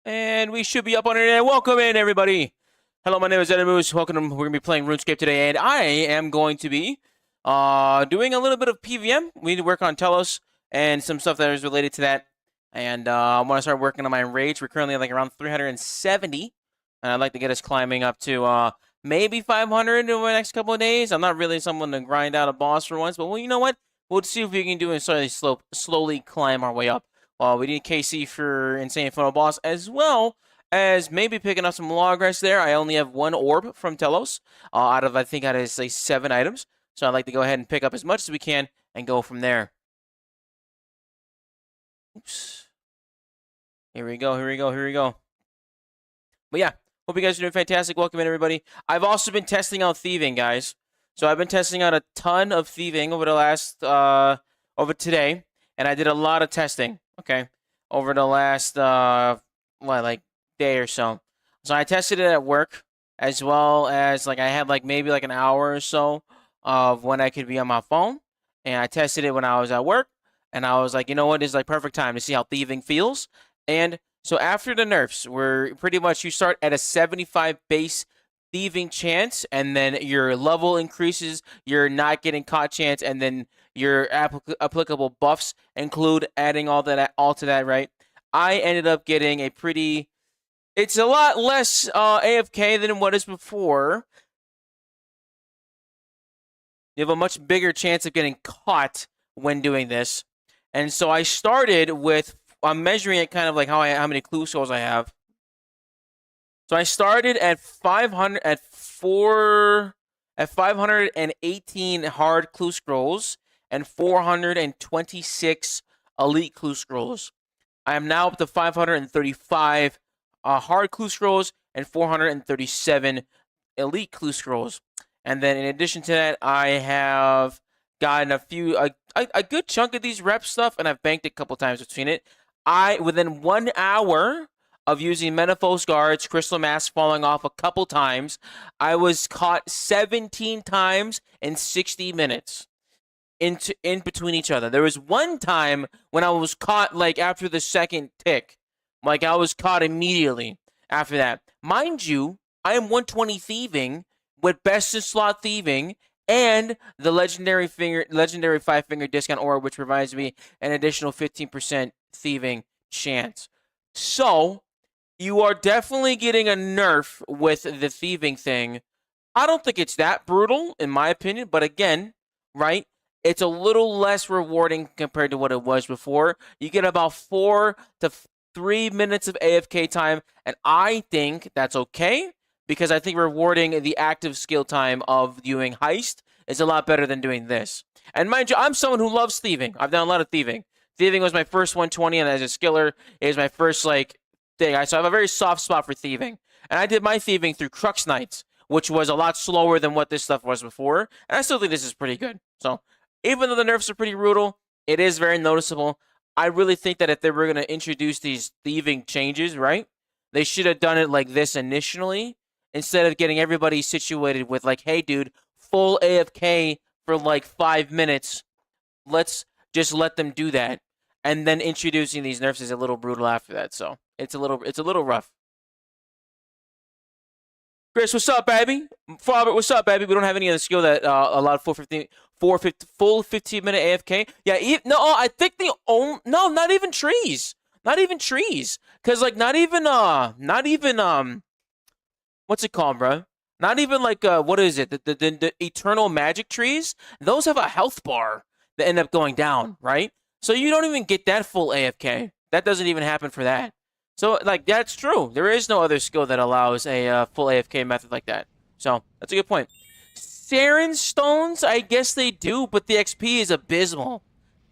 And we should be up on it. And welcome in, everybody. Hello, my name is Ergonomics. Welcome. We're going to be playing Runescape today, and I am going to be doing a little bit of PVM. We need to work on Telos and some stuff that is related to that. And I want to start working on my enrage. We're currently at like around 370, and I'd like to get us climbing up to maybe 500 in the next couple of days. I'm not really someone to grind out a boss for once, but well, you know what? We'll see if we can do it and slowly climb our way up. We need KC for Insane Funnel Boss, as well as maybe picking up some log rest there. I only have one orb from Telos out of, I think, out of, say, 7 items. So I'd like to go ahead and pick up as much as we can and go from there. Oops. Here we go. But yeah, hope you guys are doing fantastic. Welcome in, everybody. I've also been testing out Thieving, guys. So I've been testing out a ton of Thieving over the last, over today. And I did a lot of testing, okay, over the last, like day or so. So I tested it at work, as well as, like, I had, like, maybe, like, an hour or so of when I could be on my phone. And I tested it when I was at work. And I was like, you know what, this is, like, perfect time to see how Thieving feels. And so after the nerfs, where pretty much you start at a 75 base Thieving chance, and then your level increases, you're not getting caught chance, and then your applicable buffs include adding all to that, right? I ended up getting a pretty... It's a lot less AFK than what is before. You have a much bigger chance of getting caught when doing this. And so I started with... I'm measuring it kind of like how many clue scrolls I have. So I started at 518 hard clue scrolls and 426 elite clue scrolls. I am now up to 535 hard clue scrolls and 437 elite clue scrolls. And then in addition to that, I have gotten a good chunk of these rep stuff, and I've banked a couple times between it. Within 1 hour of using Menaphos guards, crystal mask falling off a couple times, I was caught 17 times in 60 minutes in between each other. There was one time when I was caught, like, after the second tick. Like, I was caught immediately after that. Mind you, I am 120 Thieving with best in slot Thieving and the legendary 5-finger discount aura, which provides me an additional 15% Thieving chance. So you are definitely getting a nerf with the Thieving thing. I don't think it's that brutal, in my opinion, but again, right, it's a little less rewarding compared to what it was before. You get about 4 to 3 minutes of AFK time, and I think that's okay, because I think rewarding the active skill time of doing Heist is a lot better than doing this. And mind you, I'm someone who loves Thieving. I've done a lot of Thieving. Thieving was my first 120, and as a skiller, it was my first, like, thing. So I have a very soft spot for Thieving. And I did my Thieving through Crux Knights, which was a lot slower than what this stuff was before. And I still think this is pretty good. So even though the nerfs are pretty brutal, it is very noticeable. I really think that if they were going to introduce these Thieving changes, right, they should have done it like this initially, instead of getting everybody situated with, like, hey, dude, full AFK for like 5 minutes. Let's just let them do that. And then introducing these nerfs is a little brutal after that. So it's a little rough. Chris, what's up, baby? Robert, what's up, baby? We don't have any other skill that allowed full 15-minute AFK. Yeah, no, I think no, not even trees. Not even trees. Cause like not even what's it called, bro? Not even like what is it? The eternal magic trees? Those have a health bar that end up going down, right? So you don't even get that full AFK. That doesn't even happen for that. So, like, that's true. There is no other skill that allows a full AFK method like that. So, that's a good point. Saren stones, I guess they do, but the XP is abysmal.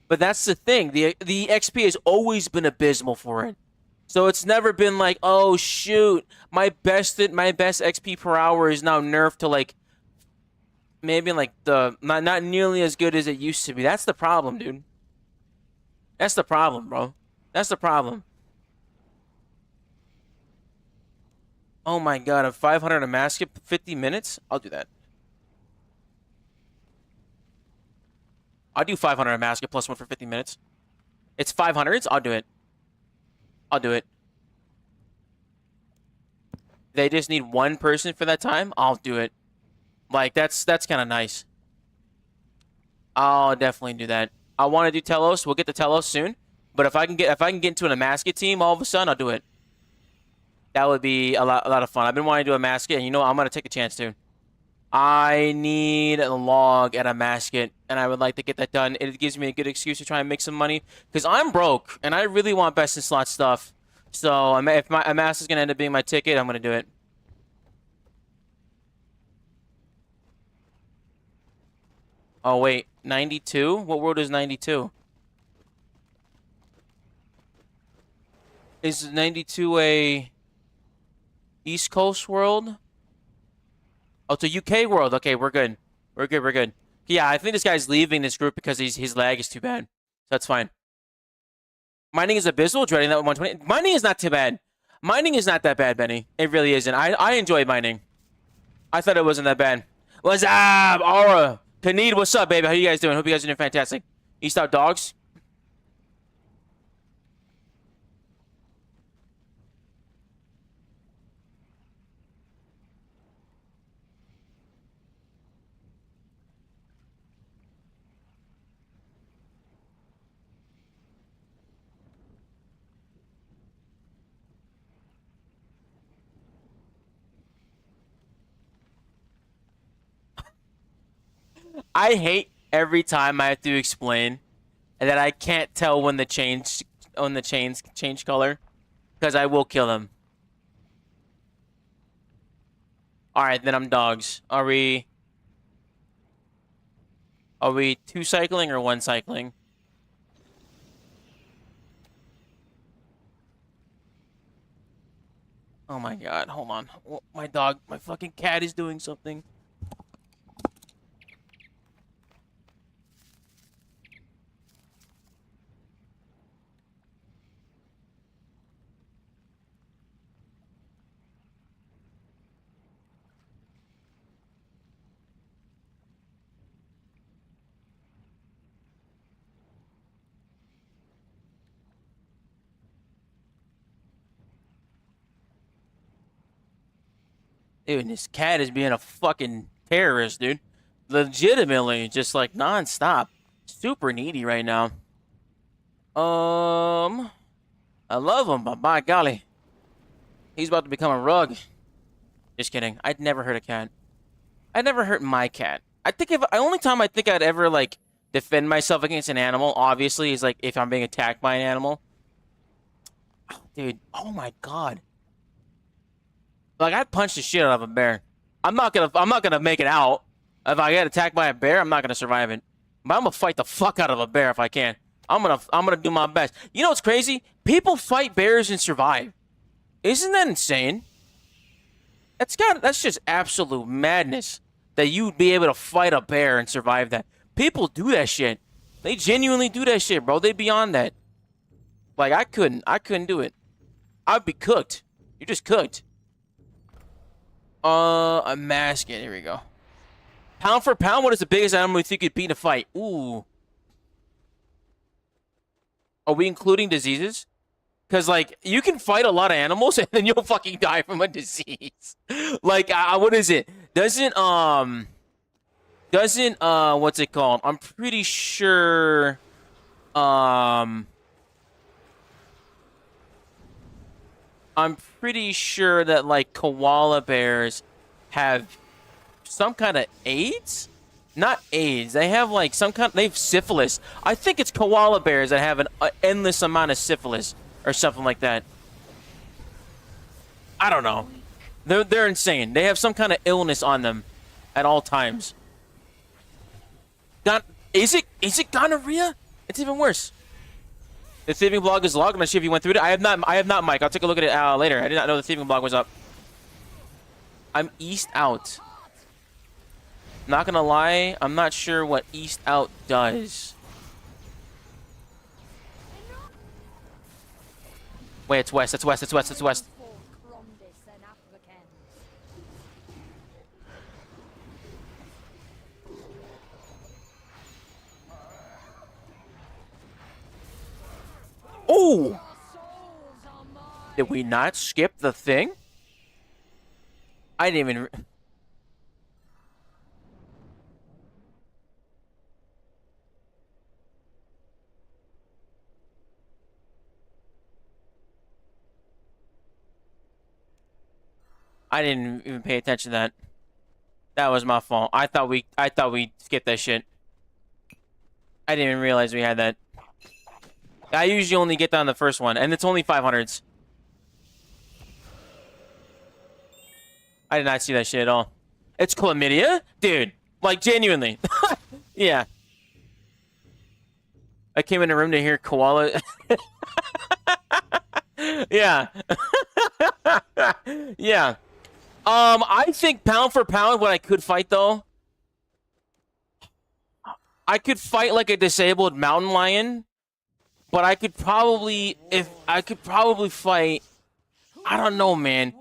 But that's the thing. The XP has always been abysmal for it. So it's never been like, oh, shoot, my best XP per hour is now nerfed to, like, maybe, like, not nearly as good as it used to be. That's the problem, dude. That's the problem, bro. That's the problem. Oh my god, a 500 a mask skip, 50 minutes? I'll do that. I'll do 500 a mask skip plus 1 for 50 minutes. It's 500s? I'll do it. I'll do it. they just need one person for that time, I'll do it. Like, that's kind of nice. I'll definitely do that. I want to do Telos. We'll get to Telos soon. But if I can get into an Amasket team all of a sudden, I'll do it. That would be a lot of fun. I've been wanting to do a Amasket, and you know what? I'm gonna take a chance too. I need a log at a Amasket, and I would like to get that done. It gives me a good excuse to try and make some money because I'm broke, and I really want best in slot stuff. So if my Amasket is gonna end up being my ticket, I'm gonna do it. Oh wait, 92? What world is 92? Is 92 a East Coast world? Oh, it's a UK world. Okay, we're good. We're good, we're good. Yeah, I think this guy's leaving this group because his lag is too bad. So that's fine. Mining is abysmal, dreading that 120. Mining is not too bad. Mining is not that bad, Benny. It really isn't. I enjoy mining. I thought it wasn't that bad. What's up, Aura? Kanid, what's up, baby? How you guys doing? Hope you guys are doing fantastic. East out dogs. I hate every time I have to explain that I can't tell when the chains change color because I will kill them. All right, then I'm dogs. Are we two cycling or one cycling? Oh my god, hold on. Oh, my dog, my fucking cat is doing something. Dude, this cat is being a fucking terrorist, dude. Legitimately, just like non-stop. Super needy right now. I love him, but by golly. He's about to become a rug. Just kidding. I'd never hurt a cat. I'd never hurt my cat. I think the only time I think I'd ever, like, defend myself against an animal, obviously, is, like, if I'm being attacked by an animal. Oh, dude, oh my god. Like, I'd punch the shit out of a bear. I'm not gonna make it out. If I get attacked by a bear, I'm not gonna survive it. But I'm gonna fight the fuck out of a bear if I can. I'm gonna do my best. You know what's crazy? People fight bears and survive. Isn't that insane? That's just absolute madness that you'd be able to fight a bear and survive that. People do that shit. They genuinely do that shit, bro. They beyond that. Like I couldn't do it. I'd be cooked. You're just cooked. A masket. Here we go. Pound for pound, what is the biggest animal you think you'd beat in a fight? Ooh. Are we including diseases? Because, like, you can fight a lot of animals and then you'll fucking die from a disease. Like, what is it? What's it called? I'm pretty sure, I'm pretty sure that, like, koala bears have some kind of AIDS? Not AIDS. They have, like, they have syphilis. I think it's koala bears that have an endless amount of syphilis or something like that. I don't know. They're insane. They have some kind of illness on them at all times. Is it gonorrhea? It's even worse. The thieving blog is logged. I'm not sure if you went through it. I have not, Mike. I'll take a look at it later. I did not know the thieving blog was up. I'm east out. Not gonna lie, I'm not sure what east out does. Wait, it's west. It's west. It's west. It's west. Oh! Did we not skip the thing? I didn't even... I didn't even pay attention to that. That was my fault. I thought we skipped that shit. I didn't even realize we had that. I usually only get that on the first one, and it's only 500s. I did not see that shit at all. It's chlamydia? Dude, like, genuinely. Yeah. I came in the room to hear koala... Yeah. Yeah. I think pound for pound, what I could fight, though... I could fight like a disabled mountain lion, but I could probably... I could probably fight... I don't know, man.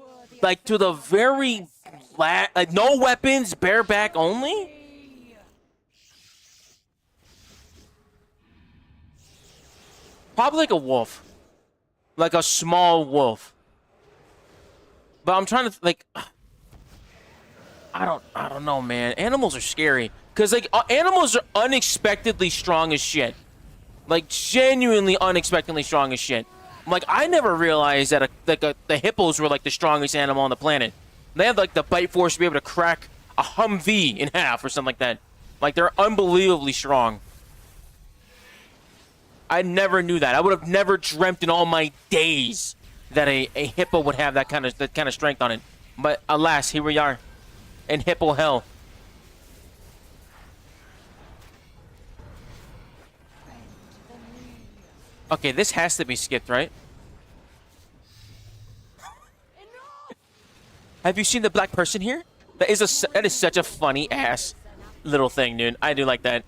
Like, to the very... like, no weapons, bareback only? Probably like a wolf. Like a small wolf. But I'm trying to, like... I don't know, man. Animals are scary. Because, like, animals are unexpectedly strong as shit. Like, genuinely unexpectedly strong as shit. Like, I never realized that the hippos were, like, the strongest animal on the planet. They have, like, the bite force to be able to crack a Humvee in half or something like that. Like, they're unbelievably strong. I never knew that. I would have never dreamt in all my days that a hippo would have that kind of strength on it. But alas, here we are in hippo hell. Okay, this has to be skipped, right? Have you seen the black person here? That is such a funny ass little thing, dude. I do like that.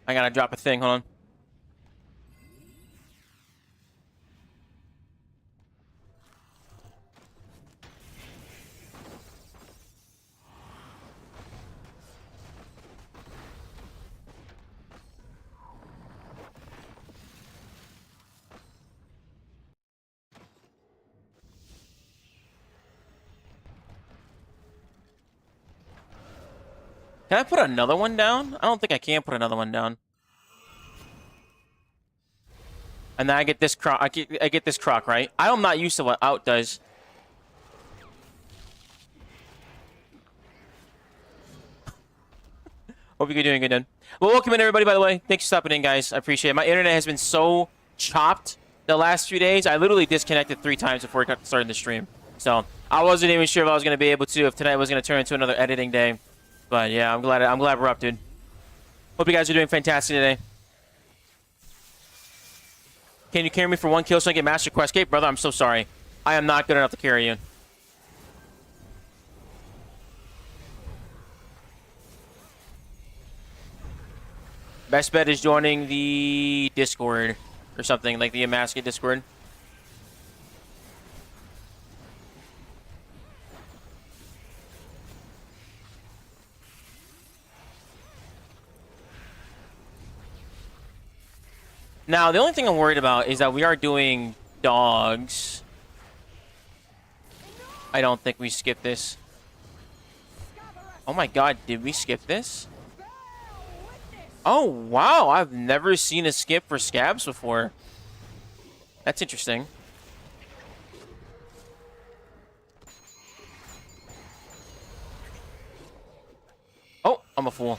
I gotta drop a thing, hold on. Can I put another one down? I don't think I can put another one down. And then I get this croc. I get this croc, right? I'm not used to what out does. Hope you're doing good, then. Well, welcome in, everybody, by the way. Thanks for stopping in, guys. I appreciate it. My internet has been so chopped the last few days. I literally disconnected 3 times before starting the stream. So, I wasn't even sure if I was going to be able to, if tonight was going to turn into another editing day. But, yeah, I'm glad we're up, dude. Hope you guys are doing fantastic today. Can you carry me for 1 kill so I get Master Quest Cape? Brother, I'm so sorry. I am not good enough to carry you. Best bet is joining the Discord or something, like the Amasket Discord. Now, the only thing I'm worried about is that we are doing dogs. I don't think we skipped this. Oh my god, did we skip this? Oh, wow. I've never seen a skip for scabs before. That's interesting. Oh, I'm a fool.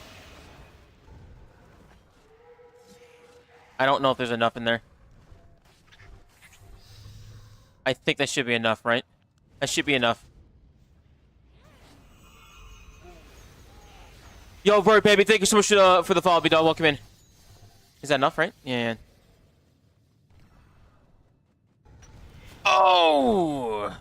I don't know if there's enough in there. I think that should be enough, right? That should be enough. Yo, Bird, baby, thank you so much for the follow, B-Dog. Welcome in. Is that enough, right? Yeah. Oh!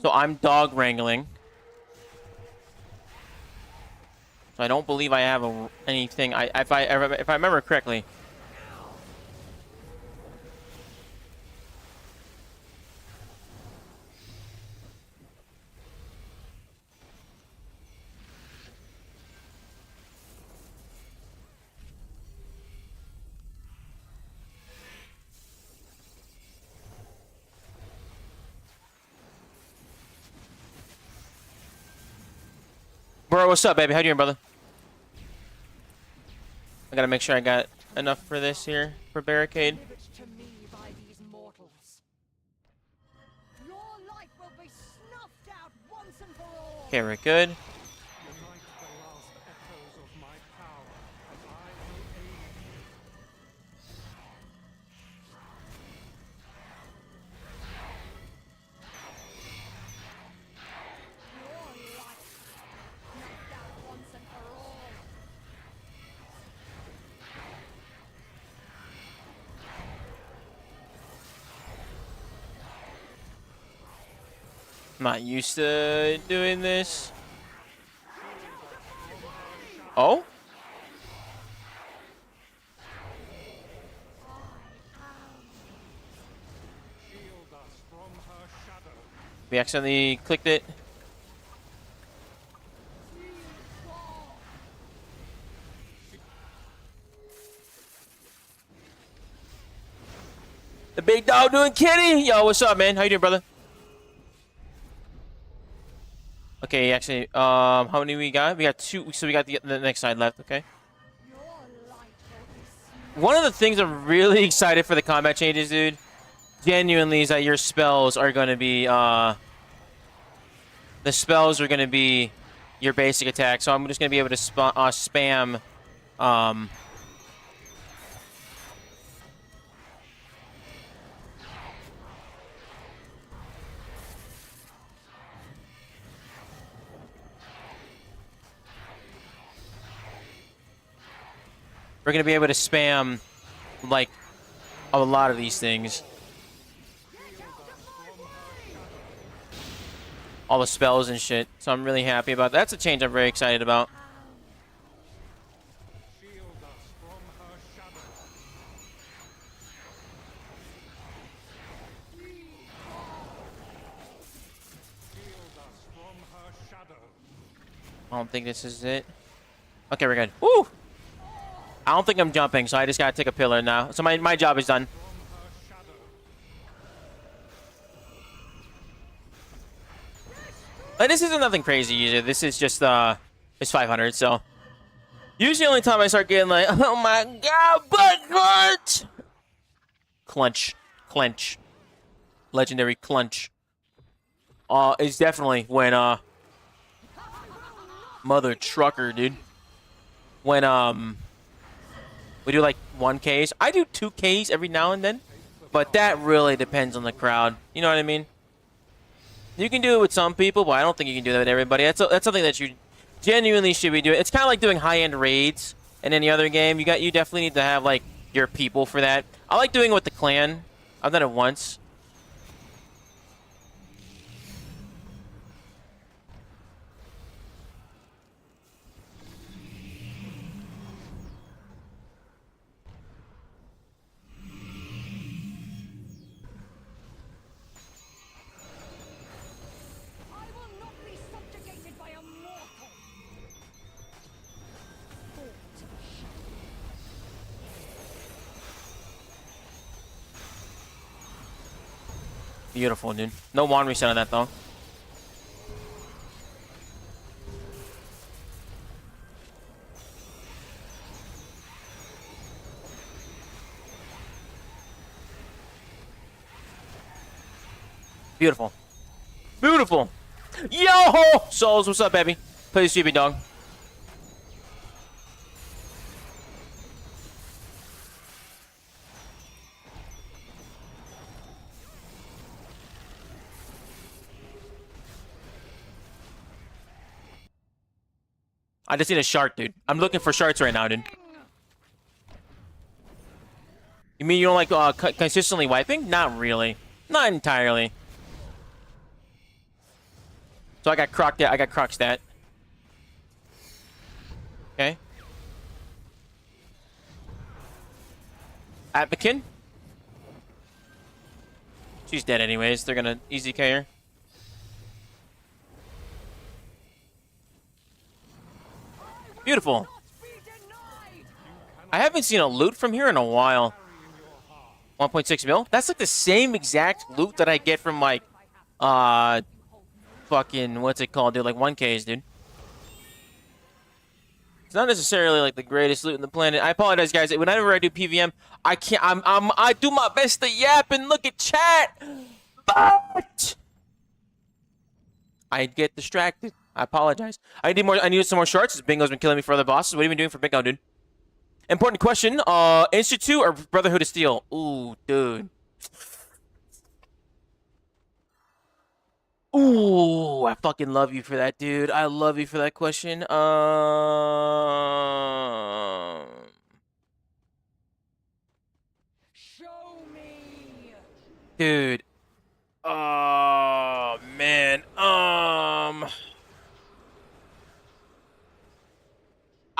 So I'm dog wrangling. So I don't believe I have anything. If I remember correctly. Bro, what's up, baby? How you doing, brother? I gotta make sure I got enough for this here for barricade. Okay, we're good. I'm not used to doing this. Oh? We accidentally clicked it. The big dog doing kitty. Yo, what's up, man? How you doing, brother? Okay, actually, how many we got? We got 2, so we got the next side left, okay? One of the things I'm really excited for the combat changes, dude, genuinely, is that your spells are going to be, the spells are going to be your basic attack, so I'm just going to be able to spam, we're going to be able to spam, like, a lot of these things. All the spells and shit. So I'm really happy about that. That's a change I'm very excited about. I don't think this is it. Okay, we're good. Woo! I don't think I'm jumping, so I just gotta take a pillar now. So my job is done. And this isn't nothing crazy either. This is just it's 500. So usually the only time I start getting like, oh my god, but clench, legendary clench. Is definitely when mother trucker, dude. When we do like 1Ks. I do 2Ks every now and then, but that really depends on the crowd. You know what I mean? You can do it with some people, but I don't think you can do that with everybody. That's something that you genuinely should be doing. It's kind of like doing high-end raids in any other game. You definitely need to have like your people for that. I like doing it with the clan. I've done it once. Beautiful, dude. No wand reset on that, though. Beautiful. Beautiful. Yo! Souls, what's up, baby? Play the stupid dog. I just need a shark, dude. I'm looking for sharks right now, dude. You mean you don't like consistently wiping? Not really. Not entirely. So I got croc that. I got croc stat. Okay. Atmakin. She's dead anyways. They're gonna easy K her. Beautiful. I haven't seen a loot from here in a while. 1.6 mil? That's like the same exact loot that I get from like, fucking, what's it called, dude? Like 1Ks, dude. It's not necessarily like the greatest loot in the planet. I apologize, guys. Whenever I do PVM, I can't, I do my best to yap and look at chat, but I get distracted. I apologize. I need some more shorts. Bingo's been killing me for other bosses. What have you been doing for Bingo, dude? Important question. Institute or Brotherhood of Steel? Ooh, dude. Ooh, I fucking love you for that, dude. I love you for that question. Show me. Dude. Oh, man.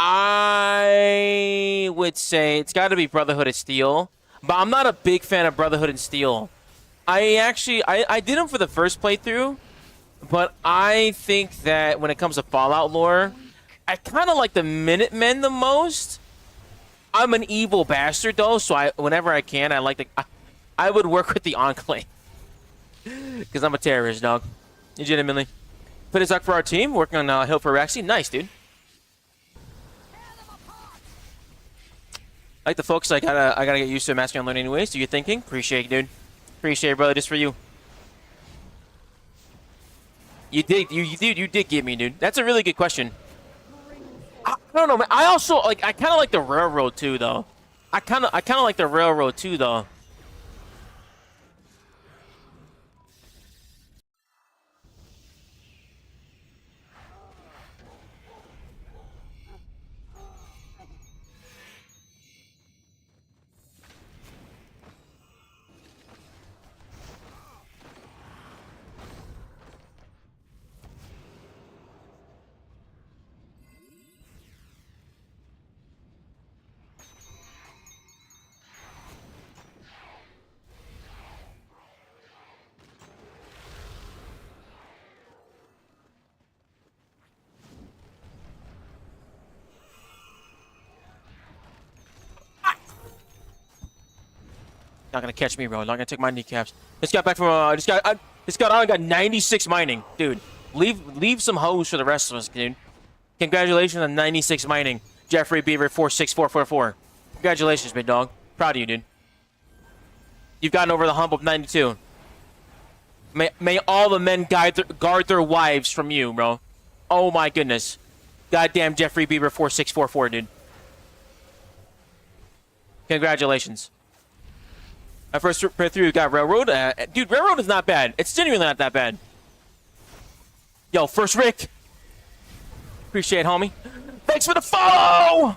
I would say it's got to be Brotherhood of Steel, but I'm not a big fan of Brotherhood and Steel. I did them for the first playthrough, but I think that when it comes to Fallout lore, I kind of like the Minutemen the most. I'm an evil bastard though, so whenever I can, I like I would work with the Enclave because I'm a terrorist, dog. Legitimately. Put a Zuck for our team, working on Hill for Raxi. Nice, dude. I like the folks. I gotta get used to masculine learning anyways. Do your thinking. Appreciate it, dude. Appreciate it, brother. Just for you. You did get me, dude. That's a really good question. I don't know, man. I also like. I kind of like the railroad too, though. I kind of like the railroad too, though. Not gonna catch me, bro. Not gonna take my kneecaps. Just got back from. I only got 96 mining, dude. Leave some hoes for the rest of us, dude. Congratulations on 96 mining, Jeffrey Beaver 46444. Congratulations, big dog. Proud of you, dude. You've gotten over the hump of 92. May all the men guard their wives from you, bro. Oh my goodness. Goddamn Jeffrey Beaver 4644, dude. Congratulations. My first playthrough got Railroad. Dude, Railroad is not bad. It's genuinely not that bad. Yo, first Rick. Appreciate it, homie. Thanks for the follow!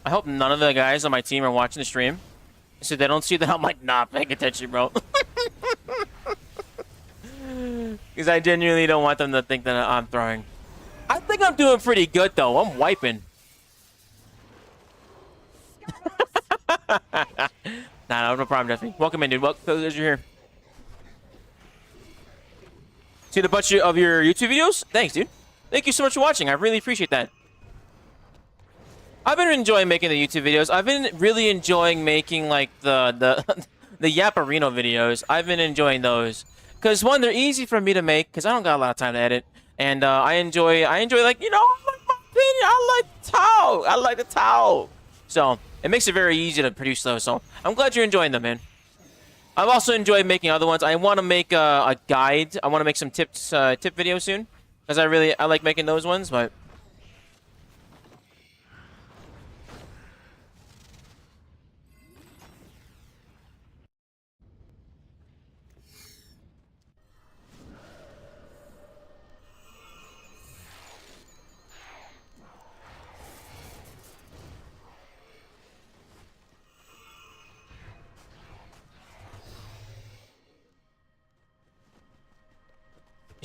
I hope none of the guys on my team are watching the stream, so they don't see that I'm like not paying attention, bro. Because I genuinely don't want them to think that I'm throwing. I think I'm doing pretty good, though. I'm wiping. Nah, no problem, Jeffy. Welcome in, dude. Welcome, glad you're here. See the bunch of your YouTube videos? Thanks, dude. Thank you so much for watching. I really appreciate that. I've been enjoying making the YouTube videos. I've been really enjoying making, like, the Yaparino videos. I've been enjoying those. Because, one, they're easy for me to make, because I don't got a lot of time to edit. And I enjoy, like, you know, I like my opinion. I like to talk. So, it makes it very easy to produce those. So, I'm glad you're enjoying them, man. I've also enjoyed making other ones. I want to make a guide. I want to make some tip videos soon. Because I like making those ones, but...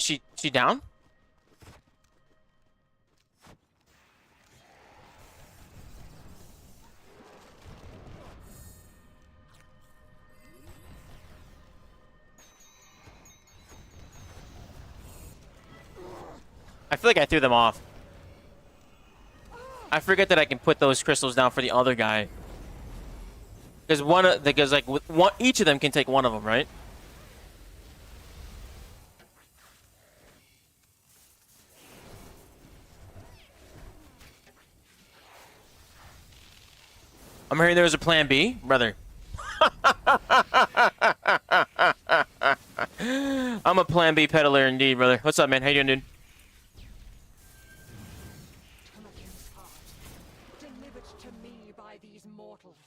She down? I feel like I threw them off. I forget that I can put those crystals down for the other guy. Because like with one, each of them can take one of them, right? I'm hearing there was a plan B, brother. I'm a plan B peddler indeed, brother. What's up, man? How you doing, dude?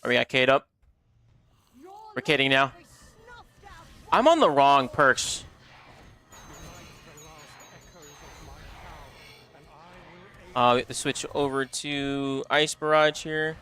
Are we got Kate up? We're Kating now. I'm on the wrong perks. We have to switch over to Ice Barrage here.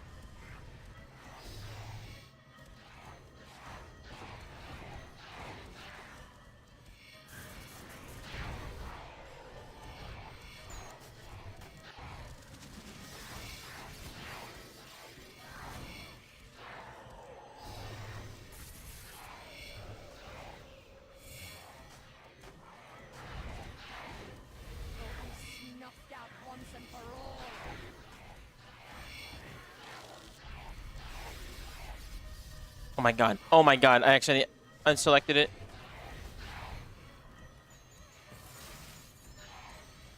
Oh my god. Oh my god. I actually unselected it.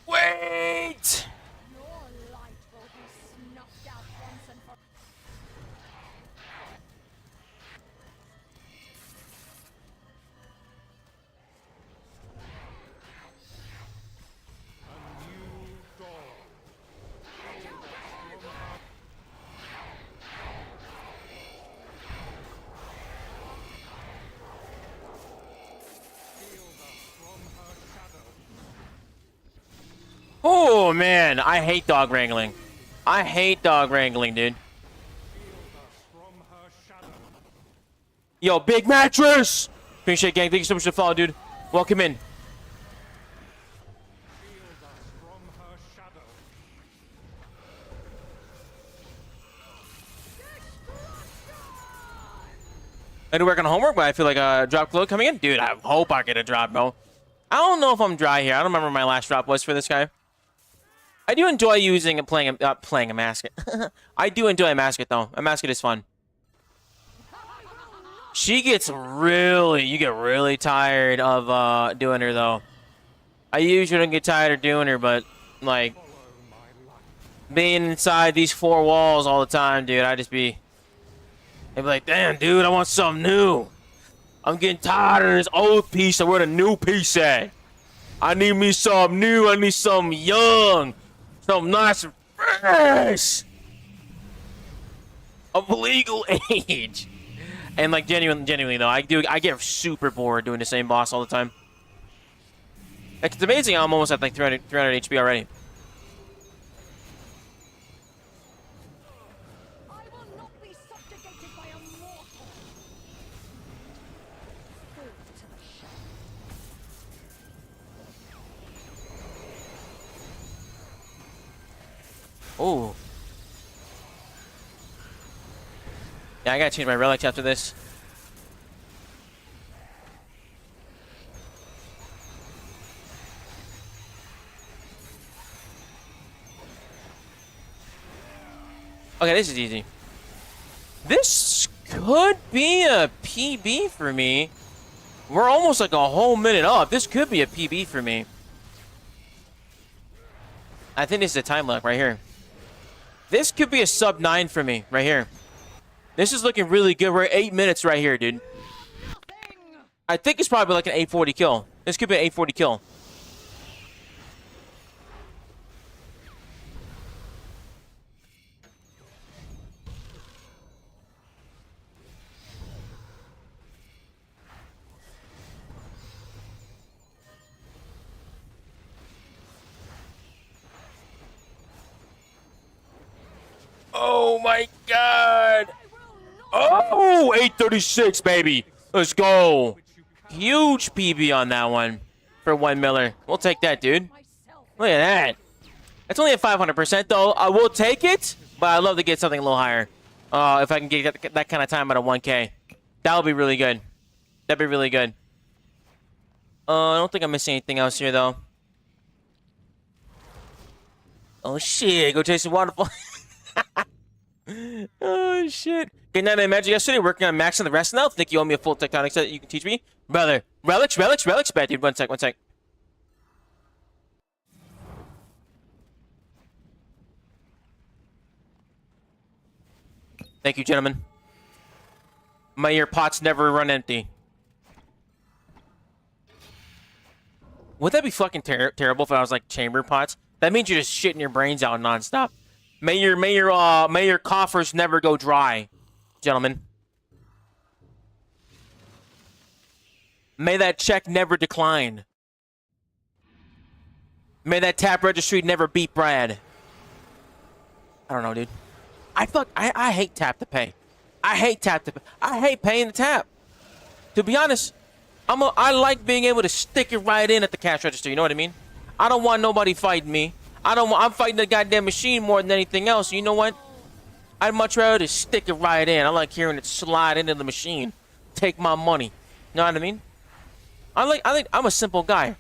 Wait! Oh man, I hate dog wrangling. I hate dog wrangling, dude. Yo, big mattress! Appreciate it, gang. Thank you so much for the follow, dude. Welcome in. I had to work on homework, but I feel like a drop glow coming in. Dude, I hope I get a drop, bro. I don't know if I'm dry here. I don't remember what my last drop was for this guy. I do enjoy using and playing a masket. I do enjoy a masket though. A masket is fun. She gets you get really tired of doing her though. I usually don't get tired of doing her, but like being inside these four walls all the time, dude, I'd be like, damn, dude, I want something new. I'm getting tired of this old piece. I want a new piece at. I need me something new. I need something young. Something nice and fresh. Of legal age. And like genuinely though, I get super bored doing the same boss all the time. Like, it's amazing I'm almost at like 300 HP already. Oh. Yeah, I gotta change my relics after this. Okay, this is easy. This could be a PB for me. We're almost like a whole minute up. This could be a PB for me. I think this is a time lock right here. This could be a sub 9 for me right here. This is looking really good. We're at 8 minutes right here, dude. I think it's probably like an 840 kill. This could be an 840 kill. Oh my god! Oh, 836, baby. Let's go. Huge PB on that one. for 1 miller. We'll take that, dude. Look at that. It's only at 500% though. I will take it, but I'd love to get something a little higher. If I can get that kind of time out of 1K. That would be really good. That'd be really good. I don't think I'm missing anything else here though. Oh shit, go chase some waterfall. Oh shit. Good night, I imagine yesterday working on maxing the rest now. Think you owe me a full tectonic set that you can teach me? Brother. Relics? Bad dude, one sec. Thank you, gentlemen. May your pots never run empty. Would that be fucking terrible if I was like chamber pots? That means you're just shitting your brains out nonstop. May your coffers never go dry, gentlemen. May that check never decline. May that tap registry never beat Brad. I don't know, dude. I hate tap to pay. I hate tap to pay. I hate paying the tap. To be honest, I like being able to stick it right in at the cash register. You know what I mean? I don't want nobody fighting me. I'm fighting the goddamn machine more than anything else. You know what? I'd much rather just stick it right in. I like hearing it slide into the machine. Take my money. You know what I mean? I'm a simple guy.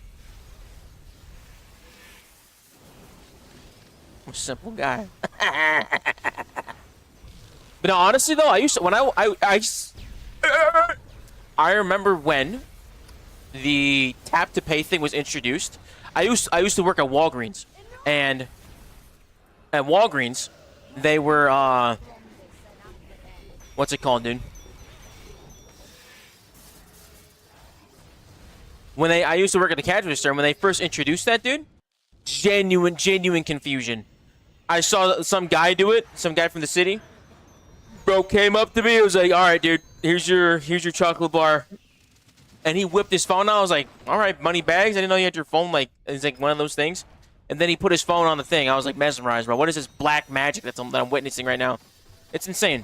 I'm a simple guy. But no, honestly though, I remember when the tap to pay thing was introduced. I used to work at Walgreens, and at Walgreens, they were what's it called, dude? I used to work at the cash register, and when they first introduced that, dude, genuine confusion. I saw some guy do it, some guy from the city. Bro came up to me, was like, "All right, dude, here's your chocolate bar." And he whipped his phone out. I was like, "All right, money bags. I didn't know you had your phone like it's like one of those things." And then he put his phone on the thing. I was like mesmerized, bro. What is this black magic that I'm witnessing right now? It's insane.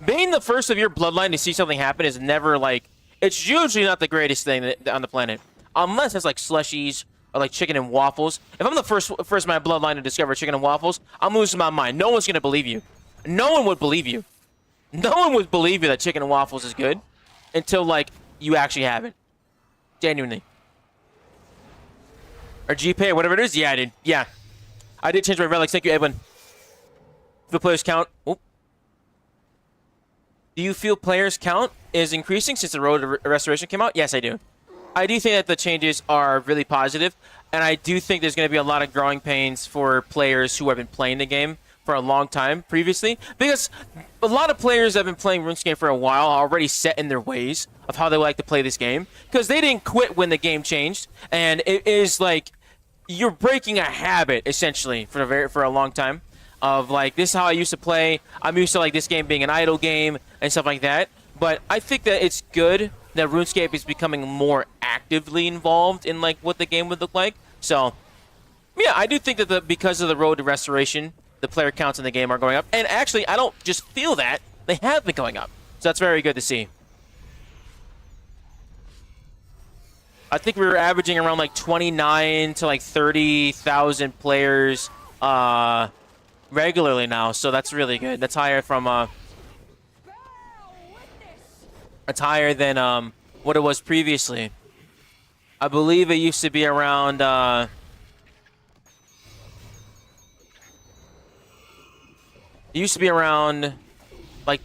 Being the first of your bloodline to see something happen is never like. It's usually not the greatest thing on the planet, unless it's like slushies or like chicken and waffles. If I'm the first of my bloodline to discover chicken and waffles, I'm losing my mind. No one's gonna believe you. No one would believe you. No one would believe you that chicken and waffles is good until like you actually have it. Genuinely. Or GPay or whatever it is. Yeah, dude. Yeah. I did change my relics. Thank you, Edwin. The players count. Oh. Do you feel players count is increasing since the Road to Restoration came out? Yes, I do. I do think that the changes are really positive, and I do think there's going to be a lot of growing pains for players who have been playing the game for a long time previously, because a lot of players that have been playing RuneScape for a while are already set in their ways of how they like to play this game, because they didn't quit when the game changed, and it is like you're breaking a habit essentially for a long time of like, this is how I used to play. I'm used to like this game being an idle game and stuff like that. But I think that it's good that RuneScape is becoming more actively involved in like what the game would look like. So yeah, I do think that because of the Road to Restoration, the player counts in the game are going up. And actually, I don't just feel that. They have been going up. So that's very good to see. I think we were averaging around like 29 to like 30,000 players regularly now. So that's really good. That's higher from it's higher than what it was previously. I believe it used to be around like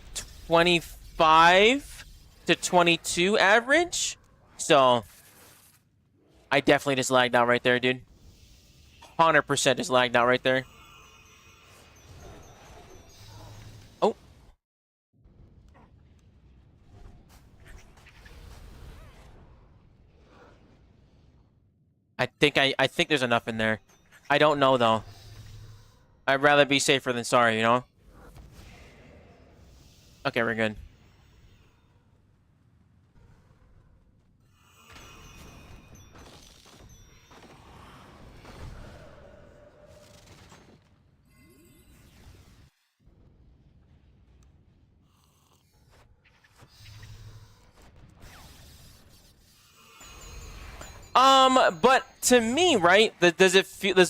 25 to 22 average. So I definitely just lagged out right there, dude. 100% just lagged out right there. Oh. I think there's enough in there. I don't know though. I'd rather be safer than sorry, you know? Okay, we're good. But to me, right, does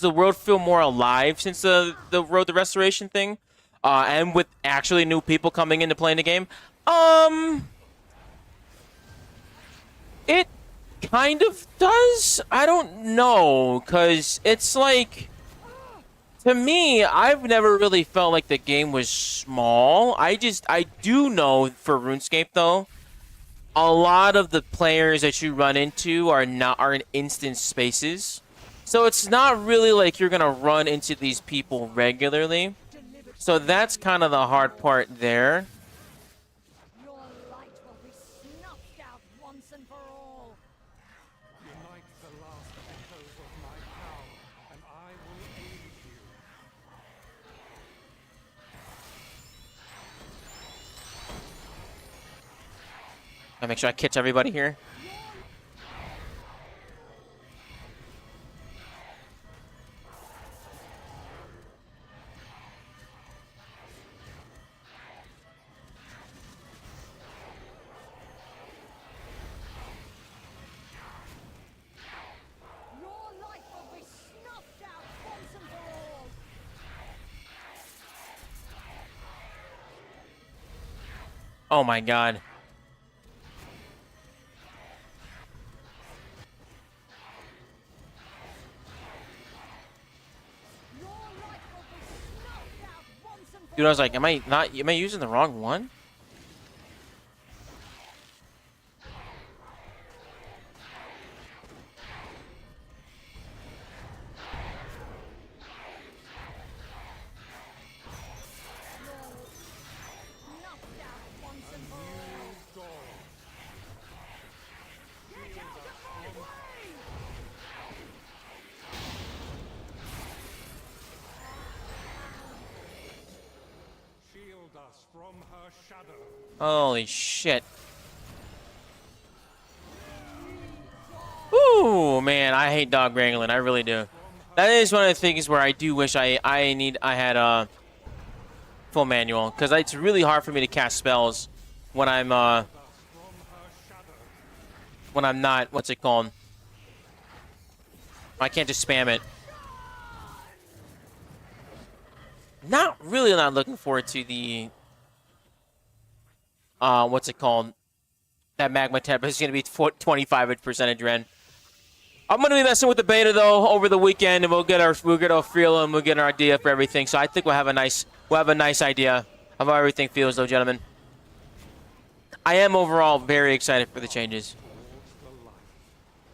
the world feel more alive since the Road to Restoration thing? And with actually new people coming into playing the game? It kind of does. I don't know, cause it's like, to me, I've never really felt like the game was small. I do know for RuneScape though, a lot of the players that you run into are in instance spaces. So it's not really like you're gonna run into these people regularly. So that's kind of the hard part there. Your light will be snuffed out once and for all. Unite the last echoes of my power, and I will aid you. I make sure I catch everybody here. Your light will be snuffed out once and for all. Oh my god. Your light will be snuffed out once and for Dude, I was like, am I using the wrong one? snuffed out once and for all. Get out of my way! Shield us from her shadow. Holy shit. Ooh, man, I hate dog wrangling. I really do. That is one of the things where I do wish I had a full manual, because it's really hard for me to cast spells when I'm not, what's it called? I can't just spam it. Not looking forward to the what's it called? That magma temp is going to be 25% ren. I'm going to be messing with the beta though over the weekend, and we'll get our feel and we'll get our idea for everything. So I think we'll have a nice idea of how everything feels, though, gentlemen. I am overall very excited for the changes.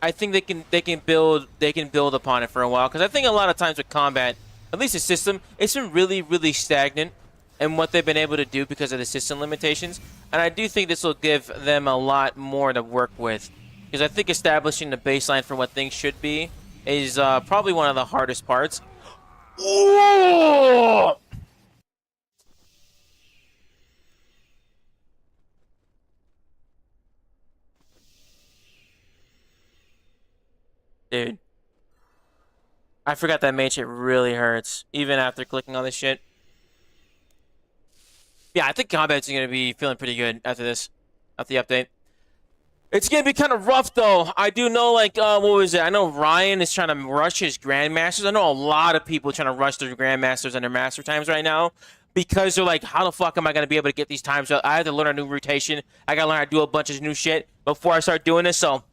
I think they can build upon it for a while, because I think a lot of times with combat, at least the system, it's been really stagnant in what they've been able to do because of the system limitations. And I do think this will give them a lot more to work with, because I think establishing the baseline for what things should be is probably one of the hardest parts. Ooh! Dude. I forgot that main shit really hurts, even after clicking on this shit. Yeah, I think combat's going to be feeling pretty good after this, after the update. It's going to be kind of rough, though. I do know, like, what was it? I know Ryan is trying to rush his Grandmasters. I know a lot of people trying to rush their Grandmasters and their Master times right now, because they're like, how the fuck am I going to be able to get these times up? I have to learn a new rotation. I got to learn how to do a bunch of new shit before I start doing this, so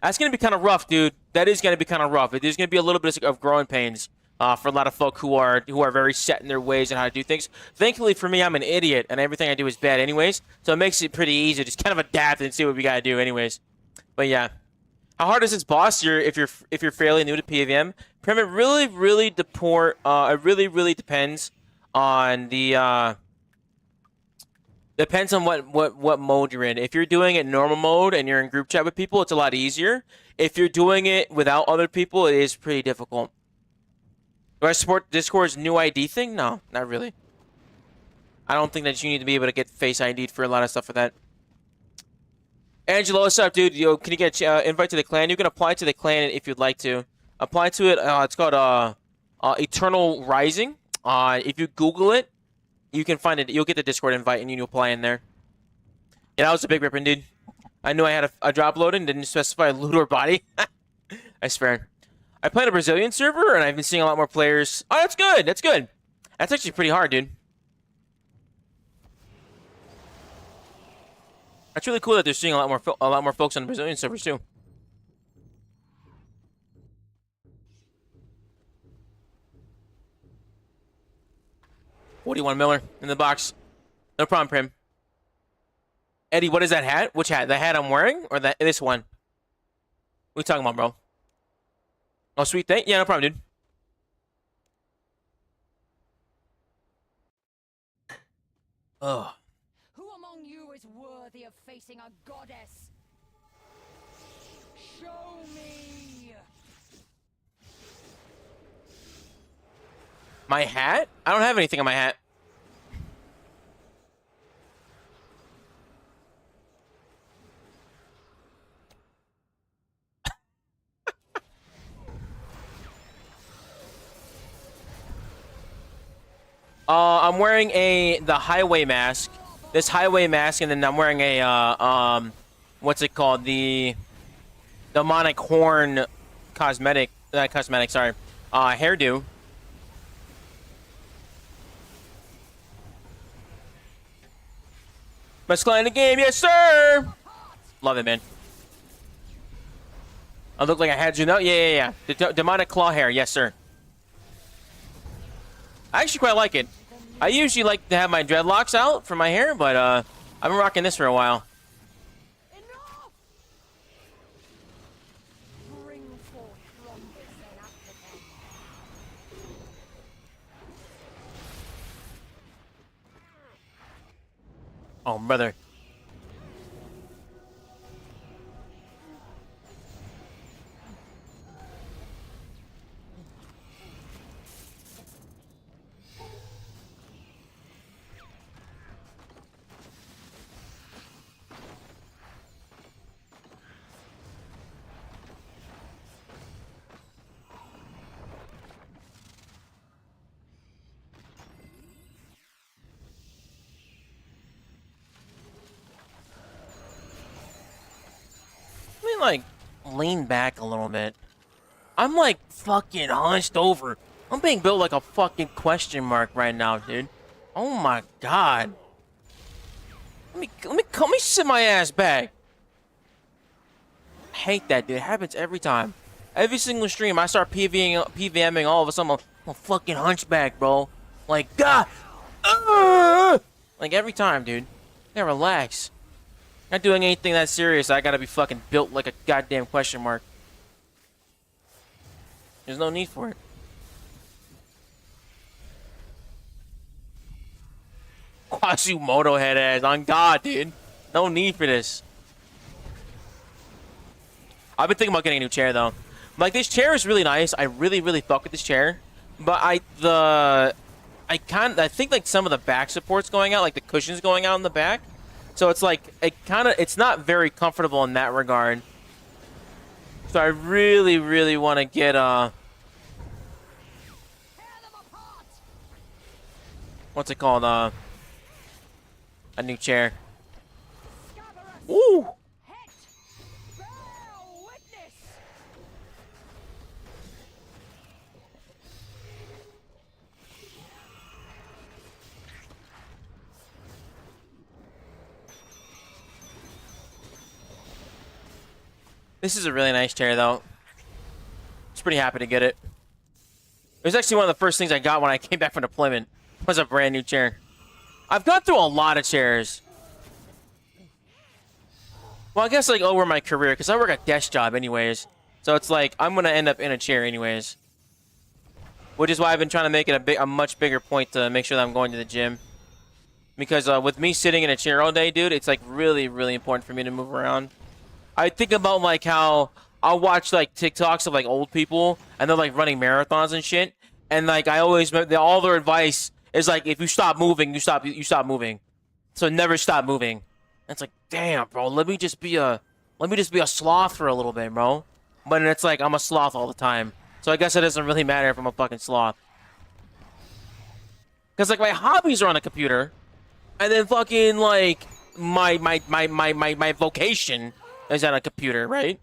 that's going to be kind of rough, dude. That is going to be kind of rough. There's going to be a little bit of growing pains for a lot of folk who are very set in their ways and how to do things. Thankfully for me, I'm an idiot, and everything I do is bad anyways, so it makes it pretty easy to just kind of adapt and see what we got to do anyways. But yeah. How hard is this boss if you're fairly new to PvM? It really depends on the depends on what mode you're in. If you're doing it normal mode and you're in group chat with people, it's a lot easier. If you're doing it without other people, it is pretty difficult. Do I support Discord's new ID thing? No, not really. I don't think that you need to be able to get face ID'd for a lot of stuff for that. Angelo, what's up, dude? Yo, can you get invite to the clan? You can apply to the clan if you'd like to. Apply to it. It's called Eternal Rising. If you Google it, you can find it. You'll get the Discord invite and you can apply in there. Yeah, that was a big ripping, dude. I knew I had a drop load and didn't specify loot or body. That's fair. I played a Brazilian server, and I've been seeing a lot more players. Oh, that's good. That's good. That's actually pretty hard, dude. That's really cool that they're seeing a lot more folks on the Brazilian servers too. $41 Miller in the box. No problem, Prim. Eddie, what is that hat? Which hat? The hat I'm wearing, or this one? What are you talking about, bro? Oh, sweet thing. Yeah, no problem, dude. Ugh. Who among you is worthy of facing a goddess? Show me! My hat? I don't have anything on my hat. I'm wearing the highway mask. This highway mask, and then I'm wearing a what's it called? The demonic horn cosmetic. Sorry. Hairdo. Best client in the game, yes sir. Love it, man. I look like I had you know. Yeah. The demonic claw hair, yes sir. I actually quite like it. I usually like to have my dreadlocks out for my hair, but I've been rocking this for a while. Enough! Bring forth from this African. Oh, brother. Like lean back a little bit. I'm like fucking hunched over. I'm being built like a fucking question mark right now, dude. Oh my god. Let me sit my ass back. I hate that, dude. It happens every time. Every single stream I start PVMing, all of a sudden I'm a fucking hunchback, bro. Like god. Like every time, dude. Yeah, relax. Not doing anything that serious. I gotta be fucking built like a goddamn question mark. There's no need for it. Quasimodo head ass. On God, dude. No need for this. I've been thinking about getting a new chair, though. Like, this chair is really nice. I really fuck with this chair. But I think, like, some of the back support's going out. Like, the cushion's going out in the back. So it's like, it's not very comfortable in that regard. So I really want to get, what's it called, a new chair. Ooh! This is a really nice chair, though. I was pretty happy to get it. It was actually one of the first things I got when I came back from deployment. Was a brand new chair. I've gone through a lot of chairs. Well, I guess like over my career, because I work a desk job anyways. So it's like I'm gonna end up in a chair anyways. Which is why I've been trying to make it a much bigger point to make sure that I'm going to the gym. Because with me sitting in a chair all day, dude, it's like really important for me to move around. I think about like how I'll watch like TikToks of like old people and they're like running marathons and shit, and like I always all their advice is like if you stop moving, you stop moving. So never stop moving. And it's like, damn, bro, let me just be a sloth for a little bit, bro. But it's like I'm a sloth all the time. So I guess it doesn't really matter if I'm a fucking sloth. Cause like my hobbies are on a computer, and then fucking like my vocation is on a computer, right?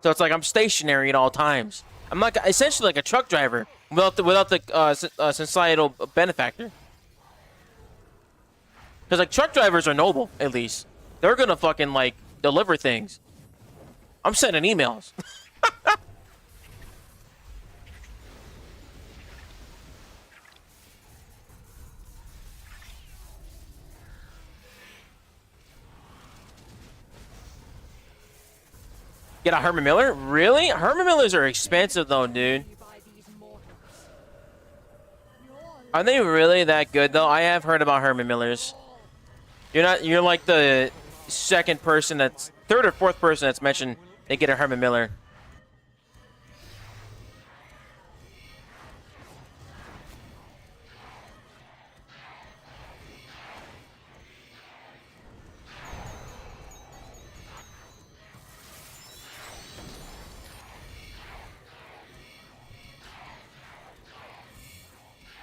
So it's like I'm stationary at all times. I'm like essentially like a truck driver without the societal benefactor. Because like truck drivers are noble, at least they're gonna fucking like deliver things. I'm sending emails. Get a Herman Miller? Really? Herman Millers are expensive though, dude. Are they really that good though? I have heard about Herman Millers. You're like the second person that's third or fourth person that's mentioned they get a Herman Miller.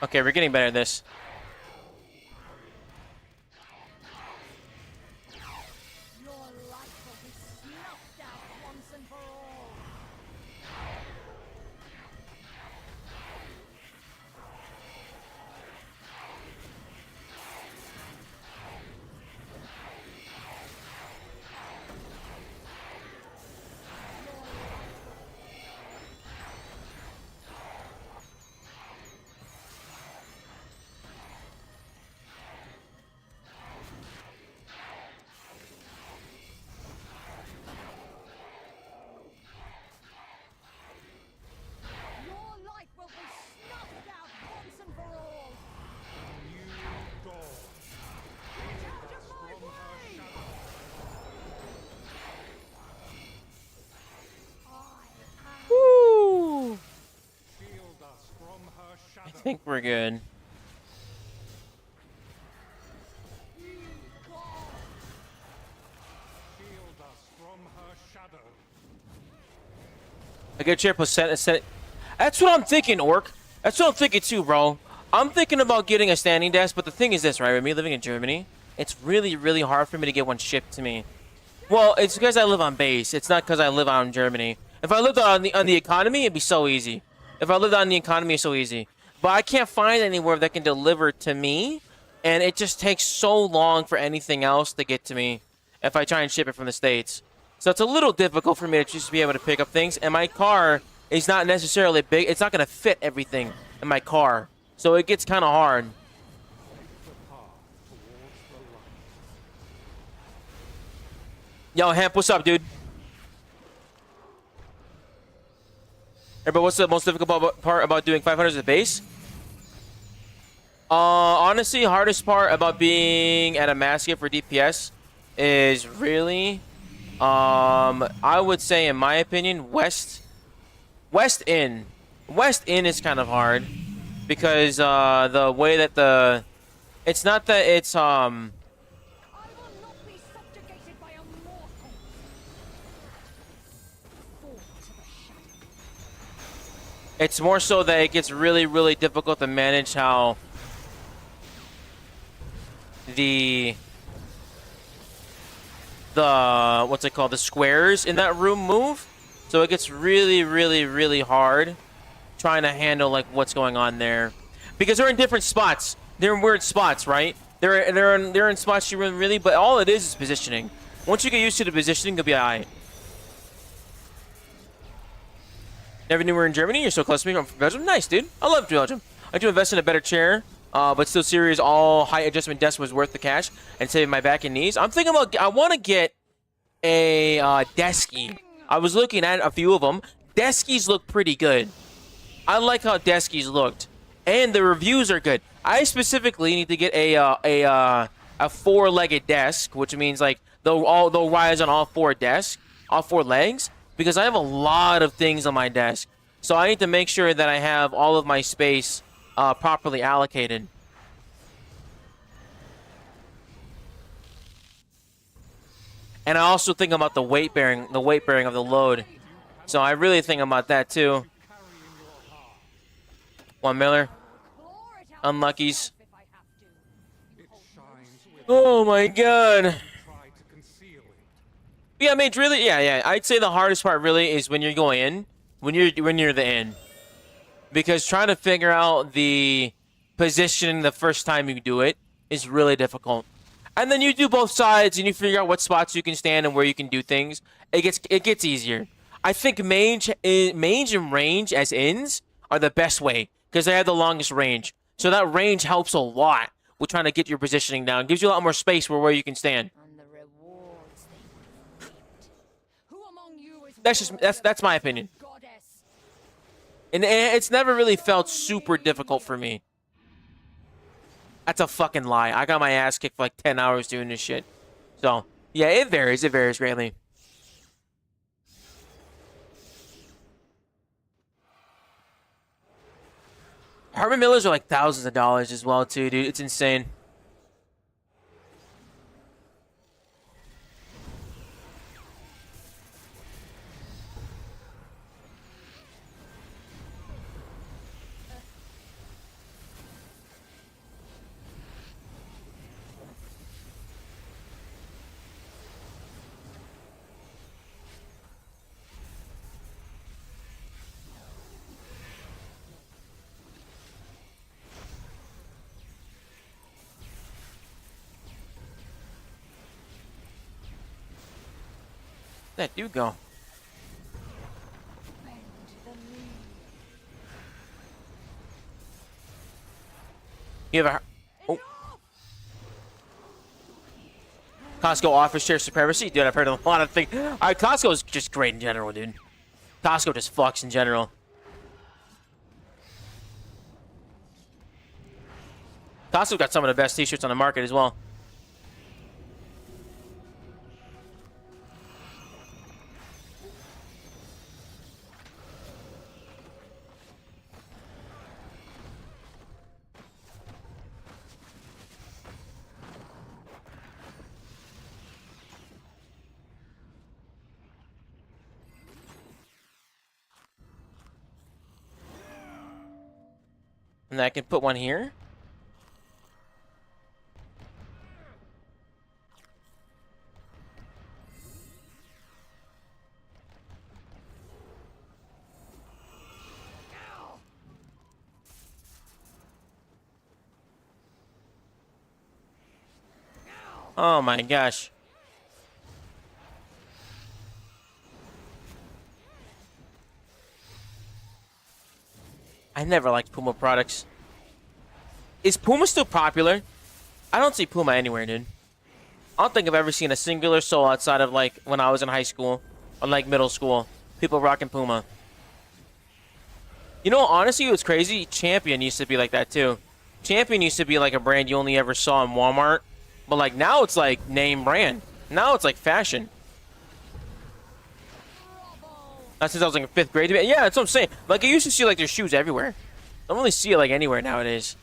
Okay, we're getting better at this. Your life will be snuffed out once and for all. Your life will be snuffed out once and for all. New dawn. Get out of my way! Woo! Shield us from her I shadow. think we're good. Shield us from her shadow. I get chair plus set. That's what I'm thinking, Orc. That's what I'm thinking too, bro. I'm thinking about getting a standing desk, but the thing is this, right? With me living in Germany, it's really, really hard for me to get one shipped to me. Well, it's because I live on base. It's not because I live out in Germany. If I lived on the economy, it'd be so easy. If I lived on the economy, it's so easy. But I can't find anywhere that can deliver to me, and it just takes so long for anything else to get to me if I try and ship it from the States. So it's a little difficult for me to just be able to pick up things, and my car is not necessarily big. It's not going to fit everything in my car. So it gets kind of hard. Yo, Hemp, what's up, dude? Hey, but what's the most difficult part about doing 500s at base? Honestly, hardest part about being at a masket for DPS is really, I would say, in my opinion, West In. West In is kind of hard because the way that it's not that it's I will not be subjugated by a mortal. Fall to the shadow. it's more so that it gets really, really difficult to manage how the what's it called, the squares in that room move. So it gets really, really, really hard trying to handle like what's going on there, because they're in different spots. They're in weird spots, right? They're in spots you really, but all it is positioning. Once you get used to the positioning, you'll be alright. Never knew we were in Germany. You're so close to me. I'm from Belgium. Nice, dude. I love Belgium. I do invest in a better chair, but still serious. All height adjustment desk was worth the cash and saving my back and knees. I'm thinking about. I want to get a desky. I was looking at a few of them. Deskies look pretty good. I like how deskies looked, and the reviews are good. I specifically need to get a four-legged desk, which means like they'll rise on all four legs, because I have a lot of things on my desk. So I need to make sure that I have all of my space properly allocated. And I also think about the weight bearing of the load. So I really think about that too. 1 Miller. Claw it out Unluckies. if I have to. It shines with Oh my god. try to conceal it. Yeah, mage, really, yeah. I'd say the hardest part really is when you're going in, when you're the end, because trying to figure out the positioning the first time you do it is really difficult. And then you do both sides and you figure out what spots you can stand and where you can do things. It gets easier. I think mage and range as ends are the best way because they have the longest range. So that range helps a lot with trying to get your positioning down. Gives you a lot more space for where you can stand. And the rewards they would have reaped. Who among you is That's my opinion. goddess? And it's never really felt super difficult for me. That's a fucking lie. I got my ass kicked for like 10 hours doing this shit. So, yeah, it varies. It varies greatly. Apartment millers are like thousands of dollars as well, too, dude. It's insane. That do go. Bend the knee. You have a... Oh. Costco office share supremacy? Dude, I've heard a lot of things. Costco is just great in general, dude. Costco just fucks in general. Costco got some of the best t-shirts on the market as well. And I can put one here. Oh my gosh. I never liked Puma products. Is Puma still popular? I don't see Puma anywhere, dude. I don't think I've ever seen a singular soul outside of like when I was in high school or like middle school. People rocking Puma. You know, honestly, it was crazy. Champion used to be like that too. Champion used to be like a brand you only ever saw in Walmart. But like now it's like name brand. Now it's like fashion. Not since I was like in 5th grade. Yeah, that's what I'm saying. Like I used to see like their shoes everywhere. I don't really see it like anywhere nowadays.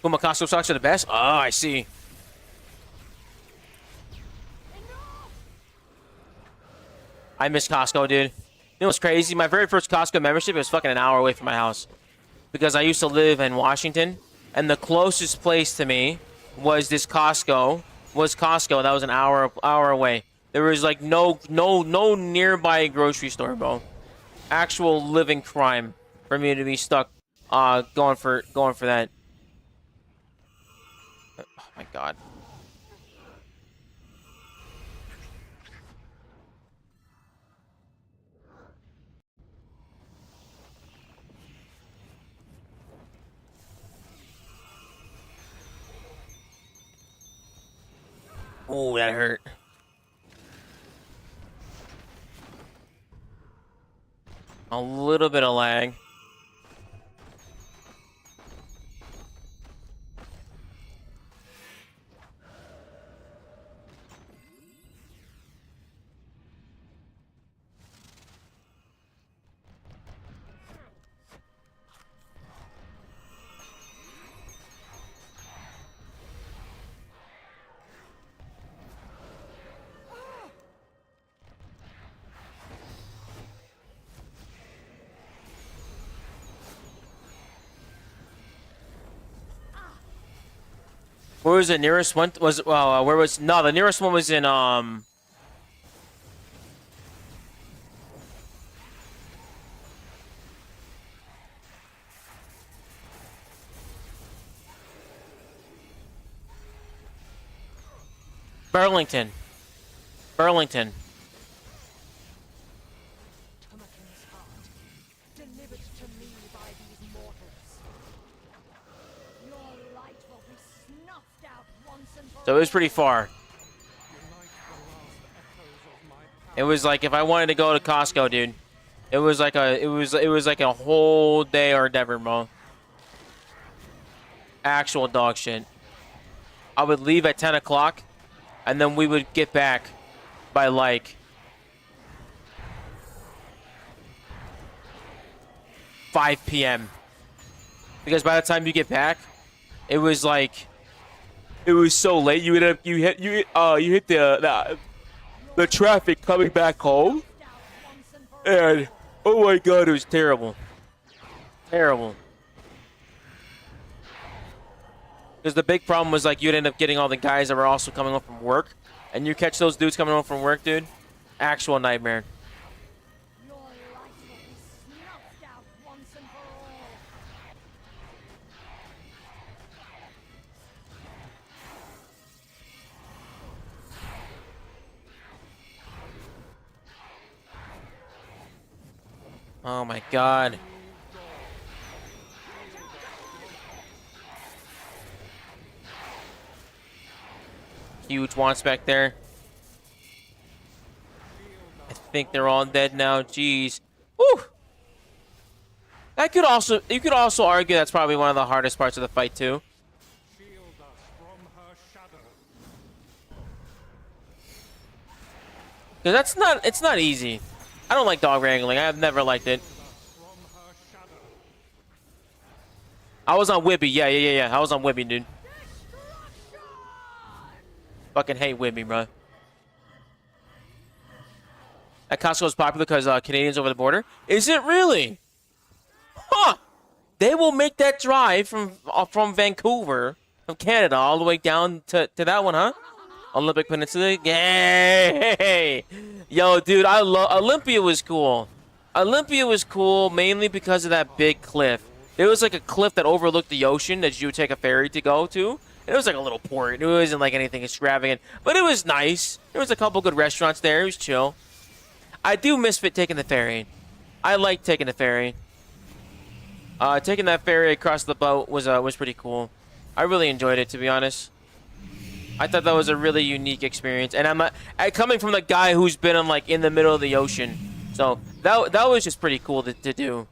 Puma Costco socks are the best? Oh, I see. I miss Costco, dude. You know what's crazy? My very first Costco membership was fucking an hour away from my house. Because I used to live in Washington. And the closest place to me was this Costco. That was an hour away. There was like no nearby grocery store, bro. Actual living crime for me to be stuck going for that. Oh my god. Oh, that hurt. A little bit of lag. Where was the nearest one? Was where was no? The nearest one was in Burlington. Burlington. Tomakin's heart, delivered to me by these mortals. Your light will be snuffed out once and for So it was pretty far. Unite the last echoes of my power. It was like if I wanted to go to Costco, dude. It was like a whole day or endeavor, bro. Actual dog shit. I would leave at 10 o'clock, and then we would get back by like 5 p.m. Because by the time you get back, it was so late. You hit the traffic coming back home, and oh my god, it was terrible. Terrible. Because the big problem was like you'd end up getting all the guys that were also coming home from work, and you catch those dudes coming home from work, dude. Actual nightmare. your light will be snuffed out once and for all. Oh my god. Huge wants back there. I think they're all dead now. Jeez. Woo! You could also argue that's probably one of the hardest parts of the fight too. Shield us from her shadow. Because it's not easy. I don't like dog wrangling. I've never liked it. From her shadow. I was on Wibby. Yeah. I was on Wibby, dude. Fucking hate Wibby, bro. That Costco is popular because Canadians over the border. Is it really? Huh. They will make that drive from Vancouver, from Canada, all the way down to that one, huh? Olympic Peninsula. Yay! Yo, dude, I love Olympia was cool. Olympia was cool mainly because of that big cliff. There was like a cliff that overlooked the ocean that you would take a ferry to go to. And it was like a little port. It wasn't like anything extravagant, but it was nice. There was a couple good restaurants there. It was chill. I do miss taking the ferry. I like taking the ferry. Taking that ferry across the boat was pretty cool. I really enjoyed it, to be honest. I thought that was a really unique experience, and coming from the guy who's been in the middle of the ocean, so that was just pretty cool to do.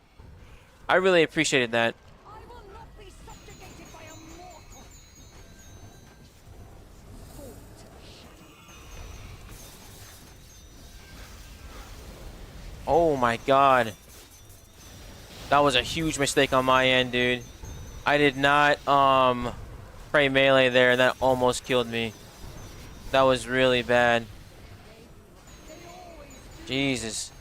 I really appreciated that. I will not be subjugated by a mortal. Fall to the shadow. Oh my god, that was a huge mistake on my end, dude. I did not pray melee there, and that almost killed me. That was really bad. Jesus.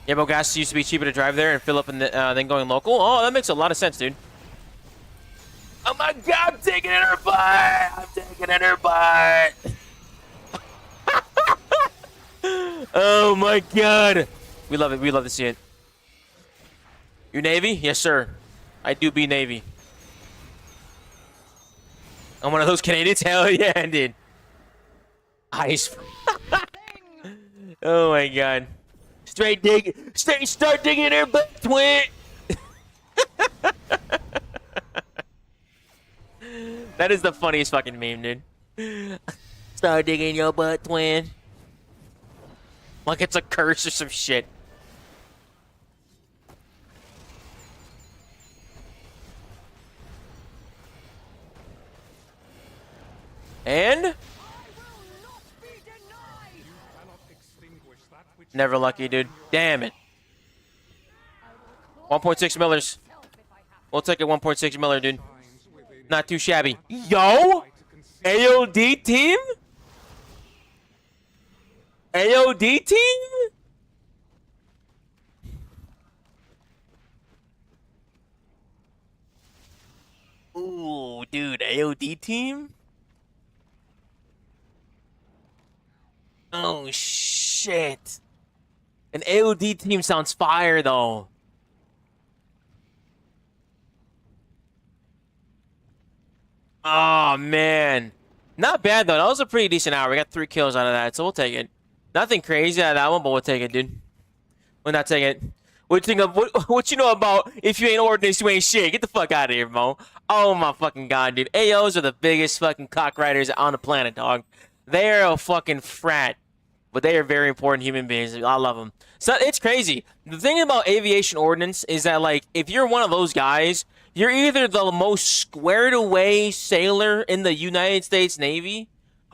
Yeah, but gas used to be cheaper to drive there and fill up and then going local. Oh, that makes a lot of sense, dude. Oh my god, I'm taking it in her butt! I'm taking it in her butt! Oh my god! We love it. We love to see it. You Navy? Yes, sir. I do be Navy. I'm one of those Canadians? Hell yeah, dude. Ice. Oh my god. Start digging in her butt, twin. That is the funniest fucking meme, dude. Start digging your butt, twin. Like it's a curse or some shit. And I will not be denied. You cannot extinguish that which never lucky, dude. Damn it. I will claw 1.6 millers. myself if I have to. We'll take a 1.6 miller, dude. shines within Not too shabby. Yo! try to conceal. AOD team? AOD team? dude, AOD team? Oh, shit. An AOD team sounds fire, though. Oh, man. Not bad, though. That was a pretty decent hour. We got 3 kills out of that, so we'll take it. Nothing crazy out of that one, but we'll take it, dude. We'll not take it. What you think of what you know about if you ain't ordinance, you ain't shit? Get the fuck out of here, Mo. Oh my fucking god, dude. AOs are the biggest fucking cock riders on the planet, dog. They're a fucking frat, but they are very important human beings. I love them. So it's crazy. The thing about aviation ordnance is that, like, if you're one of those guys, you're either the most squared away sailor in the United States Navy,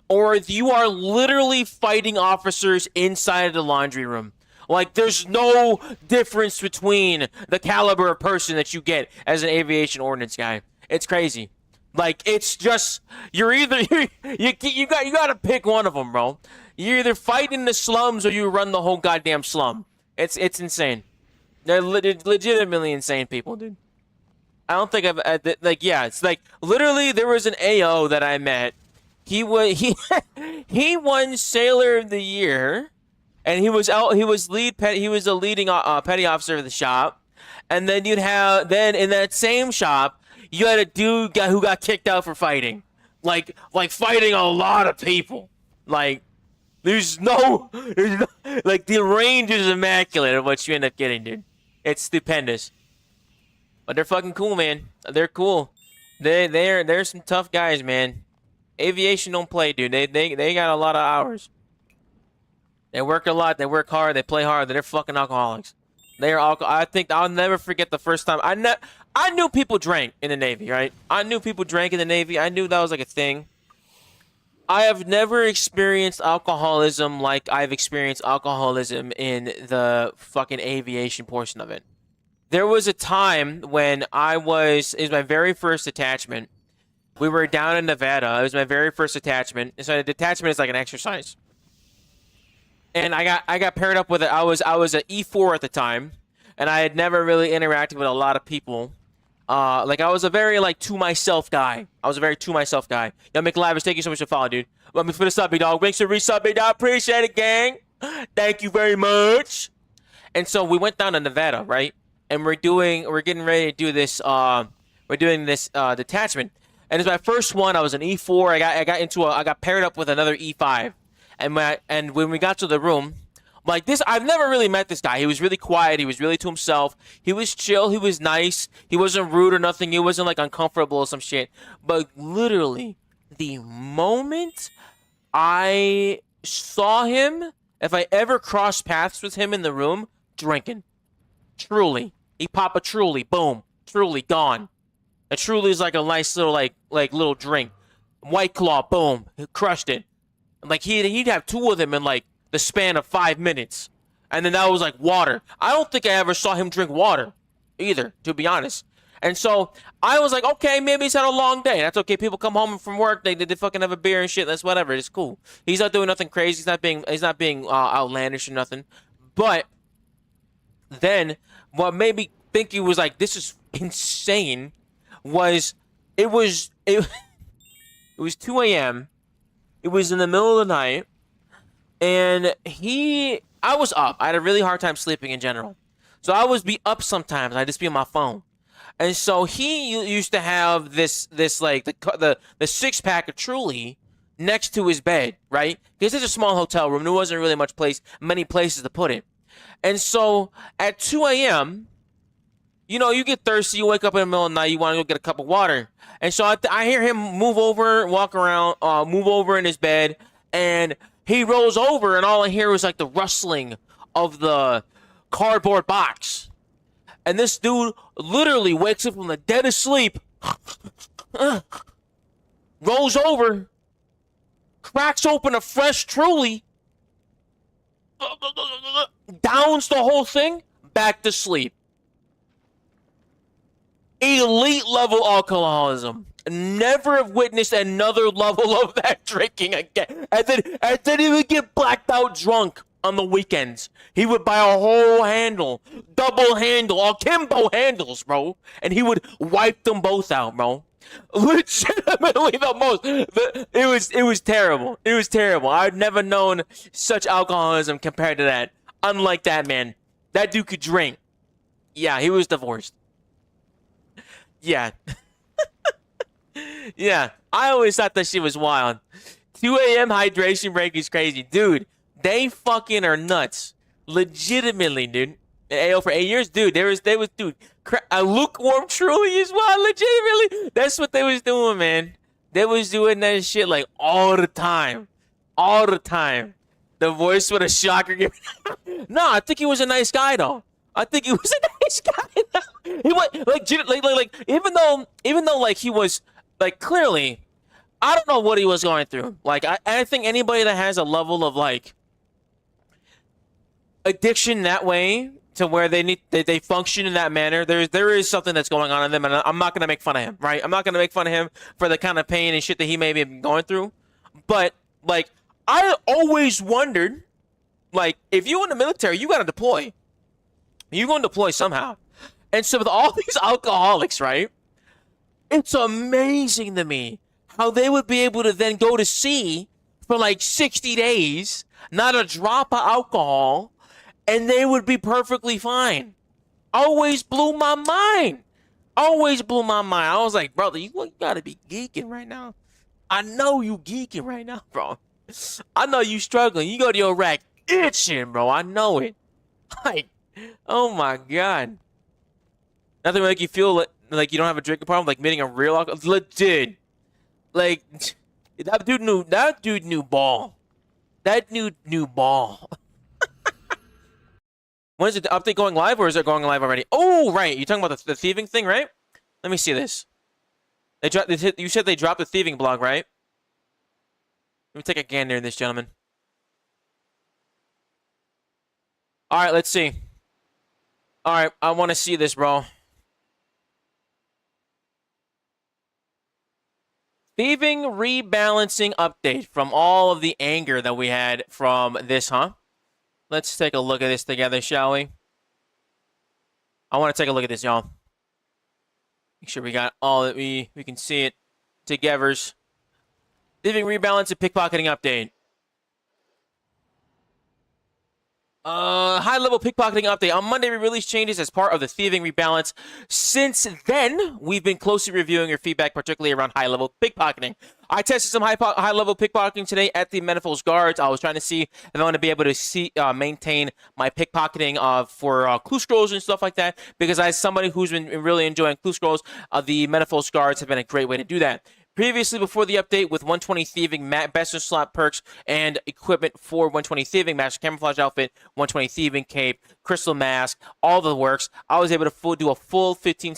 or you are literally fighting officers inside of the laundry room. Like, there's no difference between the caliber of person that you get as an aviation ordnance guy. It's crazy. Like, it's just, you're either, you got to pick one of them, bro. You're either fighting the slums or you run the whole goddamn slum. It's insane. They're legitimately insane people, dude. I don't think like, yeah, it's like, literally, there was an AO that I met. He won Sailor of the Year. And he was the leading petty officer of the shop. And then then in that same shop, you had a dude who got kicked out for fighting. Like fighting a lot of people. Like, there's no, like, the range is immaculate of what you end up getting, dude. It's stupendous. But they're fucking cool, man. They're cool. They're some tough guys, man. Aviation don't play, dude. They got a lot of hours. They work a lot. They work hard. They play hard. They're fucking alcoholics. They are I think I'll never forget the first time I knew people drank in the Navy, right? I knew people drank in the Navy. I knew that was like a thing. I have never experienced alcoholism like I've experienced alcoholism in the fucking aviation portion of it. There was a time when it was my very first detachment. We were down in Nevada. It was my very first detachment. And so a detachment is like an exercise. And I got paired up with it. I was an E4 at the time, and I had never really interacted with a lot of people. Like, I was a very, like, to myself guy. Yo, McLavish, thank you so much for following, dude. Let me for the sub, dog. Thanks for resub, dog. Appreciate it, gang. Thank you very much. And so we went down to Nevada, right? And we're getting ready to do this. We're doing this detachment, and it's my first one. I was an E4. I got paired up with another E5. And when we got to the room, like this, I've never really met this guy. He was really quiet. He was really to himself. He was chill. He was nice. He wasn't rude or nothing. He wasn't like uncomfortable or some shit. But literally, the moment I saw him, if I ever crossed paths with him in the room, drinking. Truly. He pop a Truly. Boom. Truly gone. A Truly is like a nice little like little drink. White Claw. Boom. He crushed it. Like, he'd have 2 of them in, like, the span of 5 minutes. And then that was, like, water. I don't think I ever saw him drink water either, to be honest. And so I was like, okay, maybe he's had a long day. That's okay. People come home from work. They fucking have a beer and shit. That's whatever. It's cool. He's not doing nothing crazy. He's not being outlandish or nothing. But then what made me think he was like, this is insane was it was 2 a.m. It was in the middle of the night, and I was up. I had a really hard time sleeping in general. So I would be up sometimes. I'd just be on my phone. And so he used to have this like, the 6-pack of Truly next to his bed, right? Because it's a small hotel room. There wasn't really many places to put it. And so at 2 a.m., you know, you get thirsty, you wake up in the middle of the night, you want to go get a cup of water. And so I hear him move over in his bed, and he rolls over, and all I hear is like the rustling of the cardboard box. And this dude literally wakes up from the dead of sleep, rolls over, cracks open a fresh Truly, downs the whole thing, back to sleep. Elite level alcoholism. Never have witnessed another level of that drinking again. And then he would get blacked out drunk on the weekends. He would buy a whole handle, double handle, akimbo handles, bro, and he would wipe them both out, bro. Legitimately the most. It was terrible. It was terrible. I've never known such alcoholism compared to that. Unlike that man, that dude could drink. Yeah, he was divorced. Yeah. Yeah, I always thought that shit was wild. 2 a.m. hydration break is crazy. Dude, they fucking are nuts. Legitimately, dude. AO for 8 years, dude, they was, dude, a lukewarm truly as well, legitimately. That's what they was doing, man. They was doing that shit, like, all the time. All the time. The voice with a shocker. No, I think he was a nice guy, though. I think he was a nice guy. He was, like, even though, like, he was, like, clearly, I don't know what he was going through. Like, I think anybody that has a level of, like, addiction that way, to where they function in that manner, there is something that's going on in them, and I'm not gonna make fun of him, right? I'm not gonna make fun of him for the kind of pain and shit that he may be going through. But like, I always wondered, like, if you in the military, you gotta deploy. You're gonna deploy somehow. And so with all these alcoholics, right? It's amazing to me how they would be able to then go to sea for like 60 days, not a drop of alcohol, and they would be perfectly fine. Always blew my mind. Always blew my mind. I was like, brother, you gotta be geeking right now. I know you geeking right now, bro. I know you struggling. You go to your rack itching, bro. I know it. Like, oh my God. Nothing will make you feel like you don't have a drinking problem, like meeting a real alcoholic. Legit. Like, that dude knew ball. That dude knew ball. When is the update going live, or is it going live already? Oh, right. You're talking about the thieving thing, right? Let me see this. You said they dropped the thieving blog, right? Let me take a gander in this, gentleman. All right, let's see. All right, I want to see this, bro. Thieving rebalancing update from all of the anger that we had from this, huh? Let's take a look at this together, shall we? I want to take a look at this, y'all. Make sure we got all that we can see it together. Thieving rebalance and pickpocketing update. High-level pickpocketing update. On Monday, we released changes as part of the thieving rebalance. Since then, we've been closely reviewing your feedback, particularly around high-level pickpocketing. I tested some high-level pickpocketing today at the Manifolds Guards. I was trying to see if I want to be able to maintain my pickpocketing for clue scrolls and stuff like that, because as somebody who's been really enjoying clue scrolls, the Manifolds Guards have been a great way to do that. Previously, before the update, with 120 Thieving, best in slot perks, and equipment for 120 Thieving, Master Camouflage Outfit, 120 Thieving Cape, Crystal Mask, all the works, I was able to do a full 15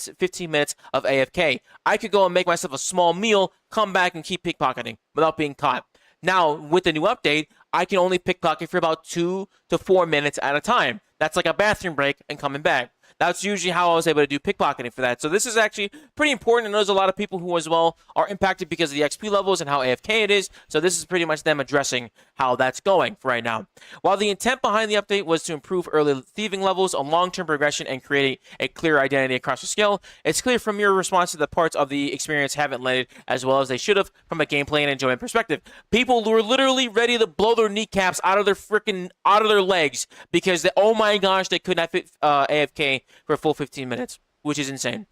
minutes of AFK. I could go and make myself a small meal, come back, and keep pickpocketing without being caught. Now, with the new update, I can only pickpocket for about 2 to 4 minutes at a time. That's like a bathroom break and coming back. That's usually how I was able to do pickpocketing for that. So this is actually pretty important, and there's a lot of people who as well are impacted because of the XP levels and how AFK it is. So this is pretty much them addressing how that's going for right now. While the intent behind the update was to improve early thieving levels, a long-term progression, and create a clear identity across the skill, it's clear from your response to the parts of the experience haven't landed as well as they should have from a gameplay and enjoyment perspective. People were literally ready to blow their kneecaps out of their legs because oh my gosh, they could not fit AFK for a full 15 minutes, which is insane.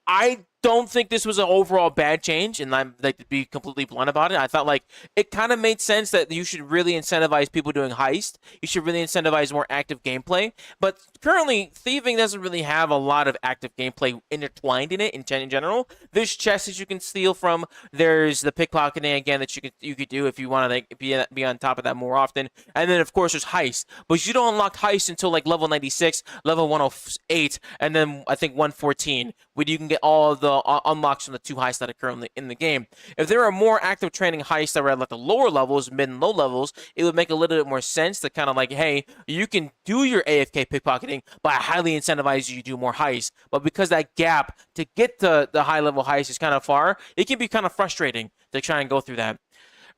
I don't think this was an overall bad change, and I'm like to be completely blunt about it. I thought like it kind of made sense that you should really incentivize people doing heist. You should really incentivize more active gameplay. But currently, thieving doesn't really have a lot of active gameplay intertwined in it in general. There's chests that you can steal from. There's the pickpocketing again that you could do if you want to like be on top of that more often. And then of course there's heist, but you don't unlock heist until like level 96, level 108, and then I think 114, where you can get all of the unlocks from the 2 heists that are currently in the game. If there are more active training heists that are at like the lower levels, mid and low levels, it would make a little bit more sense to kind of like, hey, you can do your AFK pickpocketing, but I highly incentivize you to do more heists. But because that gap to get to the high level heist is kind of far, it can be kind of frustrating to try and go through that.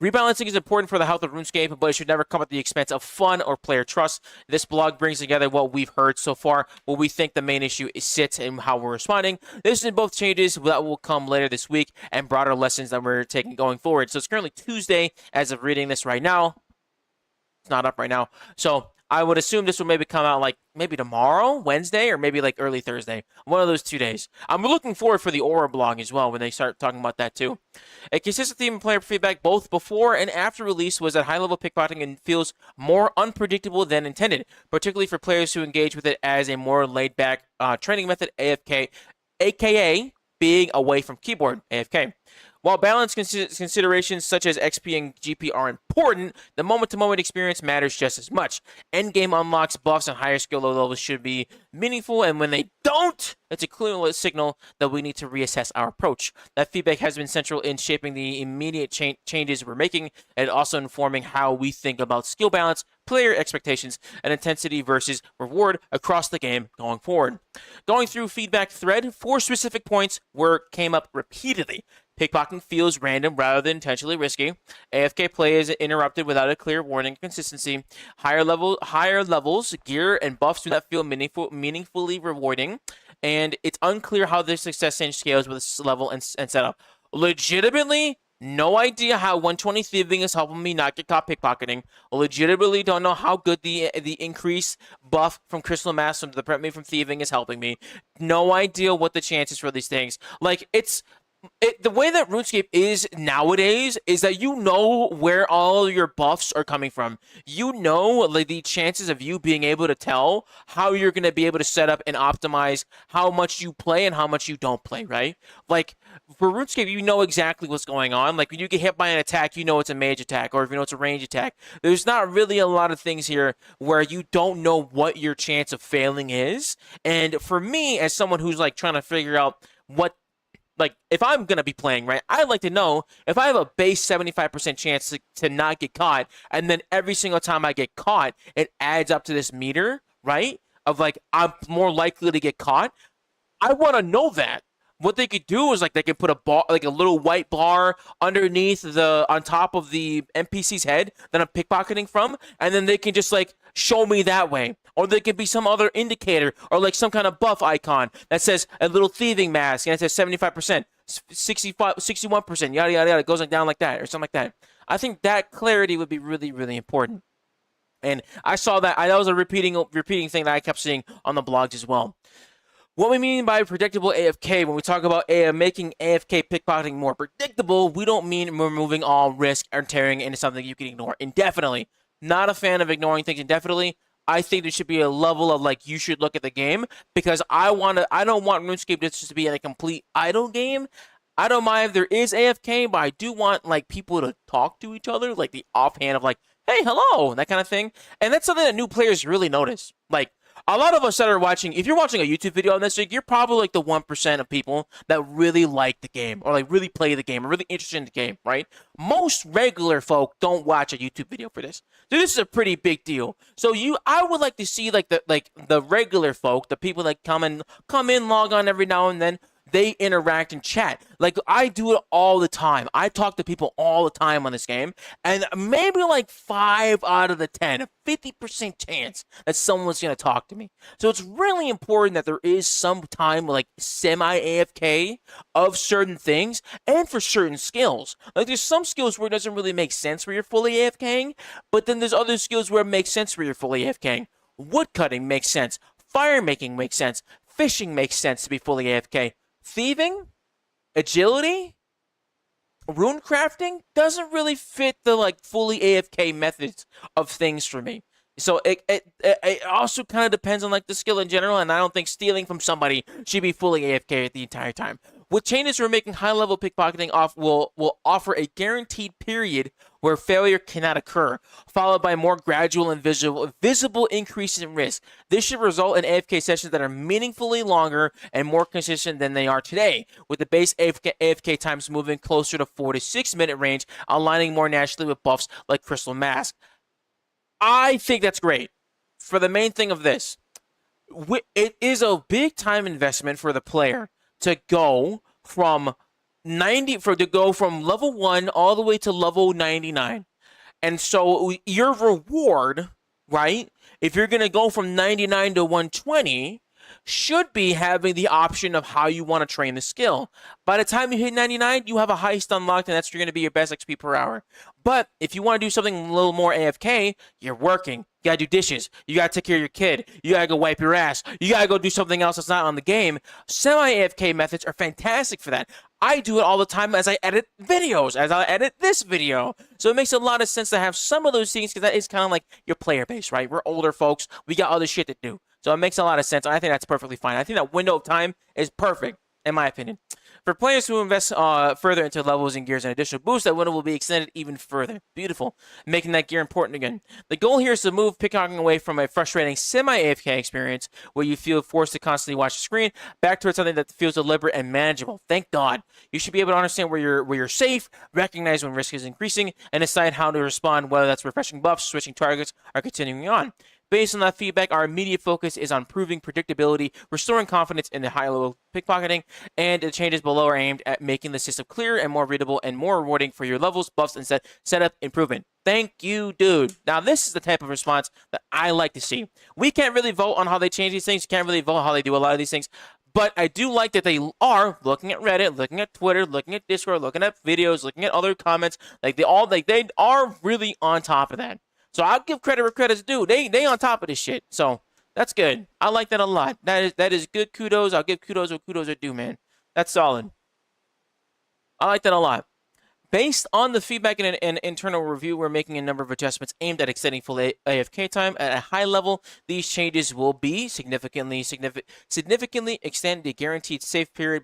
Rebalancing is important for the health of RuneScape, but it should never come at the expense of fun or player trust. This blog brings together what we've heard so far, what we think the main issue sits, and how we're responding. This is both changes that will come later this week and broader lessons that we're taking going forward. So it's currently Tuesday as of reading this right now. It's not up right now. So I would assume this will maybe come out like maybe tomorrow, Wednesday, or maybe like early Thursday. One of those 2 days. I'm looking forward for the Aura blog as well when they start talking about that too. A consistent theme in player feedback both before and after release was that high-level pickpocketing feels more unpredictable than intended, particularly for players who engage with it as a more laid-back training method, AFK, aka being away from keyboard, AFK. While balance considerations such as XP and GP are important, the moment-to-moment experience matters just as much. Endgame unlocks, buffs, and higher skill levels should be meaningful, and when they don't, it's a clear signal that we need to reassess our approach. That feedback has been central in shaping the immediate changes we're making, and also informing how we think about skill balance, player expectations, and intensity versus reward across the game going forward. Going through feedback thread, 4 specific points came up repeatedly. Pickpocketing feels random rather than intentionally risky. AFK play is interrupted without a clear warning. Consistency. Higher levels, gear and buffs do not feel meaningfully rewarding, and it's unclear how the success range scales with this level and setup. Legitimately, no idea how 120 thieving is helping me not get caught pickpocketing. Legitimately don't know how good the increased buff from Crystal Mass to prevent me from thieving is helping me. No idea what the chances for these things. Like, the way that RuneScape is nowadays is that you know where all your buffs are coming from. You know, like, the chances of you being able to tell how you're going to be able to set up and optimize how much you play and how much you don't play, right? Like, for RuneScape, you know exactly what's going on. Like, when you get hit by an attack, you know it's a mage attack, or if you know it's a range attack. There's not really a lot of things here where you don't know what your chance of failing is. And for me, as someone who's, like, trying to figure out what, like, if I'm going to be playing, right, I'd like to know if I have a base 75% chance to not get caught, and then every single time I get caught, it adds up to this meter, right, of, like, I'm more likely to get caught. I want to know that. What they could do is, like, they could put a bar, like a little white bar underneath on top of the NPC's head that I'm pickpocketing from, and then they can just, like, show me that way. Or there could be some other indicator, or like some kind of buff icon that says a little thieving mask, and it says 75%, 65, 61%, yada, yada, yada. It goes down like that, or something like that. I think that clarity would be really, really important. And I saw that. That was a repeating thing that I kept seeing on the blogs as well. What we mean by predictable AFK, when we talk about making AFK pickpocketing more predictable, we don't mean removing all risk or turning into something you can ignore indefinitely. Not a fan of ignoring things indefinitely. I think there should be a level of, like, you should look at the game, because I don't want RuneScape just to be a complete idle game. I don't mind if there is AFK, but I do want, like, people to talk to each other, like the offhand of, like, hey, hello, that kind of thing. And that's something that new players really notice. Like, a lot of us that are watching, if you're watching a YouTube video on this, you're probably like the 1% of people that really like the game, or like really play the game, or really interested in the game, right? Most regular folk don't watch a YouTube video for this. So this is a pretty big deal. So I would like to see like the regular folk, the people that come in, log on every now and then. They interact and chat. Like, I do it all the time. I talk to people all the time on this game, and maybe like 5 out of the 10, a 50% chance that someone's going to talk to me. So it's really important that there is some time, like, semi-AFK of certain things and for certain skills. Like, there's some skills where it doesn't really make sense where you're fully AFKing, but then there's other skills where it makes sense where you're fully AFKing. Woodcutting makes sense. Fire making makes sense. Fishing makes sense to be fully AFK. Thieving, agility, rune crafting doesn't really fit the, like, fully AFK methods of things for me. So it also kind of depends on, like, the skill in general, and I don't think stealing from somebody should be fully AFK the entire time. With changes we're making, high-level pickpocketing will offer a guaranteed period where failure cannot occur, followed by more gradual and visible increases in risk. This should result in AFK sessions that are meaningfully longer and more consistent than they are today, with the base AFK times moving closer to 4 to 6 minute range, aligning more naturally with buffs like Crystal Mask. I think that's great. For the main thing of this, it is a big time investment for the player to go from to go from level 1 all the way to level 99. And so your reward, right, if you're going to go from 99 to 120, should be having the option of how you want to train the skill. By the time you hit 99, you have a heist unlocked, and that's going to be your best XP per hour. But if you want to do something a little more AFK, you're working. You got to do dishes. You got to take care of your kid. You got to go wipe your ass. You got to go do something else that's not on the game. Semi-AFK methods are fantastic for that. I do it all the time as I edit videos, as I edit this video. So it makes a lot of sense to have some of those things, because that is kind of like your player base, right? We're older folks. We got other shit to do. So it makes a lot of sense. I think that's perfectly fine. I think that window of time is perfect, in my opinion. For players who invest further into levels and gears and additional boosts, that window will be extended even further. Beautiful. Making that gear important again. The goal here is to move pickpocketing away from a frustrating semi-AFK experience where you feel forced to constantly watch the screen back towards something that feels deliberate and manageable. Thank God. You should be able to understand where you're safe, recognize when risk is increasing, and decide how to respond, whether that's refreshing buffs, switching targets, or continuing on. Based on that feedback, our immediate focus is on improving predictability, restoring confidence in the high-level pickpocketing, and the changes below are aimed at making the system clearer and more readable and more rewarding for your levels, buffs, and setup improvement. Thank you, dude. Now, this is the type of response that I like to see. We can't really vote on how they change these things. You can't really vote on how they do a lot of these things. But I do like that they are looking at Reddit, looking at Twitter, looking at Discord, looking at videos, looking at other comments. They are really on top of that. So I'll give credit where credit's due. They on top of this shit. So that's good. I like that a lot. That is good kudos. I'll give kudos where kudos are due, man. That's solid. I like that a lot. Based on the feedback and an internal review, we're making a number of adjustments aimed at extending full AFK time. At a high level, these changes will be significantly extend the guaranteed safe period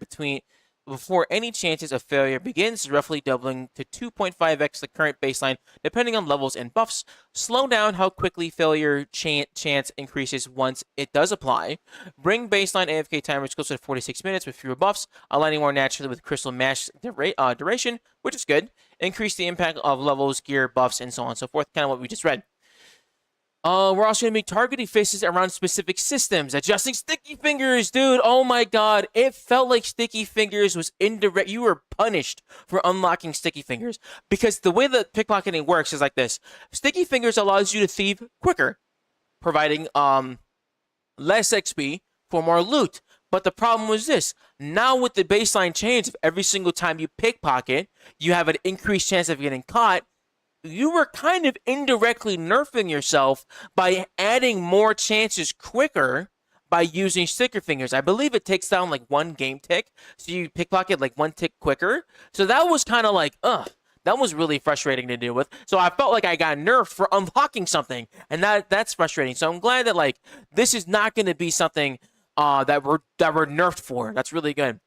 before any chances of failure begins, roughly doubling to 2.5x the current baseline, depending on levels and buffs. Slow down how quickly failure chance increases once it does apply. Bring baseline AFK timers closer to 46 minutes with fewer buffs, aligning more naturally with Crystal Mash duration, which is good. Increase the impact of levels, gear, buffs, and so on and so forth, kind of what we just read. We're also going to be targeting faces around specific systems. Adjusting sticky fingers, dude. Oh my god. It felt like sticky fingers was indirect. You were punished for unlocking sticky fingers. Because the way that pickpocketing works is like this. Sticky fingers allows you to thieve quicker, providing less XP for more loot. But the problem was this. Now with the baseline change of every single time you pickpocket, you have an increased chance of getting caught. You were kind of indirectly nerfing yourself by adding more chances quicker by using sticker fingers. I believe it takes down like one game tick, so you pickpocket like one tick quicker. So that was kind of like, that was really frustrating to deal with. So I felt like I got nerfed for unlocking something, and that's frustrating. So I'm glad that like this is not going to be something that we're nerfed for. That's really good.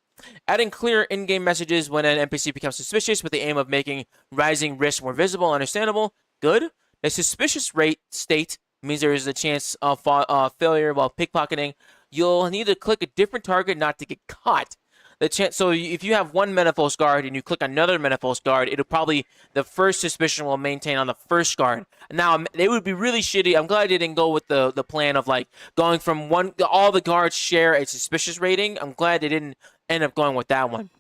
Adding clear in-game messages when an NPC becomes suspicious with the aim of making rising risk more visible and understandable. Good. A suspicious rate state means there is a chance of failure while pickpocketing. You'll need to click a different target not to get caught. So if you have one Menefos guard and you click another Menefos guard, it'll probably, the first suspicion will maintain on the first guard. Now, they would be really shitty. I'm glad they didn't go with the plan of like going from all the guards share a suspicious rating. I'm glad they didn't end up going with that one.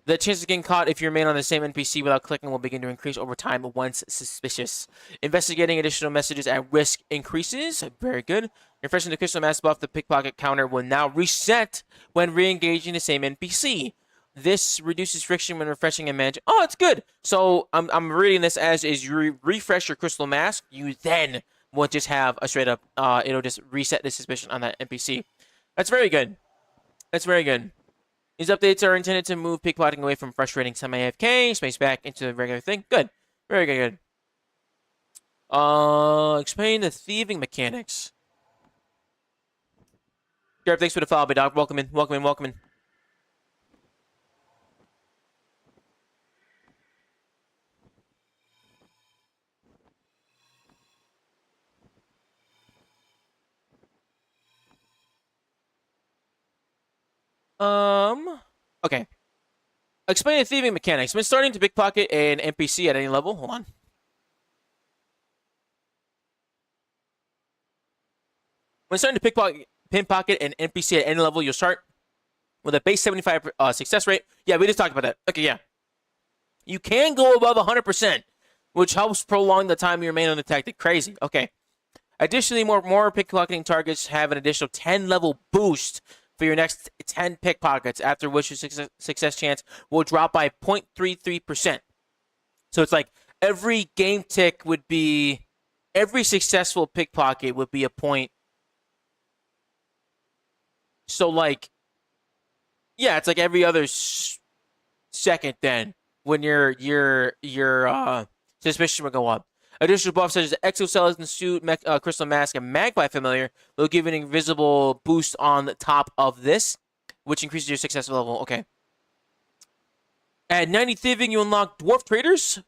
The chance of getting caught if you remain on the same NPC without clicking will begin to increase over time once suspicious. Investigating additional messages at risk increases. Very good. Refreshing the Crystal Mass buff, the pickpocket counter will now reset when re-engaging the same NPC. This reduces friction when refreshing and managing. Oh, it's good. So I'm reading this as is you refresh your Crystal Mask, you then will just have a straight up, it'll just reset the suspicion on that NPC. That's very good. That's very good. These updates are intended to move pickpocketing away from frustrating semi-AFK, space back into the regular thing. Good. Very good, good. Explain the thieving mechanics. Gareth, thanks for the follow, dog. Welcome in, welcome in, welcome in. Okay. Explain the thieving mechanics. When starting to pickpocket an NPC at any level, hold on. When starting to pickpocket an NPC at any level, you'll start with a base 75 success rate. Yeah, we just talked about that. Okay, yeah. You can go above 100%, which helps prolong the time you remain undetected. Crazy. Okay. Additionally, more pickpocketing targets have an additional 10 level boost for your next 10 pickpockets, after which your success chance will drop by 0.33%. So it's like every game tick would be, every successful pickpocket would be a point. So like, yeah, it's like every other second then when your suspicion will go up. Additional buffs such as Exoskeleton Suit, Crystal Mask, and Magpie Familiar will give an invisible boost on the top of this, which increases your success level. Okay. At 90 Thieving, you unlock Dwarf Traders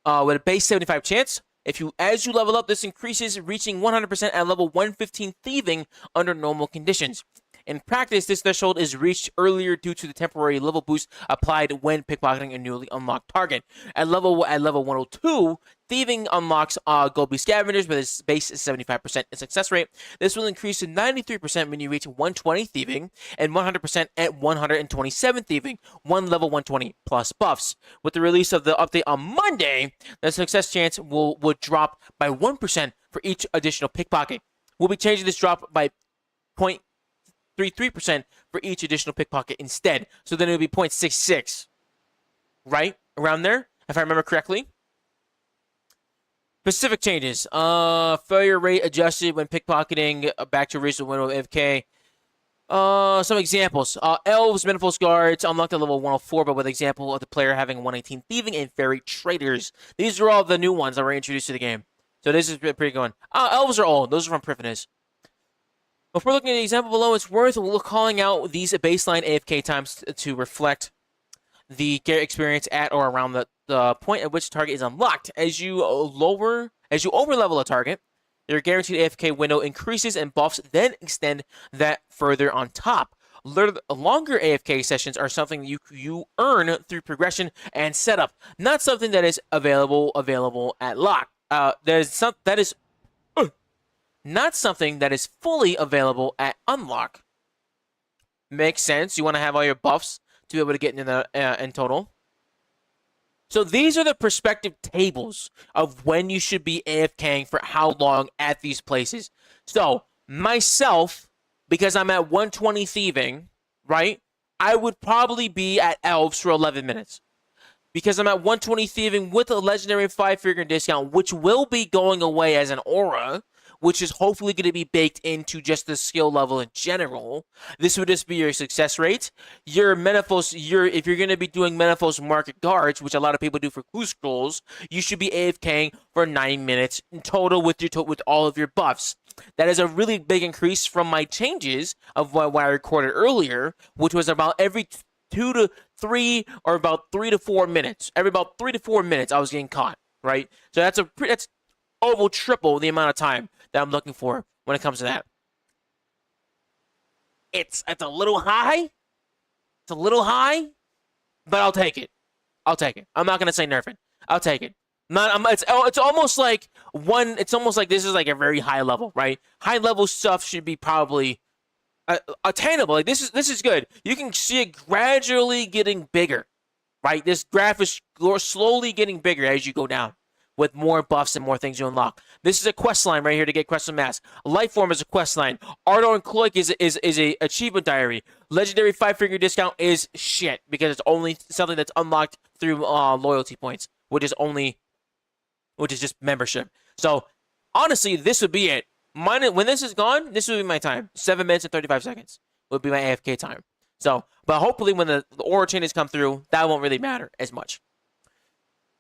with a base 75 chance. As you level up, this increases, reaching 100% at level 115 Thieving under normal conditions. In practice, this threshold is reached earlier due to the temporary level boost applied when pickpocketing a newly unlocked target. At level 102, Thieving unlocks Gobi Scavengers with its base 75% success rate. This will increase to 93% when you reach 120 Thieving and 100% at 127 Thieving, one level 120 plus buffs. With the release of the update on Monday, the success chance will drop by 1% for each additional pickpocket. We'll be changing this drop by 0.33% for each additional pickpocket instead. So then it would be 0.66, right? Around there, if I remember correctly. Specific changes. Failure rate adjusted when pickpocketing back to original window of AFK. Some examples. Elves, Manifold Guards, unlocked at level 104, but with example of the player having 118 Thieving and Fairy Traders. These are all the new ones that were introduced to the game. So this is pretty good one. Elves are old. Those are from Prifinus. Before looking at the example below, it's worth calling out these baseline AFK times to reflect the experience at or around the point at which the target is unlocked. As you overlevel a target, your guaranteed AFK window increases and buffs then extend that further on top. Longer AFK sessions are something you earn through progression and setup, not something that is available at lock. That is not something that is fully available at unlock. Makes sense. You want to have all your buffs to be able to get in total. So these are the perspective tables of when you should be AFKing for how long at these places. So myself, because I'm at 120 Thieving, right? I would probably be at Elves for 11 minutes. Because I'm at 120 Thieving with a legendary 5-figure discount, which will be going away as an aura, which is hopefully going to be baked into just the skill level in general. This would just be your success rate. Your Manifolds, if you're going to be doing Manifolds Market Guards, which a lot of people do for Clue Scrolls, you should be AFKing for 9 minutes in total with all of your buffs. That is a really big increase from my changes of what I recorded earlier, which was about every 2 to 3 or about 3 to 4 minutes. Every about 3 to 4 minutes, I was getting caught, right? So that's over triple the amount of time that I'm looking for when it comes to that. It's a little high. It's a little high, but I'll take it. I'm not gonna say nerf it. I'll take it. It's almost like It's almost like this is like a very high level, right? High level stuff should be probably attainable. Like this is good. You can see it gradually getting bigger, right? This graph is slowly getting bigger as you go down, with more buffs and more things you unlock. This is a quest line right here to get Crystal Mask. Lifeform is a quest line. Ardor and Cloak is a achievement diary. Legendary 5-figure discount is shit because it's only something that's unlocked through loyalty points, which is just membership. So honestly, this would be it. When this is gone, this would be my time. 7 minutes and 35 seconds would be my AFK time. So, but hopefully when the aura changes come through, that won't really matter as much.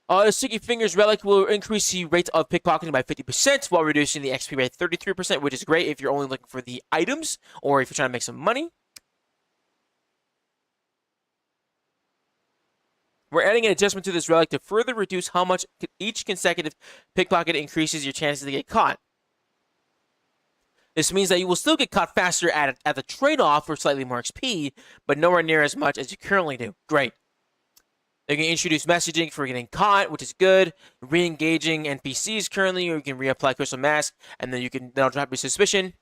The Sticky Fingers Relic will increase the rate of pickpocketing by 50% while reducing the XP by 33%, which is great if you're only looking for the items or if you're trying to make some money. We're adding an adjustment to this relic to further reduce how much each consecutive pickpocket increases your chances to get caught. This means that you will still get caught faster at the trade-off for slightly more XP, but nowhere near as much as you currently do. Great. They can introduce messaging for getting caught, which is good. Re-engaging NPCs currently, or you can reapply Crystal Mask, and then that'll drop your suspicion.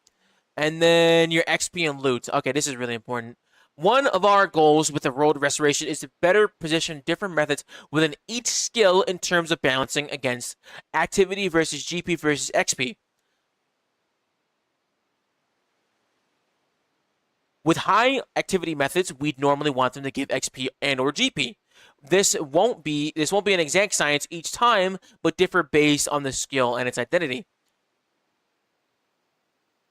And then your XP and loot. Okay, this is really important. One of our goals with the road restoration is to better position different methods within each skill in terms of balancing against activity versus GP versus XP. With high activity methods, we'd normally want them to give XP and or GP. This won't be an exact science each time, but differ based on the skill and its identity.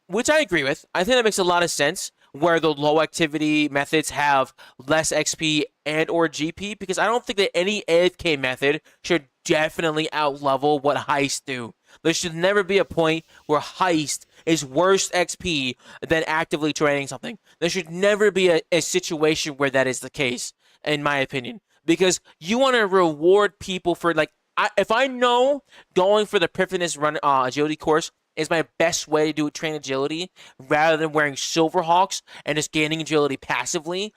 Which I agree with. I think that makes a lot of sense where the low activity methods have less XP and or GP, because I don't think that any AFK method should definitely outlevel what Heist do. There should never be a point where Heist is worse XP than actively training something. There should never be a situation where that is the case, in my opinion. Because you want to reward people for, like, if I know going for the Epiphanies run agility course is my best way to train agility rather than wearing Silverhawks and just gaining agility passively,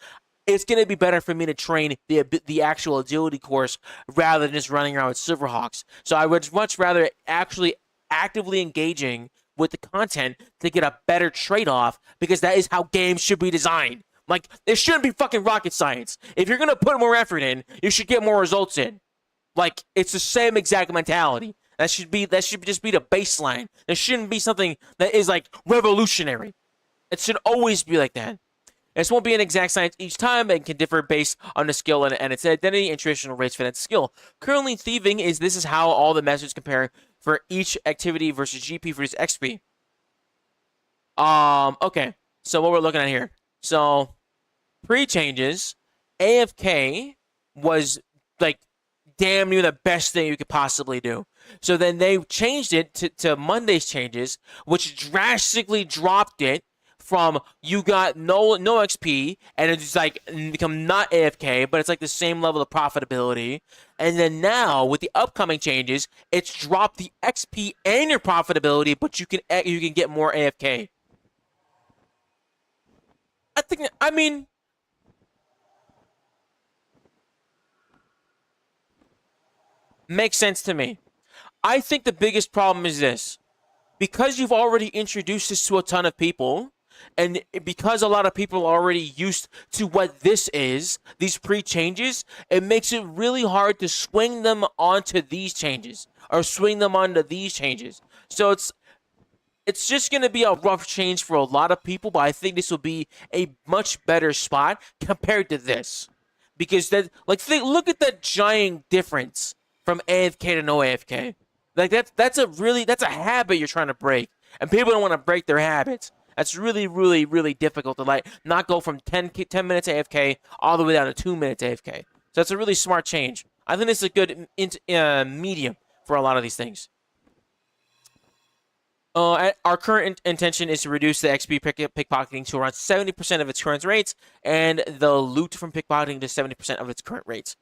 it's going to be better for me to train the actual agility course rather than just running around with Silverhawks. So I would much rather actually actively engaging with the content to get a better trade-off, because that is how games should be designed. Like, it shouldn't be fucking rocket science. If you're going to put more effort in, you should get more results in. Like, it's the same exact mentality. That should just be the baseline. There shouldn't be something that is, like, revolutionary. It should always be like that. This won't be an exact science each time and can differ based on the skill and its identity and traditional rates for that skill. Currently, Thieving this is how all the measures compare for each activity versus GP versus XP. Okay. So what we're looking at here. So, pre-changes, AFK was, like, damn near the best thing you could possibly do. So then they changed it to Monday's changes, which drastically dropped it from you got no XP and it's like become not AFK, but it's like the same level of profitability. And then now with the upcoming changes, it's dropped the XP and your profitability, but you can get more AFK. I mean, makes sense to me. I think the biggest problem is this. Because you've already introduced this to a ton of people, and because a lot of people are already used to what this is, these pre-changes, it makes it really hard to swing them onto these changes, or swing them onto these changes. So it's just going to be a rough change for a lot of people, but I think this will be a much better spot compared to this. Because look at that giant difference from AFK to no AFK. Like that's a habit you're trying to break, and people don't want to break their habits. That's really, really, really difficult to not go from 10 minutes AFK all the way down to 2 minutes AFK. So that's a really smart change. I think it's a good medium for a lot of these things. Our current intention is to reduce the XP pickpocketing to around 70% of its current rates, and the loot from pickpocketing to 70% of its current rates.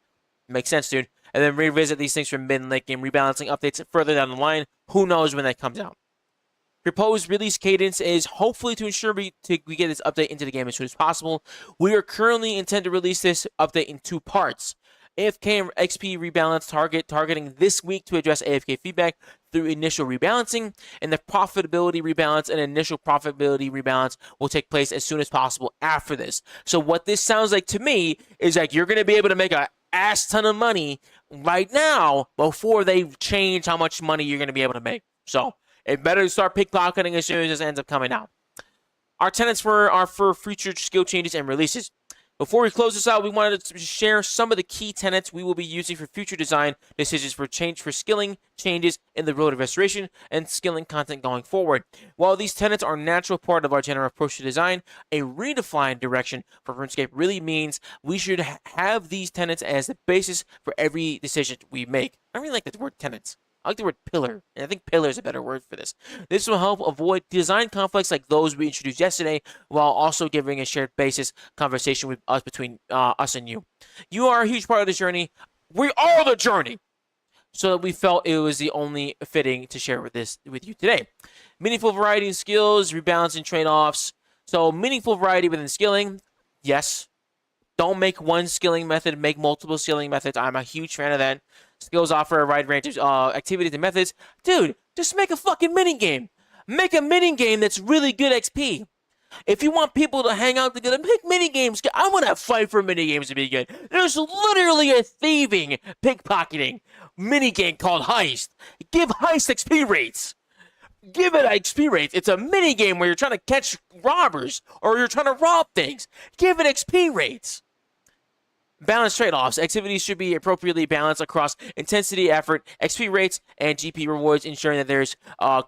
Makes sense, dude. And then revisit these things from mid and late game rebalancing updates further down the line. Who knows when that comes out? Proposed release cadence is hopefully to ensure we get this update into the game as soon as possible. We are currently intend to release this update in 2 parts. AFK and XP rebalance targeting this week to address AFK feedback through initial rebalancing, and the profitability rebalance and initial profitability rebalance will take place as soon as possible after this. So what this sounds like to me is like you're going to be able to make a ass ton of money right now before they change how much money you're going to be able to make. So it better start pickpocketing as soon as this ends up coming out. Our tenets are for future skill changes and releases. Before we close this out, we wanted to share some of the key tenets we will be using for future design decisions for skilling changes in the road of restoration and skilling content going forward. While these tenets are a natural part of our general approach to design, a redefined direction for RuneScape really means we should have these tenets as the basis for every decision we make. I really like the word tenets. I like the word pillar, and I think pillar is a better word for this. This will help avoid design conflicts like those we introduced yesterday, while also giving a shared basis conversation with us between us and you. You are a huge part of the journey. We are the journey. So we felt it was the only fitting to share with you today. Meaningful variety in skills, rebalancing trade-offs. So meaningful variety within skilling, yes. Don't make one skilling method, make multiple skilling methods. I'm a huge fan of that. Skills offer a wide range of activities and methods. Dude, just make a fucking minigame. Make a minigame that's really good XP. If you want people to hang out together, pick mini games. I want to fight for mini games to be good. There's literally a thieving, pickpocketing mini game called Heist. Give Heist XP rates. Give it XP rates. It's a mini game where you're trying to catch robbers or you're trying to rob things. Give it XP rates. Balanced trade-offs. Activities should be appropriately balanced across intensity, effort, XP rates, and GP rewards, ensuring that there's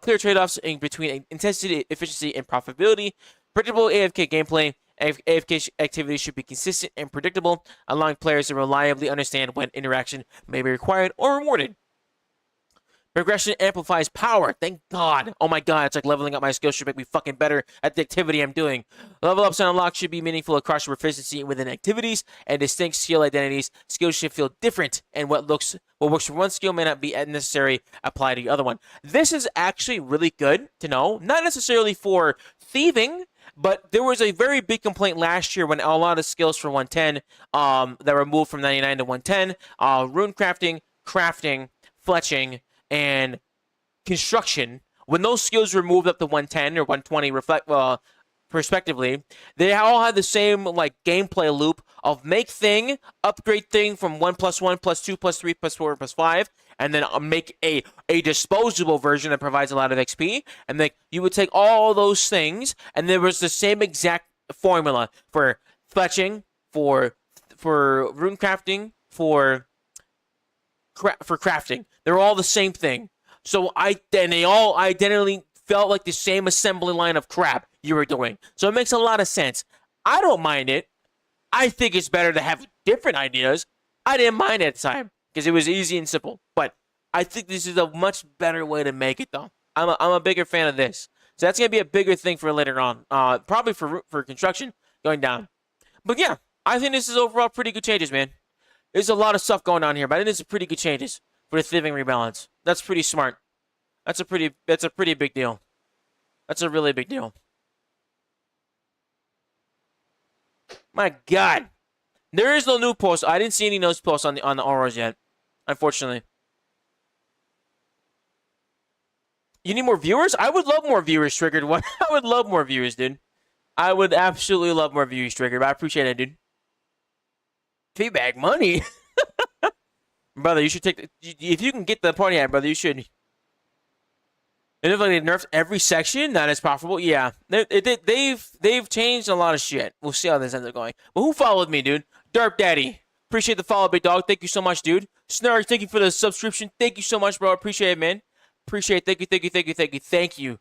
clear trade-offs in between intensity, efficiency, and profitability. Predictable AFK gameplay. AFK activities should be consistent and predictable, allowing players to reliably understand when interaction may be required or rewarded. Progression amplifies power. Thank God. Oh my God, it's like leveling up my skills should make me fucking better at the activity I'm doing. Level ups and unlocks should be meaningful across your proficiency within activities and distinct skill identities. Skills should feel different, and what works for one skill may not be necessary apply to the other one. This is actually really good to know. Not necessarily for thieving, but there was a very big complaint last year when a lot of skills for 110 that were moved from 99 to 110. Rune crafting, fletching, and construction, when those skills were moved up to 110 or 120 respectively, they all had the same like gameplay loop of make thing, upgrade thing from 1 + 1 + 2 + 3 + 4 + 5, and then make a disposable version that provides a lot of XP. And then you would take all those things, and there was the same exact formula for fletching, for rune crafting, for crafting. They're all the same thing. So they all identically felt like the same assembly line of crap you were doing. So it makes a lot of sense. I don't mind it. I think it's better to have different ideas. I didn't mind it at the time because it was easy and simple. But I think this is a much better way to make it, though. I'm a bigger fan of this. So that's gonna be a bigger thing for later on. Probably for construction going down. But yeah, I think this is overall pretty good changes, man. There's a lot of stuff going on here, but I think this is pretty good changes for the thieving rebalance. That's pretty smart. That's a pretty big deal. That's a really big deal. My God. There is no new post. I didn't see any news posts on the auras yet, unfortunately. You need more viewers? I would love more viewers, Triggered. I would love more viewers, dude. I would absolutely love more viewers, Triggered. But I appreciate it, dude. Feedback money? Brother, you should take if you can get the party hat, brother, you should. And if they nerfed every section, that is profitable. Yeah, they've changed a lot of shit. We'll see how this ends up going. But who followed me, dude? Derp Daddy. Appreciate the follow, big dog. Thank you so much, dude. Snark, thank you for the subscription. Thank you so much, bro. Appreciate it, man. Appreciate it. Thank you.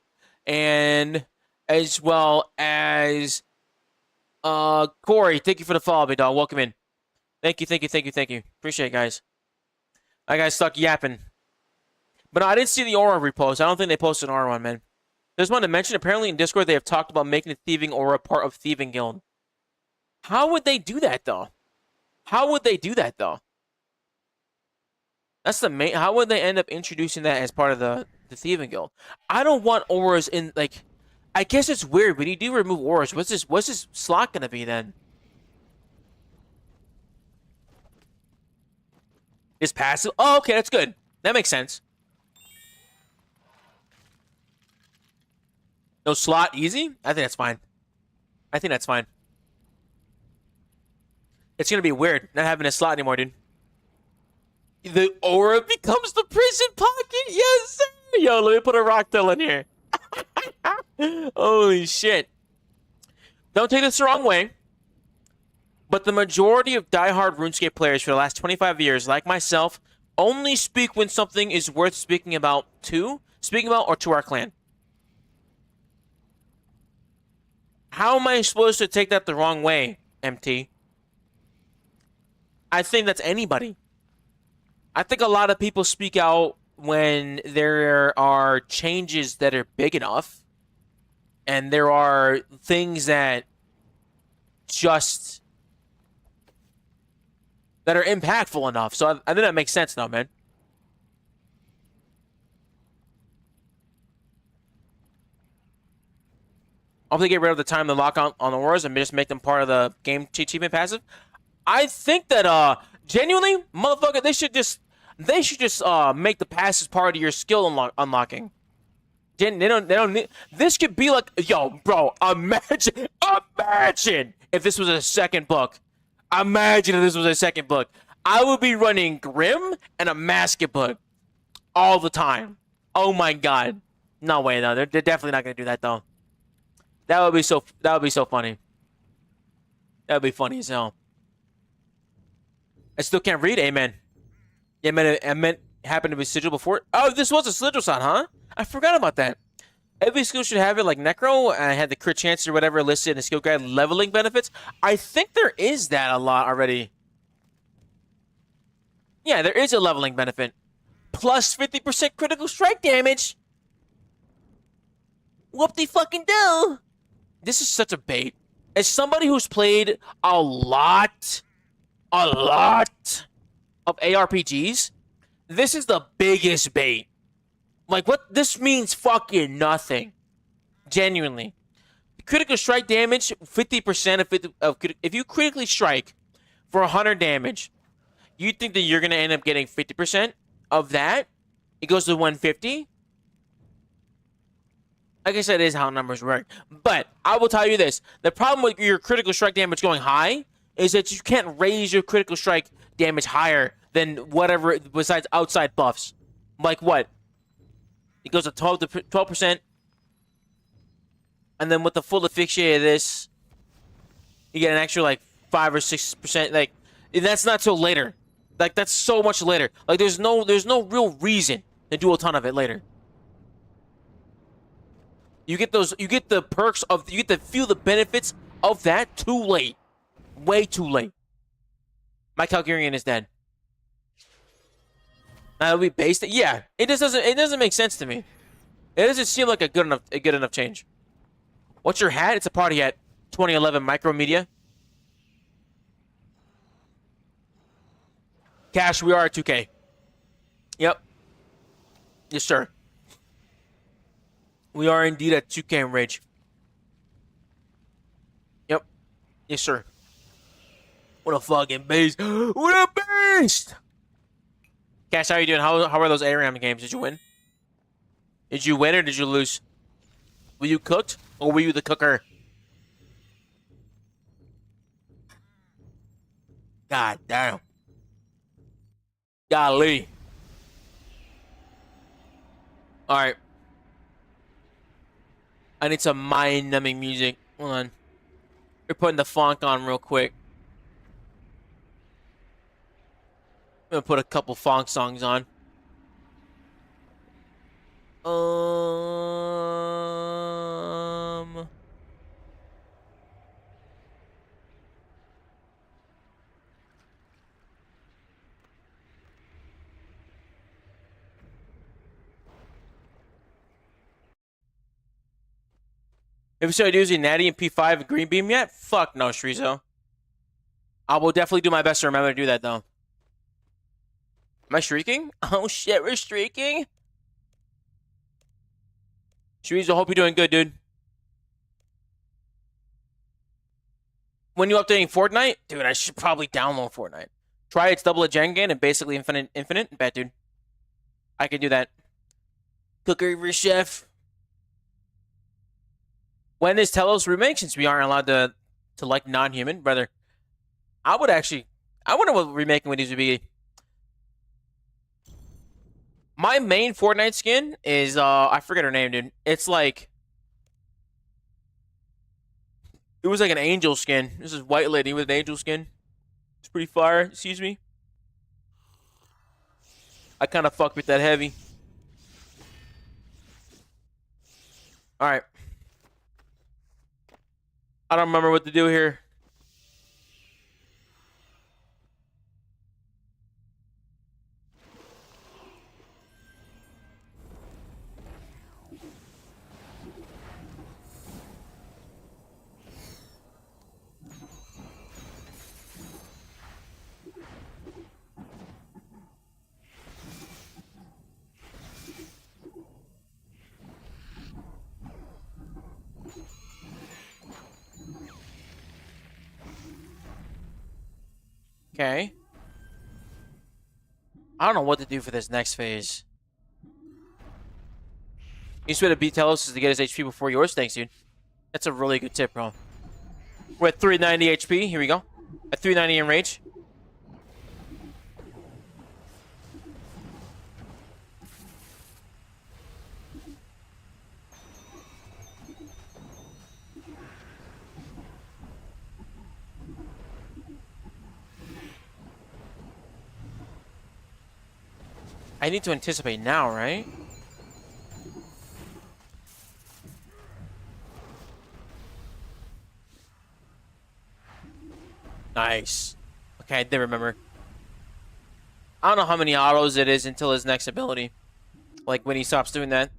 And as well as Corey, thank you for the follow, big dog. Welcome in. Thank you. Appreciate it, guys. I got stuck yapping. But no, I didn't see the aura repost. I don't think they posted an aura one, man. There's one to mention. Apparently in Discord, they have talked about making the thieving aura part of Thieving Guild. How would they do that, though? That's the main... How would they end up introducing that as part of the Thieving Guild? I don't want auras in, like... I guess it's weird, but you do remove auras. What's this slot gonna be, then? Is passive? Oh, okay, that's good. That makes sense. No slot easy? I think that's fine. It's gonna be weird not having a slot anymore, dude. The aura becomes the prison pocket? Yes, sir! Yo, let me put a rock tail in here. Holy shit. Don't take this the wrong way. But the majority of diehard RuneScape players for the last 25 years, like myself, only speak when something is worth speaking about or to our clan. How am I supposed to take that the wrong way, MT? I think that's anybody. I think a lot of people speak out when there are changes that are big enough, and there are things that are impactful enough. So I think that makes sense now, man. I'll probably get rid of the time to lock on the auras and just make them part of the game achievement passive. I think that genuinely, motherfucker, they should just make the passive part of your skill unlocking. They don't need, this could be like, yo, bro, imagine if this was a second book. Imagine if this was a second book. I would be running Grim and a Masket book all the time. Oh my god. No way, though. They're definitely not gonna do that, though. That would be so funny. That would be funny as hell. I still can't read. Amen. Amen. Amen. Happened to be sigil before. Oh, this was a sigil sign, huh? I forgot about that. Every skill should have it, like Necro. I had the crit chances or whatever listed in the skill guide. Leveling benefits. I think there is that a lot already. Yeah, there is a leveling benefit. Plus 50% critical strike damage. Whoop-de-fucking-do. This is such a bait. As somebody who's played a lot of ARPGs, this is the biggest bait. Like, what? This means fucking nothing. Genuinely. Critical strike damage, 50% if you critically strike for 100 damage, you think that you're going to end up getting 50% of that? It goes to 150? Like I said, it is how numbers work. But I will tell you this. The problem with your critical strike damage going high is that you can't raise your critical strike damage higher than whatever besides outside buffs. Like what? It goes to 12%. And then with the full asphyxia of this, you get an extra like 5 or 6%. Like, that's not till later. Like, that's so much later. Like, there's no real reason to do a ton of it later. You get the perks of, you get to feel the benefits of that too late. Way too late. My Calgarian is dead. Now we based it. Yeah, it doesn't make sense to me. It doesn't seem like a good enough change. What's your hat? It's a party hat. 2011 Micromedia. Cash, we are at 2K. Yep. Yes, sir. We are indeed at 2K enrage. Yep. Yes, sir. What a fucking beast. What a beast! Cash, how are you doing? How are those ARAM games? Did you win? Did you win or did you lose? Were you cooked or were you the cooker? God damn. Golly. Alright. I need some mind-numbing music. Hold on. We're putting the funk on real quick. I'm gonna put a couple funk songs on. Have you started using Natty and P5 and Green Beam yet? Fuck no, Shrizo. I will definitely do my best to remember to do that, though. Am I streaking? Oh, shit, we're streaking? Shrizo, hope you're doing good, dude. When you updating Fortnite? Dude, I should probably download Fortnite. Try its double a Jengen and basically infinite. Bet, dude. I can do that. Cookery for chef. When is Telos remake? Since we aren't allowed to like non-human, brother. I wonder what remaking with these would be. My main Fortnite skin is I forget her name, dude. It's like, it was like an angel skin. This is white lady with an angel skin. It's pretty fire. Excuse me. I kind of fuck with that heavy. All right. I don't remember what to do here. Okay. I don't know what to do for this next phase. Easiest way to beat Telos is to get his HP before yours. Thanks, dude. That's a really good tip, bro. We're at 390 HP. Here we go. At 390 in rage. I need to anticipate now, right? Nice. Okay, I did remember. I don't know how many autos it is until his next ability. Like when he stops doing that.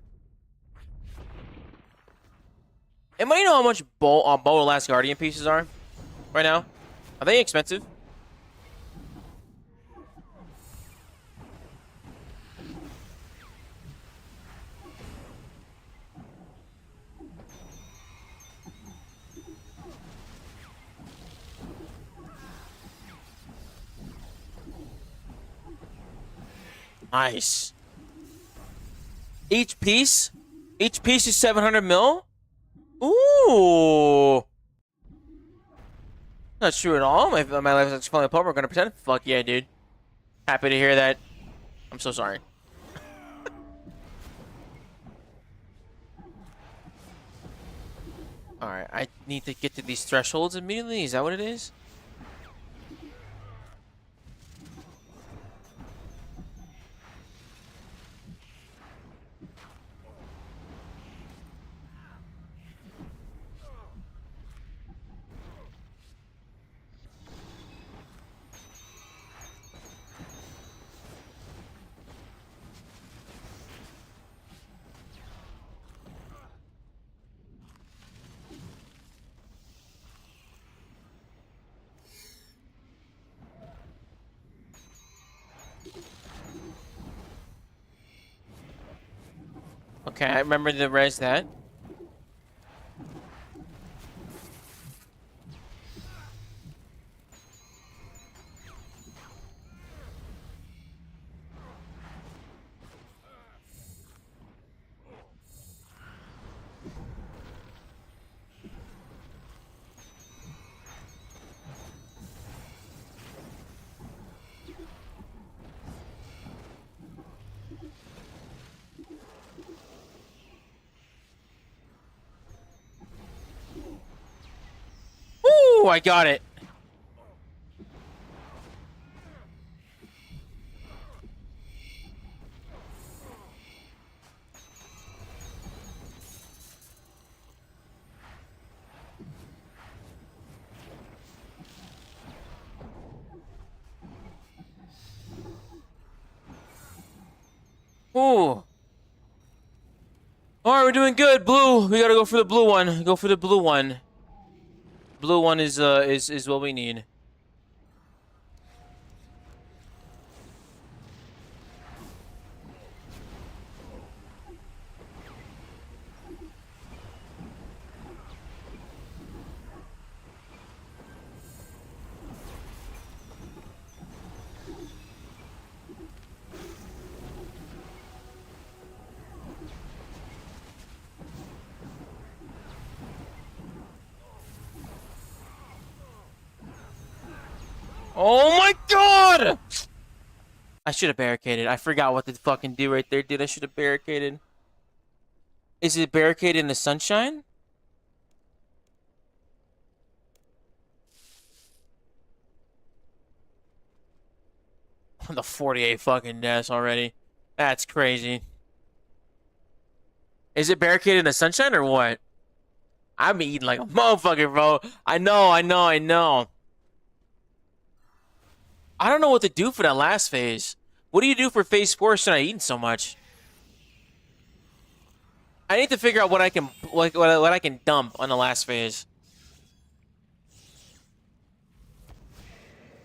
Anybody know how much Bow Last Guardian pieces are right now? Are they expensive? Nice. Each piece is 700 mil? Ooh. Not true at all. My life is actually falling apart. We're gonna pretend. Fuck yeah, dude. Happy to hear that. I'm so sorry. Alright, I need to get to these thresholds immediately. Is that what it is? Okay, I remember to res that. Ooh, I got it. Ooh. Alright, we're doing good. Blue. We gotta go for the blue one. Go for the blue one. Blue one is what we need. Oh my god! I should have barricaded. I forgot what to fucking do right there, dude. I should have barricaded. Is it barricaded in the sunshine? The 48 fucking deaths already. That's crazy. Is it barricaded in the sunshine or what? I'm eating like a motherfucker, bro. I know. I don't know what to do for that last phase. What do you do for phase 4 since I eaten so much? I need to figure out what I can what I can dump on the last phase.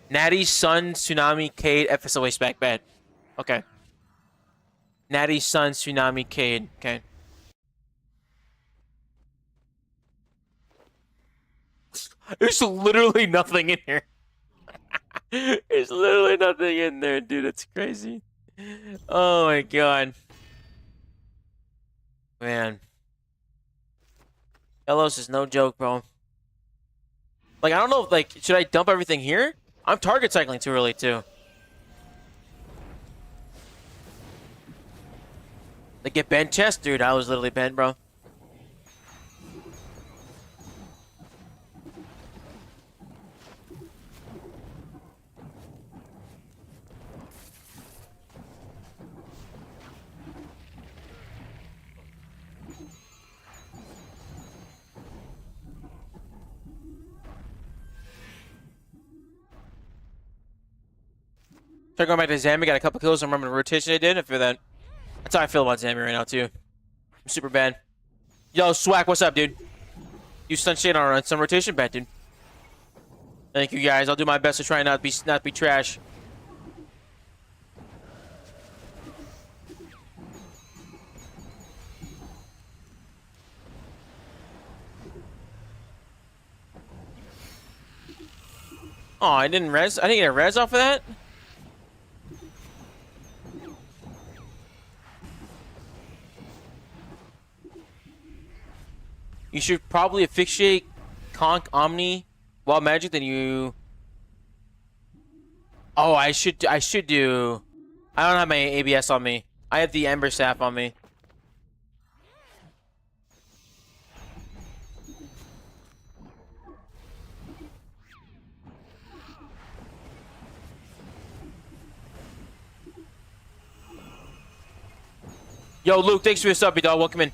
Natty, Sun, Tsunami, Cade, FSOA spec bet. Okay. Natty, Sun, Tsunami, Cade. Okay. There's literally nothing in here. There's literally nothing in there, dude. It's crazy. Oh my god. Man. Telos is no joke, bro. Like, I don't know if, like, should I dump everything here? I'm target cycling too early, too. They get bent chest? Dude, I was literally bent, bro. Try going back to Zammy, got a couple kills. I remember the rotation I did. I feel that. That's how I feel about Zammy right now, too. I'm super bad. Yo, Swack, what's up, dude? You stun shade on some rotation bet, dude. Thank you, guys. I'll do my best to try not be trash. Oh, I didn't res. I didn't get a res off of that. You should probably asphyxiate Conk Omni Wild Magic, then you... Oh, I should do... I don't have my ABS on me. I have the Ember Staff on me. Yo, Luke, thanks for your sub, dog. Welcome in.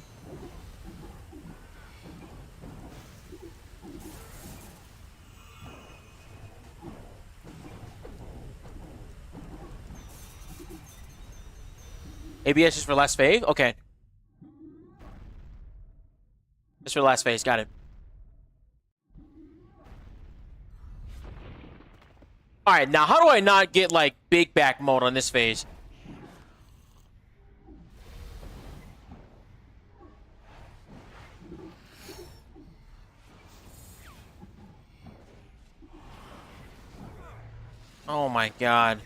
ABS is for last phase? Okay. Just for last phase, got it. Alright, now how do I not get, like, big back mode on this phase? Oh my god.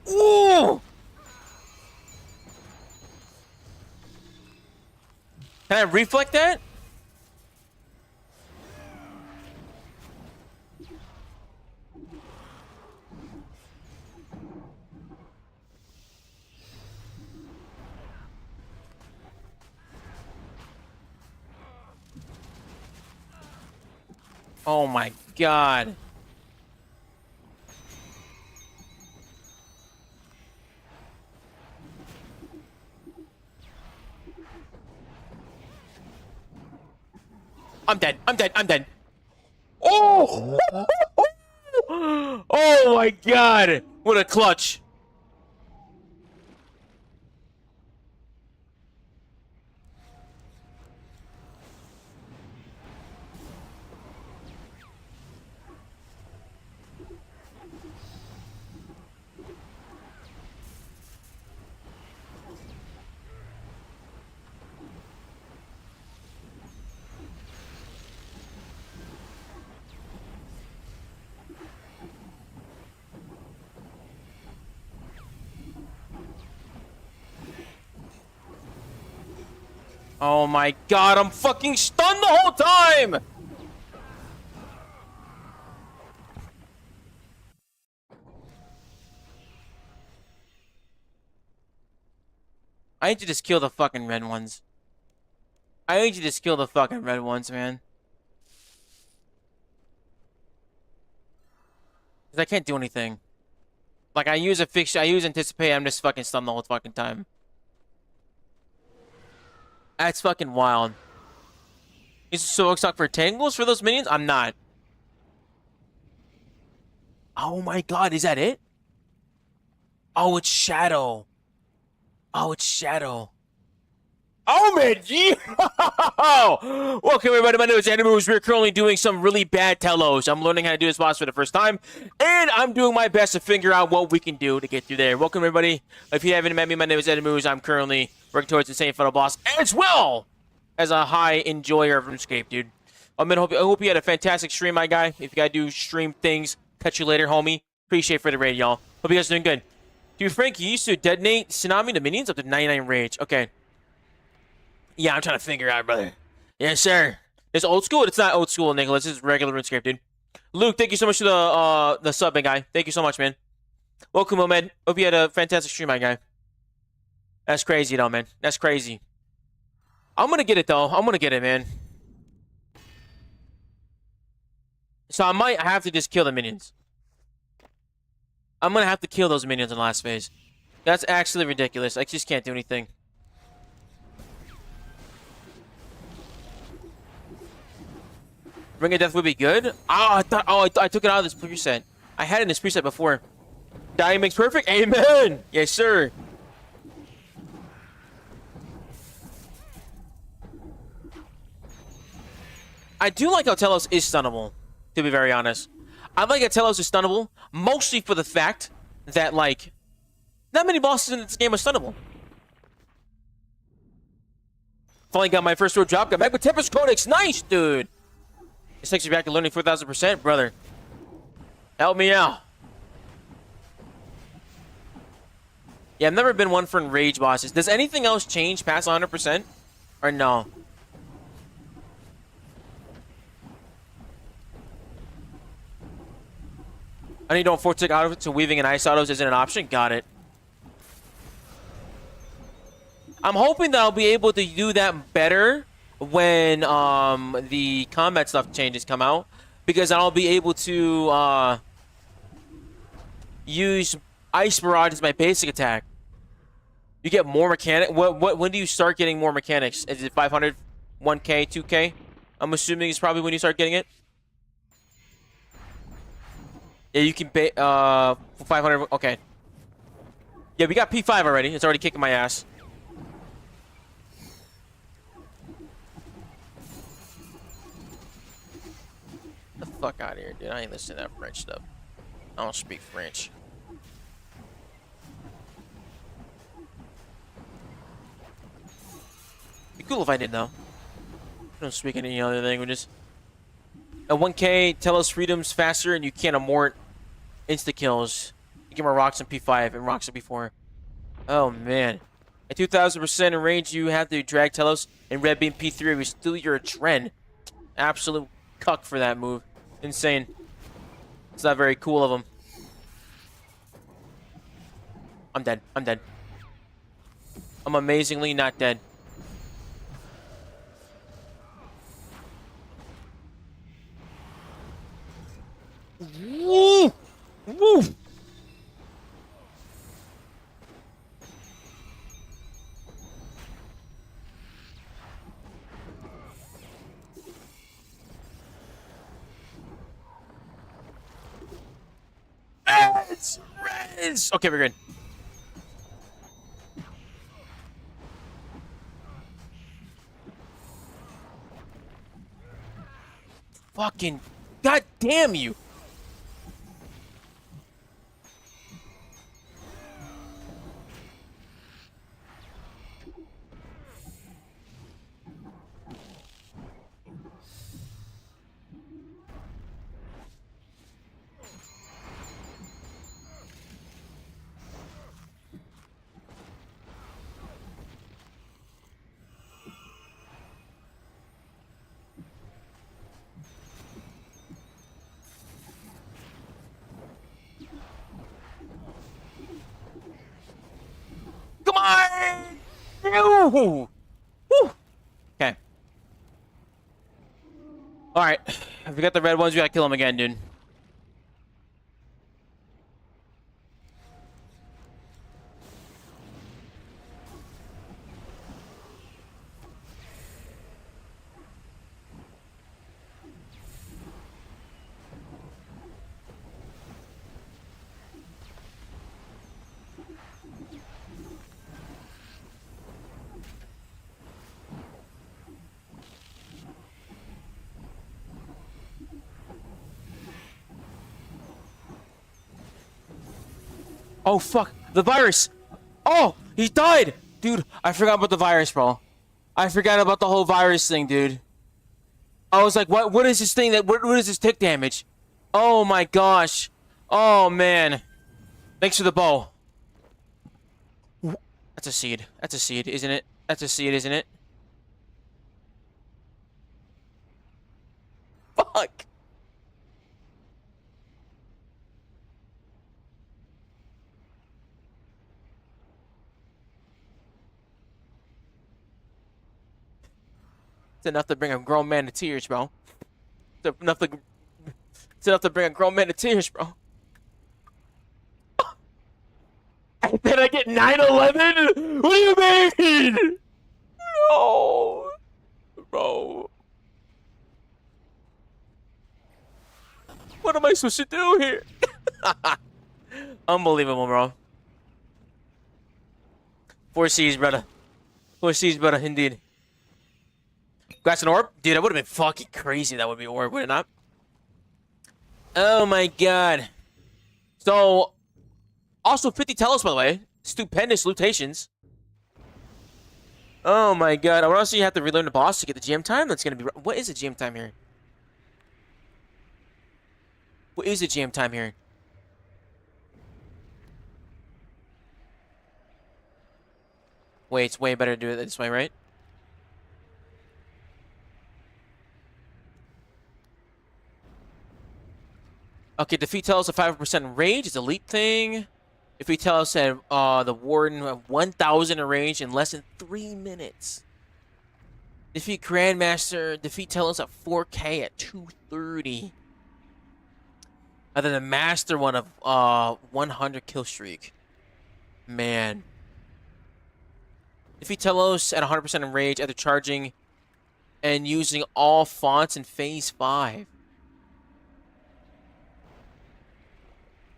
Ooh! Can I reflect that? Oh my god. I'm dead. I'm dead. I'm dead. Oh! Oh my god. What a clutch. Oh my god, I'm fucking stunned the whole time! I need to just kill the fucking red ones. I need to just kill the fucking red ones, man. Because I can't do anything. Like, I use a fix, I use anticipate, I'm just fucking stunned the whole fucking time. That's fucking wild. Is so stuck for tangles for those minions? I'm not. Oh my god, is that it? Oh, it's Shadow. Oh, it's Shadow. Oh, man. Yeah. Welcome, everybody. My name is Anecdotes. We're currently doing some really bad Telos. I'm learning how to do this boss for the first time, and I'm doing my best to figure out what we can do to get through there. Welcome, everybody. If you haven't met me, my name is Anecdotes. I'm currently working towards the same final boss, as well as a high enjoyer of Runescape, dude. I hope you had a fantastic stream, my guy. If you gotta do stream things, catch you later, homie. Appreciate for the raid, y'all. Hope you guys are doing good. Dude, Frank, you used to detonate tsunami to minions up to 99 rage. Okay. Yeah, I'm trying to figure out, brother. Yes, sir. It's old school. It's not old school, Nicholas. It's regular RuneScape, dude. Luke, thank you so much for the sub, my guy. Thank you so much, man. Welcome, Omed. Hope you had a fantastic stream, my guy. That's crazy, though, man. That's crazy. I'm gonna get it, though. I'm gonna get it, man. So I might have to just kill the minions. I'm gonna have to kill those minions in the last phase. That's actually ridiculous. I just can't do anything. Ring of Death would be good. I took it out of this preset. I had it in this preset before. Dying makes perfect. Amen. Yes, sir. I do like how Telos is stunnable, to be very honest. I like how Telos is stunnable, mostly for the fact that, like, not many bosses in this game are stunnable. Finally got my first sword drop. Got back with Tempest Codex. Nice, dude. This takes you back to learning 4,000%, brother. Help me out. Yeah, I've never been one for enrage bosses. Does anything else change past 100%? Or no? I need to don't fortick out of it, so weaving and ice autos isn't an option. Got it. I'm hoping that I'll be able to do that better when the combat stuff changes come out, because I'll be able to use Ice Barrage as my basic attack. You get more mechanic. When do you start getting more mechanics? Is it 500, 1K, 2K? I'm assuming it's probably when you start getting it. Yeah, you can pay 500. Okay. Yeah, we got P5 already. It's already kicking my ass. The fuck out of here, dude. I ain't listening to that French stuff. I don't speak French. Be cool if I did, though. I don't speak any other languages. At 1K, Telos freedom's faster, and you can't amort insta-kills. You get more rocks in P5 and rocks in P4. Oh, man. At 2,000% in range, you have to drag Telos and red beam P3. We steal your trend. Absolute cuck for that move. Insane. It's not very cool of him. I'm dead. I'm dead. I'm amazingly not dead. Woo! Woo! Reds! Okay, we're good. Fucking god damn you. Come on! Woo! Woo! Okay. Alright. If we got the red ones, we gotta kill them again, dude. Oh, fuck. The virus. Oh, he died. Dude, I forgot about the virus, bro. I forgot about the whole virus thing, dude. I was like, what is this thing that, what is this tick damage? Oh my gosh. Oh man. Thanks for the bow. That's a seed. That's a seed, isn't it? That's a seed, isn't it? Fuck. It's enough to bring a grown man to tears, bro. It's enough to bring a grown man to tears, bro. And then I get 9/11? What do you mean? No. Bro. What am I supposed to do here? Unbelievable, bro. 4 C's, brother. 4 C's, brother, indeed. Grass and orb? Dude, that would have been fucking crazy. That would be orb, would it not? Oh my god. So, also 50 Telos, by the way. Stupendous lutations. Oh my god. I would also have to relearn the boss to get the GM time. That's gonna be... What is the GM time here? What is the GM time here? Wait, it's way better to do it this way, right? Okay, defeat Telos at 5% rage. It's a elite thing. Defeat Telos at the Warden of 1,000 in range in less than 3 minutes. Defeat Grandmaster. Defeat Telos at 4K at 230. Other than the Master one of 100 kill streak. Man. Defeat Telos at 100% in rage after charging and using all fonts in Phase 5.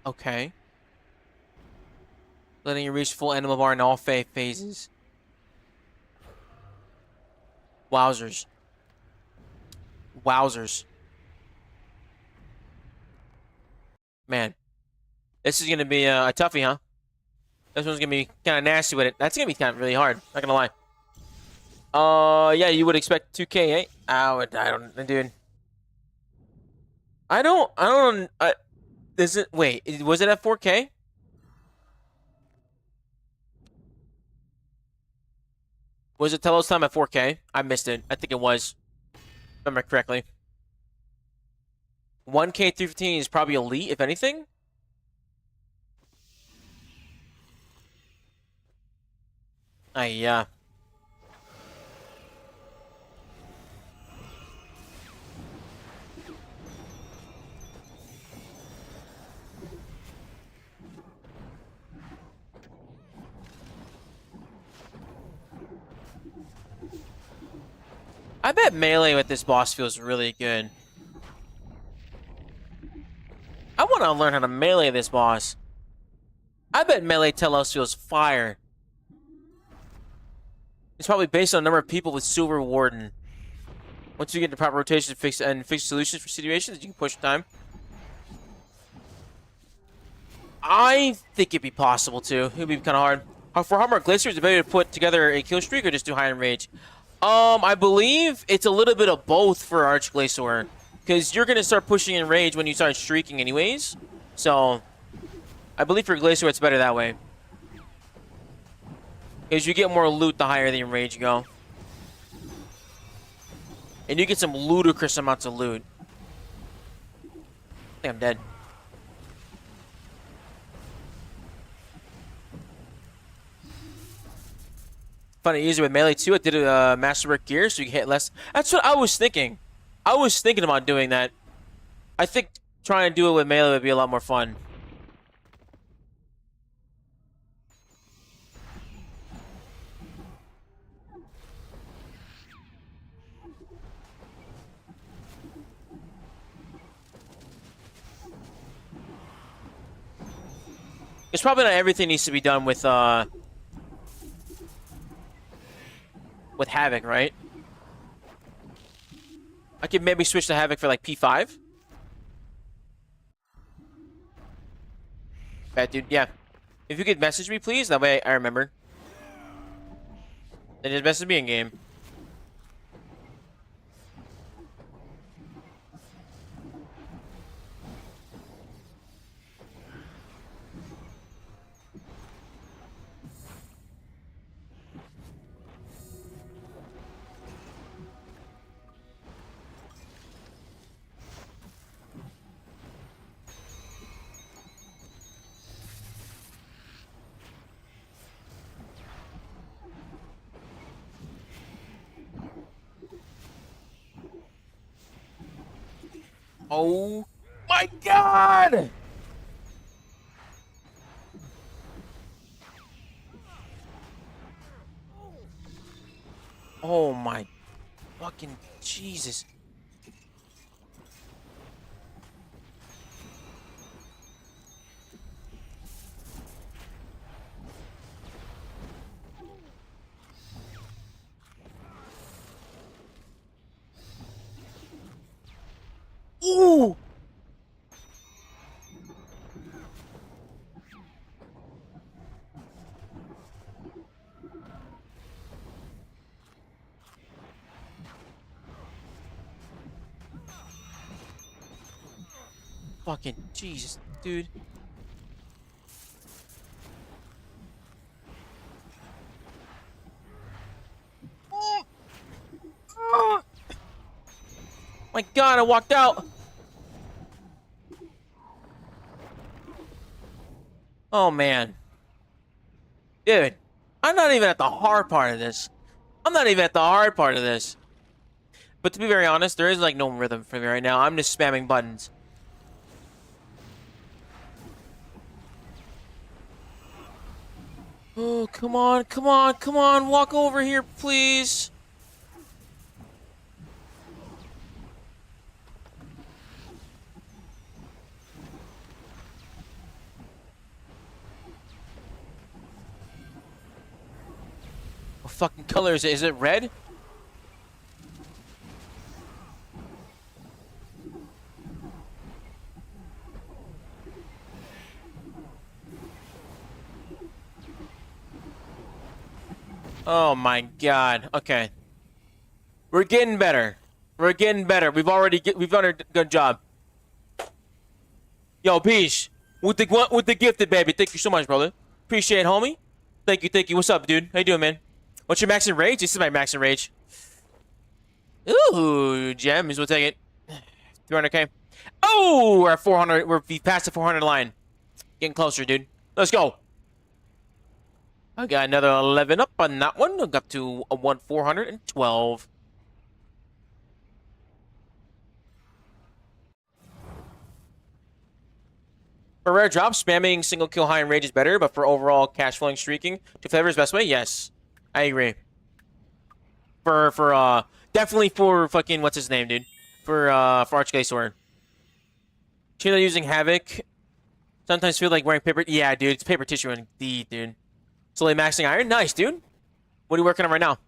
Okay. Letting you reach full animal bar in all phases. Wowzers. Wowzers. Man. This is going to be a toughie, huh? This one's going to be kind of nasty with it. That's going to be kind of really hard. Not going to lie. Yeah, you would expect 2K, eh? I don't, dude. Is it, wait, was it at 4K? Was it Telos time at 4K? I missed it. I think it was. If I remember correctly. 1K 315 is probably elite, if anything. Yeah. I bet melee with this boss feels really good. I want to learn how to melee this boss. I bet melee Telos feels fire. It's probably based on the number of people with Silver Warden. Once you get the proper rotation and fix solutions for situations, you can push time. I think it'd be possible to. It'd be kind of hard. For Harmer Glacier, is it better to put together a kill streak or just do High-enrage? I believe it's a little bit of both for Arch Glacier. Because you're going to start pushing in rage when you start streaking anyways. So, I believe for Glacier it's better that way. Because you get more loot the higher the rage you go. And you get some ludicrous amounts of loot. I think I'm dead. Funny, easier with melee too. I did a masterwork gear so you can hit less. That's what I was thinking. I was thinking about doing that. I think trying to do it with melee would be a lot more fun. It's probably not everything needs to be done with Havoc, right? I could maybe switch to Havoc for like P5. Bad dude, yeah. If you could message me, please. That way I remember. Then just message me in game. Oh my god! Oh my fucking Jesus. Ooh! Fucking Jesus, dude. My god, I walked out. Oh man. Dude, I'm not even at the hard part of this. I'm not even at the hard part of this. But to be very honest, there is like no rhythm for me right now. I'm just spamming buttons. Oh, come on, come on, come on. Walk over here, please. What fucking color is it? Is it red? Oh my god. Okay. We're getting better. We're getting better. We've done a good job. Yo, Peach. With the gifted, baby. Thank you so much, brother. Appreciate it, homie. Thank you, thank you. What's up, dude? How you doing, man? What's your max and rage? This is my max and rage. Ooh, gems. We'll take it. 300k. Oh, we're at 400. We're past the 400 line. Getting closer, dude. Let's go. I got another 11 up on that one. I got to 412. For rare drops, spamming single kill high enrage is better, but for overall cash flowing streaking, to flavor is best way. Yes, I agree. For definitely for fucking what's his name, dude? For Archglaze Sword. Chino using Havoc. Sometimes feel like wearing paper. Yeah, dude, it's paper tissue indeed, dude. Slowly maxing iron. Nice, dude. What are you working on right now?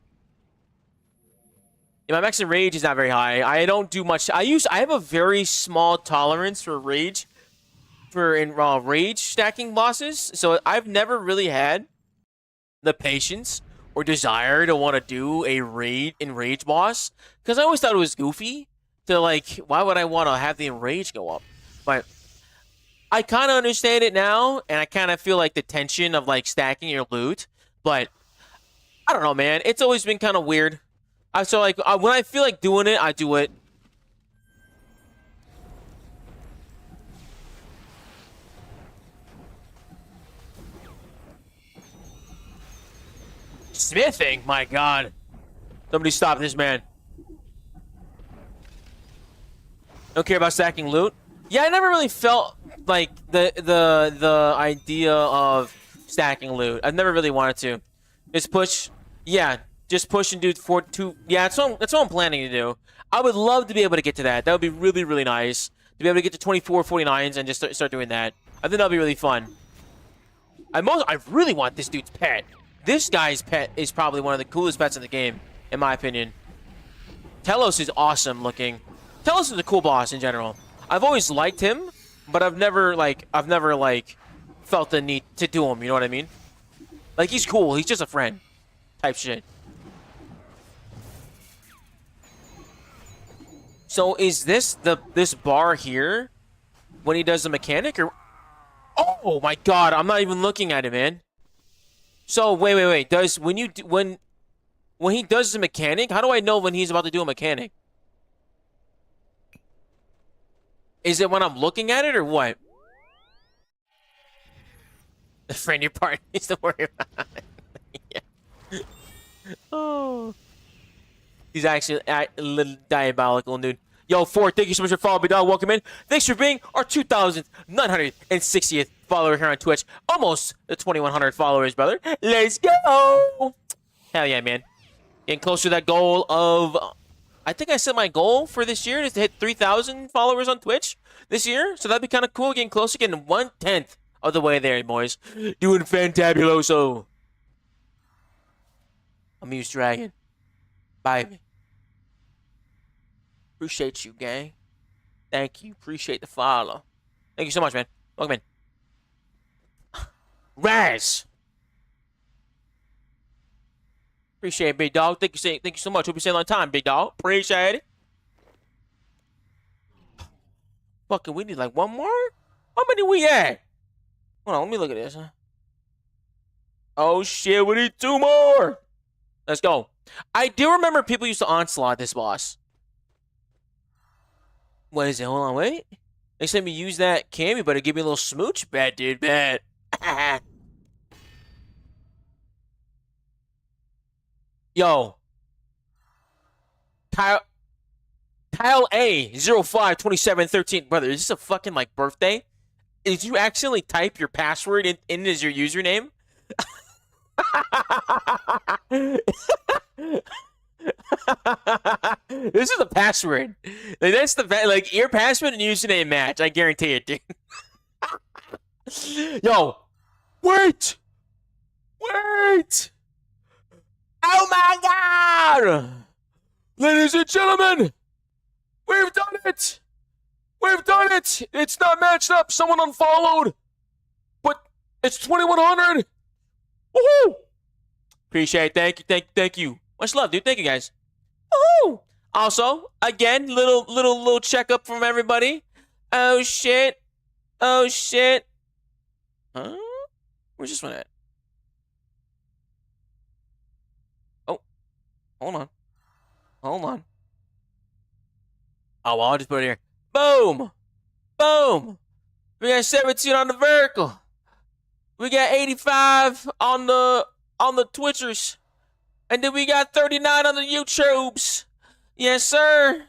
Yeah, my max and rage is not very high. I don't do much. I have a very small tolerance for rage. For rage stacking bosses. So I've never really had the patience or desire to want to do a enrage boss. Because I always thought it was goofy. To like, why would I want to have the enrage go up? But I kind of understand it now, and I kind of feel like the tension of like stacking your loot, but I don't know, man. It's always been kind of weird. So like when I feel like doing it, I do it. Smithing, my god! Somebody stop this man. Don't care about stacking loot. Yeah, I never really felt like the idea of stacking loot. I've never really wanted to. Just push. Yeah, just push and do 4-2. Yeah, that's what I'm planning to do. I would love to be able to get to that. That would be really, really nice. To be able to get to 24 49s and just start doing that. I think that'll be really fun. I really want this dude's pet. This guy's pet is probably one of the coolest pets in the game, in my opinion. Telos is awesome looking. Telos is a cool boss in general. I've always liked him, but I've never felt the need to do him. You know what I mean? Like, he's cool. He's just a friend type shit. So is this this bar here when he does the mechanic, or? Oh my god, I'm not even looking at it, man. So wait. Does when he does the mechanic, how do I know when he's about to do a mechanic? Is it when I'm looking at it or what? The friend your part needs to worry about it. Yeah. Oh. He's actually a little diabolical, dude. Yo, Ford, thank you so much for following me, dog. Welcome in. Thanks for being our 2,960th follower here on Twitch. Almost the 2,100 followers, brother. Let's go. Hell yeah, man. Getting closer to that goal of... I think I set my goal for this year is to hit 3,000 followers on Twitch this year. So that'd be kind of cool. Getting closer, getting 1/10 of the way there, boys. Doing fantabuloso. Amuse Dragon. Bye. Appreciate you, gang. Thank you. Appreciate the follow. Thank you so much, man. Welcome in. Raz. Appreciate it, big dog. Thank you so much. Hope you stay a long time, big dog. Appreciate it. Fucking, we need like one more? How many we at? Hold on, let me look at this, huh? Oh shit, we need 2 more. Let's go. I do remember people used to onslaught this boss. What is it? Hold on, wait. Next time you use that cam, you better give me a little smooch. Bad, dude, bad. Yo. Kyle A 052713. Brother, is this a fucking like birthday? Did you accidentally type your password in as your username? This is a password. Like, that's the like your password and username match. I guarantee it, dude. Yo, wait. Oh my god, ladies and gentlemen, we've done it. It's not matched up. Someone unfollowed, but it's 2,100. Woohoo! Appreciate it. Thank you. Much love, dude. Thank you, guys. Woohoo! Also, again, little checkup from everybody. Oh shit. Huh? Where's this one at? Oh, hold on. Oh, well, I'll just put it here. Boom. We got 17 on the vertical. We got 85 on the Twitchers. And then we got 39 on the YouTubes. Yes, sir.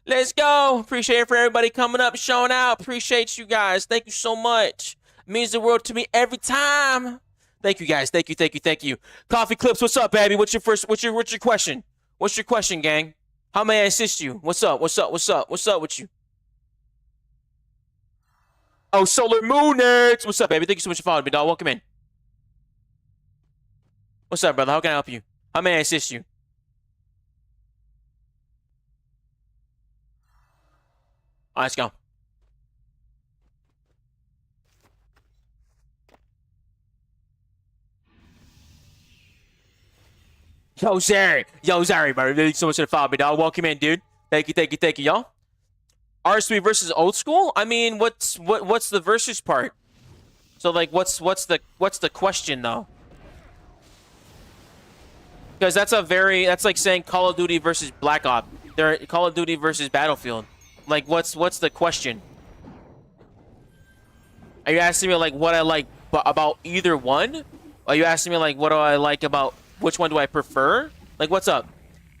Let's go. Appreciate it for everybody coming up, showing out. Appreciate you guys. Thank you so much. It means the world to me every time. Thank you, guys. Thank you. Coffee Clips, what's up, baby? What's your question? What's your question, gang? How may I assist you? What's up with you? Oh, Solar Moon Nerds. What's up, baby? Thank you so much for following me, dog. Welcome in. What's up, brother? How can I help you? How may I assist you? All right, let's go. Yo, Zary, brother. Thank you so much for the follow me, dog. Welcome in, dude. Thank you, y'all. R3 versus old school? I mean, what's the versus part? So like what's the question though? Because that's like saying Call of Duty versus Black Ops. They're Call of Duty versus Battlefield. Like what's the question? Are you asking me like what I like about either one? Are you asking me like what do I like about which one do I prefer? Like what's up?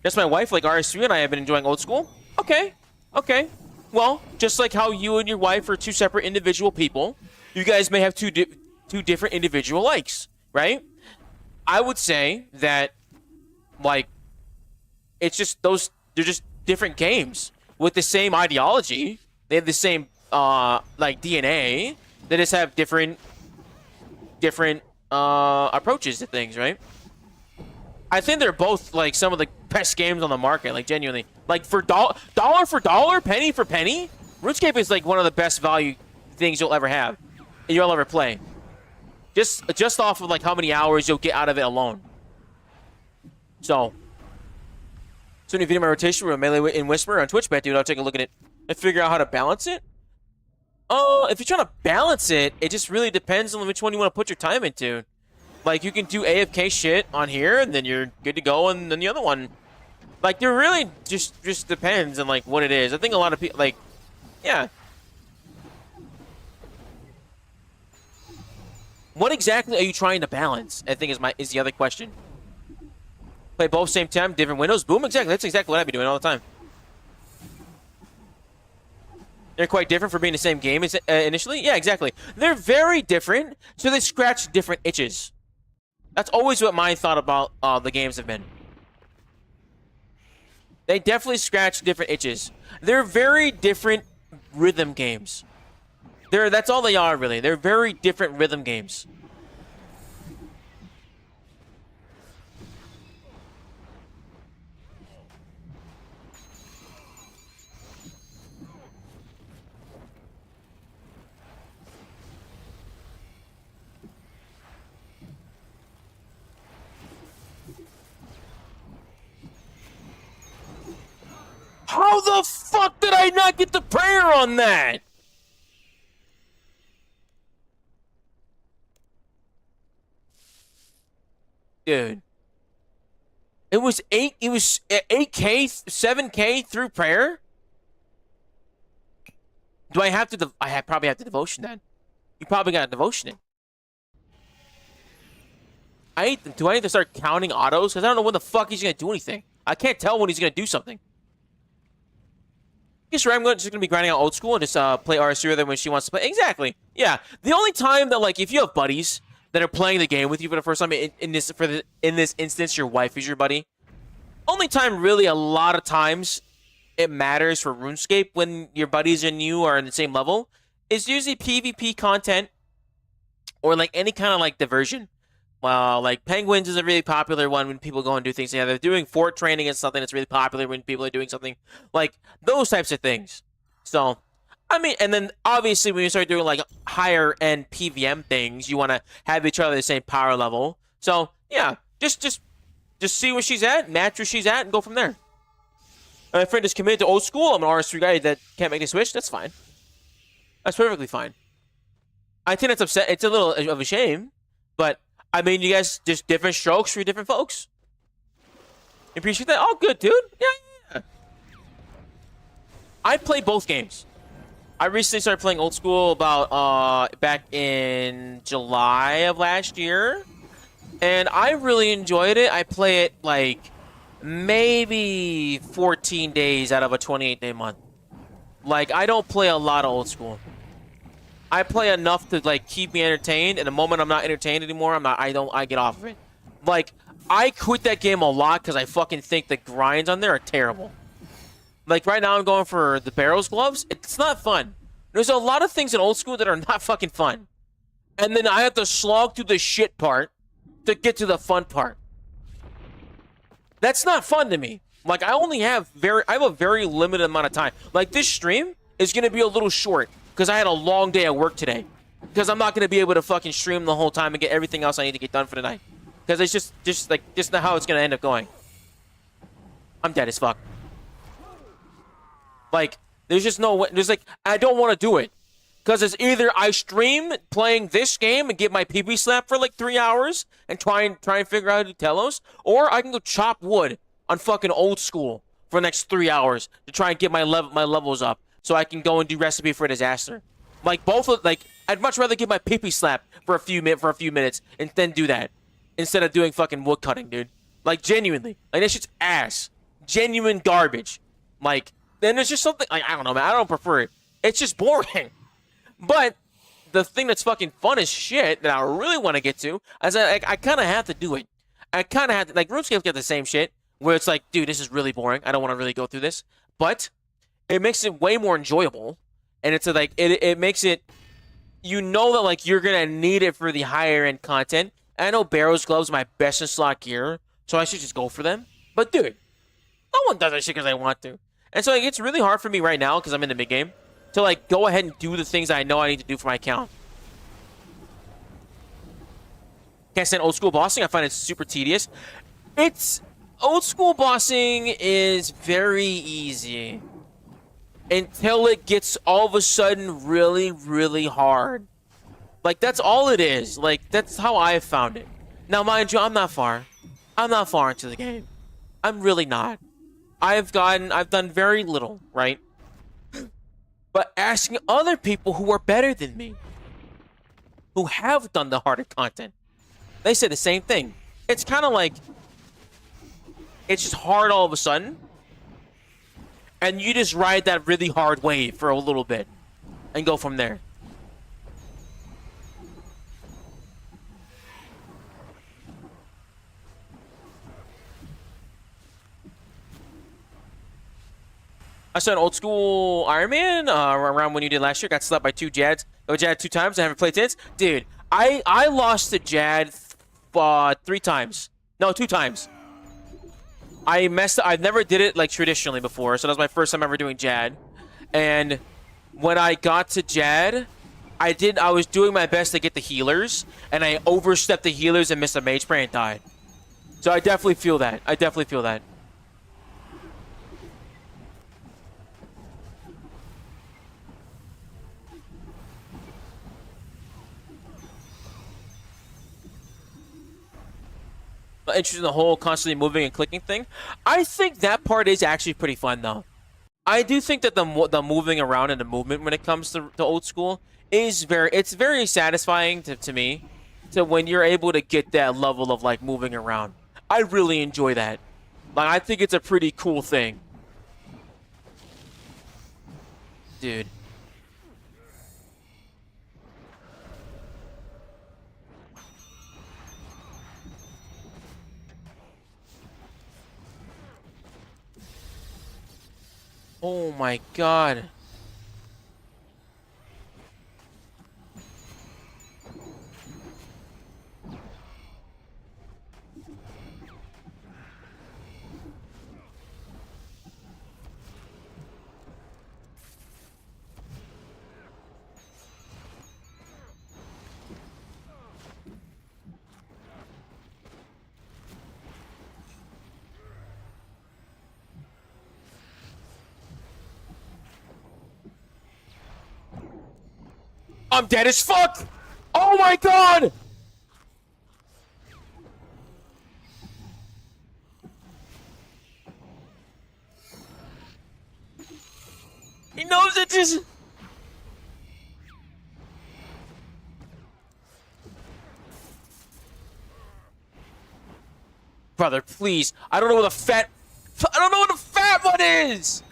That's my wife, like RS3 and I have been enjoying old school. Okay. Well, just like how you and your wife are 2 separate individual people, you guys may have two different individual likes, right? I would say that, like, it's just they're just different games with the same ideology. They have the same, like, DNA. They just have different approaches to things, right? I think they're both, like, some of the best games on the market, like, genuinely. Like, for dollar for dollar, penny for penny, Runescape is, like, one of the best value things you'll ever have. You'll ever play. Just off of like how many hours you'll get out of it alone. So any video my rotation with Melee in Whisper on Twitch bet, dude, I'll take a look at it and figure out how to balance it. If you're trying to balance it, it just really depends on which one you want to put your time into. Like, you can do AFK shit on here, and then you're good to go, and then the other one. Like, it really just depends on, like, what it is. I think a lot of people, like, yeah. What exactly are you trying to balance, I think is the other question. Play both same time, different windows. Boom, exactly. That's exactly what I'd be doing all the time. They're quite different for being the same game initially. Yeah, exactly. They're very different, so they scratch different itches. That's always what my thought about the games have been. They definitely scratch different itches. They're very different rhythm games. That's all they are, really. They're very different rhythm games. How the fuck did I not get the prayer on that? Dude. It was 8K, 7K through prayer? Do I have to, I probably have to devotion then. You probably got to devotion it. Do I need to start counting autos? Because I don't know when the fuck he's going to do anything. I can't tell when he's going to do something. I guess I'm just going to be grinding out old school and just play RS3 with her when she wants to play. Exactly. Yeah. The only time that, like, if you have buddies that are playing the game with you for the first time, in this instance, your wife is your buddy. Only time, really, a lot of times it matters for RuneScape when your buddies and you are in the same level is usually PvP content or, like, any kind of, like, diversion. Well, like, Penguins is a really popular one when people go and do things together. They're doing fort training is something that's really popular when people are doing something. Like, those types of things. So, I mean, and then, obviously, when you start doing, like, higher-end PVM things, you want to have each other the same power level. So, yeah, just see where she's at, match where she's at, and go from there. My friend is committed to old school. I'm an RS3 guy that can't make the switch. That's fine. That's perfectly fine. I think it's upset. It's a little of a shame, but... I mean, you guys, just different strokes for different folks. Appreciate that? Oh, good, dude. Yeah. I play both games. I recently started playing old school about back in July of last year. And I really enjoyed it. I play it like maybe 14 days out of a 28-day month. Like, I don't play a lot of old school. I play enough to, like, keep me entertained, and the moment I'm not entertained anymore, I get off of it. Like, I quit that game a lot because I fucking think the grinds on there are terrible. Like, right now I'm going for the Barrels gloves. It's not fun. There's a lot of things in old school that are not fucking fun. And then I have to slog through the shit part to get to the fun part. That's not fun to me. Like, I have a very limited amount of time. Like, this stream is going to be a little short. Because I had a long day at work today. Because I'm not going to be able to fucking stream the whole time and get everything else I need to get done for the night. Because it's just not how it's going to end up going. I'm dead as fuck. Like, there's just no way. There's like, I don't want to do it. Because it's either I stream playing this game and get my PB slap for like 3 hours and try and figure out how to do Telos. Or I can go chop wood on fucking old school for the next 3 hours to try and get my levels up. So I can go and do Recipe for Disaster. Like, I'd much rather get my pee-pee slapped for a few minutes and then do that. Instead of doing fucking wood cutting, dude. Like, genuinely. Like, that shit's ass. Genuine garbage. Like, then there's just something, like, I don't know, man. I don't prefer it. It's just boring. But, the thing that's fucking fun as shit that I really want to get to, is I kind of have to do it. I kind of have to, like, RuneScape's got the same shit, where it's like, dude, this is really boring. I don't want to really go through this. But... it makes it way more enjoyable, and it's like it makes it, you know that like you're gonna need it for the higher end content. I know Barrow's gloves are my best in slot gear, so I should just go for them. But dude, no one does that shit because I want to, and so like, it's really hard for me right now because I'm in the mid game to like go ahead and do the things I know I need to do for my account. Can't stand old school bossing. I find it super tedious. It's old school bossing is very easy until it gets all of a sudden really, really hard. Like, that's all it is. Like, that's how I found it. Now, mind you, I'm not far. I'm not far into the game. I'm really not. I've done very little, right? But asking other people who are better than me, who have done the harder content, they say the same thing. It's kind of like, it's just hard all of a sudden, and you just ride that really hard wave for a little bit, and go from there. I saw an old school Iron Man around when you did last year. Got slapped by 2 Jads. Oh, Jad 2 times. I haven't played since. Dude, I lost to Jad 3 times. No, 2 times. I messed up. I've never did it like traditionally before, so that was my first time ever doing Jad. And when I got to Jad, I was doing my best to get the healers, and I overstepped the healers and missed a mage spray and died. So I definitely feel that. I definitely feel that. Interested in the whole constantly moving and clicking thing. I think that part is actually pretty fun, though. I do think that the moving around and the movement when it comes to old school is very satisfying to me. To when you're able to get that level of like moving around, I really enjoy that. Like, I think it's a pretty cool thing, dude. Oh my god. I'm dead as fuck! Oh my god! He knows it just... Brother, please. I don't know what the fat... I don't know what the fat one is!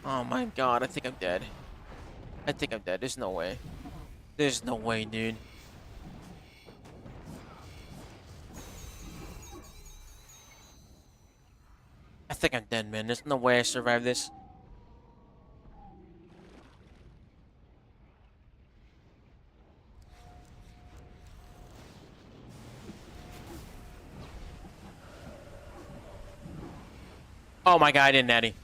Oh my god, I think I'm dead. I think I'm dead. There's no way. There's no way, dude. I think I'm dead, man. There's no way I survived this. Oh my god, I didn't, Natty.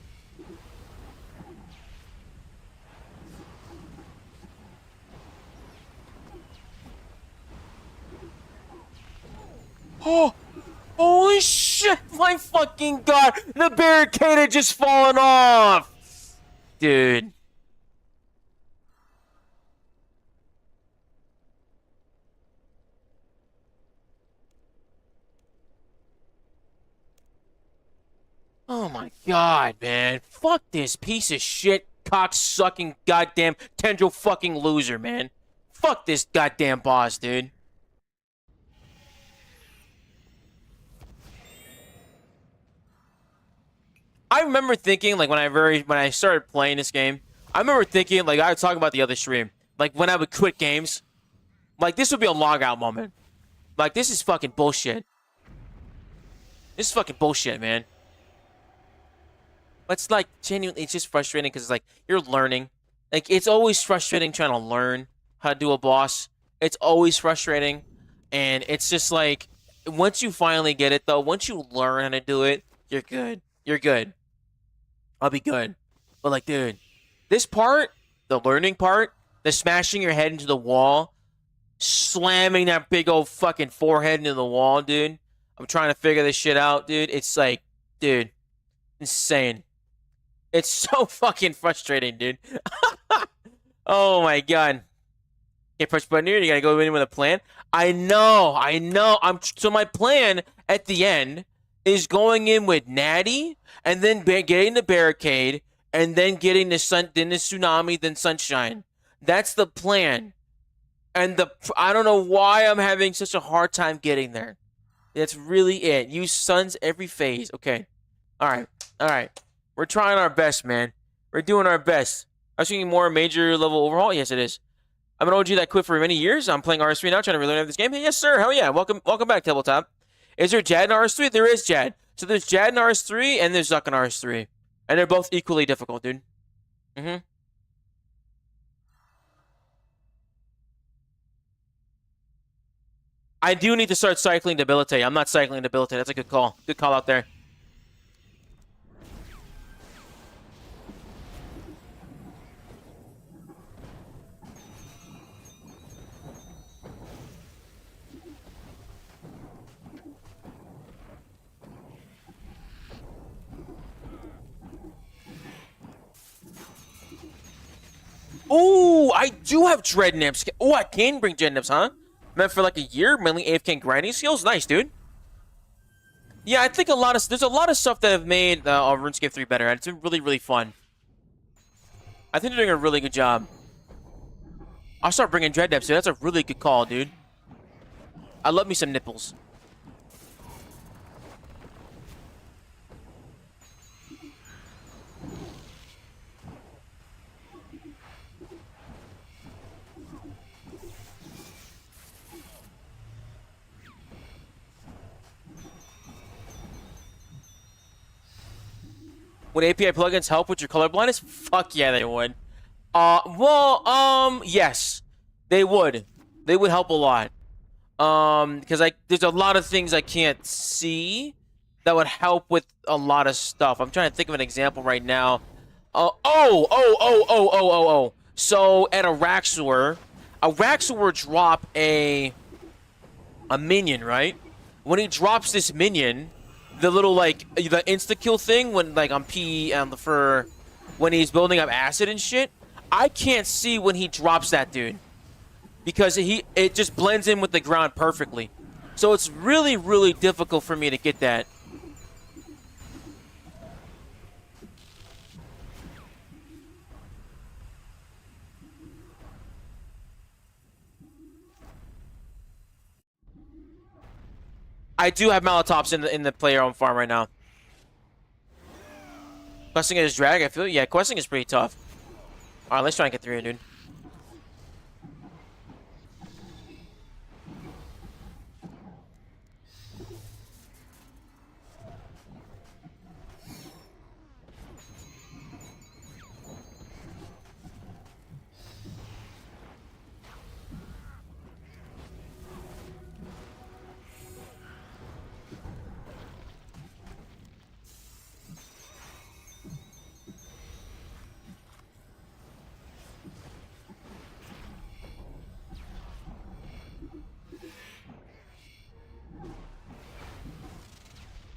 Oh! Holy shit! My fucking god! The barricade had just fallen off! Dude. Oh my god, man. Fuck this piece of shit, cock-sucking goddamn tendril fucking loser, man. Fuck this goddamn boss, dude. I remember thinking, like, when I started playing this game, I remember thinking, like, I was talking about the other stream, like, when I would quit games, like, this would be a logout moment. Like, this is fucking bullshit. This is fucking bullshit, man. But it's, like, genuinely, it's just frustrating because it's, like, you're learning. Like, it's always frustrating trying to learn how to do a boss. It's always frustrating. And it's just, like, once you finally get it, though, once you learn how to do it, you're good. You're good. I'll be good. But, like, dude, this part, the learning part, the smashing your head into the wall, slamming that big old fucking forehead into the wall, dude. I'm trying to figure this shit out, dude. It's like, dude, insane. It's so fucking frustrating, dude. Oh my god. Can't push button here. You gotta go in with a plan. I know. So my plan at the end is going in with Natty and then getting the barricade and then getting the tsunami, then sunshine. That's the plan. And I don't know why I'm having such a hard time getting there. That's really it. Use suns every phase. Okay. All right. We're trying our best, man. We're doing our best. I was thinking more major level overhaul. Yes, it is. I'm an OG that quit for many years. I'm playing RS3 now, trying to relearn this game. Hey, yes, sir. Hell yeah. Welcome back, Tabletop. Is there Jad in RS3? There is Jad. So there's Jad in RS3 and there's Zuck in RS3. And they're both equally difficult, dude. I do need to start cycling Debilitate. I'm not cycling Debilitate. That's a good call. Good call out there. Oh, I do have Dread Nips. Oh, I can bring Dread Nips, huh? Meant for like a year, mainly AFK grinding skills. Nice, dude. Yeah, I think there's a lot of stuff that have made RuneScape 3 better, and it's been really, really fun. I think they're doing a really good job. I'll start bringing Dread Nips, dude. That's a really good call, dude. I love me some nipples. Would API plugins help with your color blindness? Fuck yeah, they would. Yes, they would. They would help a lot. Because there's a lot of things I can't see that would help with a lot of stuff. I'm trying to think of an example right now. So at a Raxor drop a minion, right? When he drops this minion, the little like the insta kill thing when like on P for when he's building up acid and shit, I can't see when he drops that dude because it just blends in with the ground perfectly. So it's really, really difficult for me to get that. I do have Molotovs in the player on farm right now. Questing is drag, I feel. Yeah, questing is pretty tough. Alright, let's try and get through here, dude.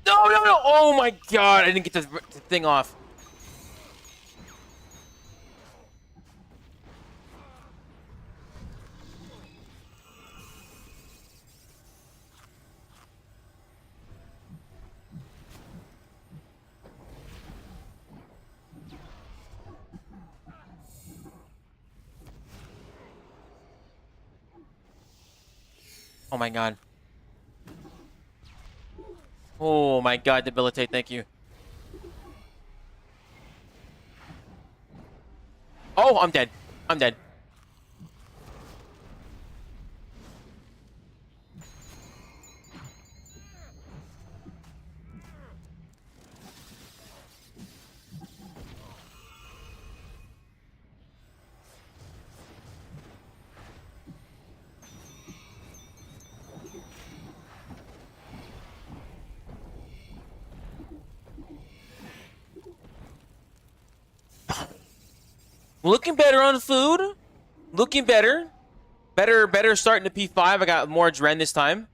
No! Oh my god, I didn't get the thing off. Oh my god. Oh my god, debilitate, thank you. Oh, I'm dead. I'm dead. Looking better on food. Looking better. Better starting to P5. I got more Dren this time.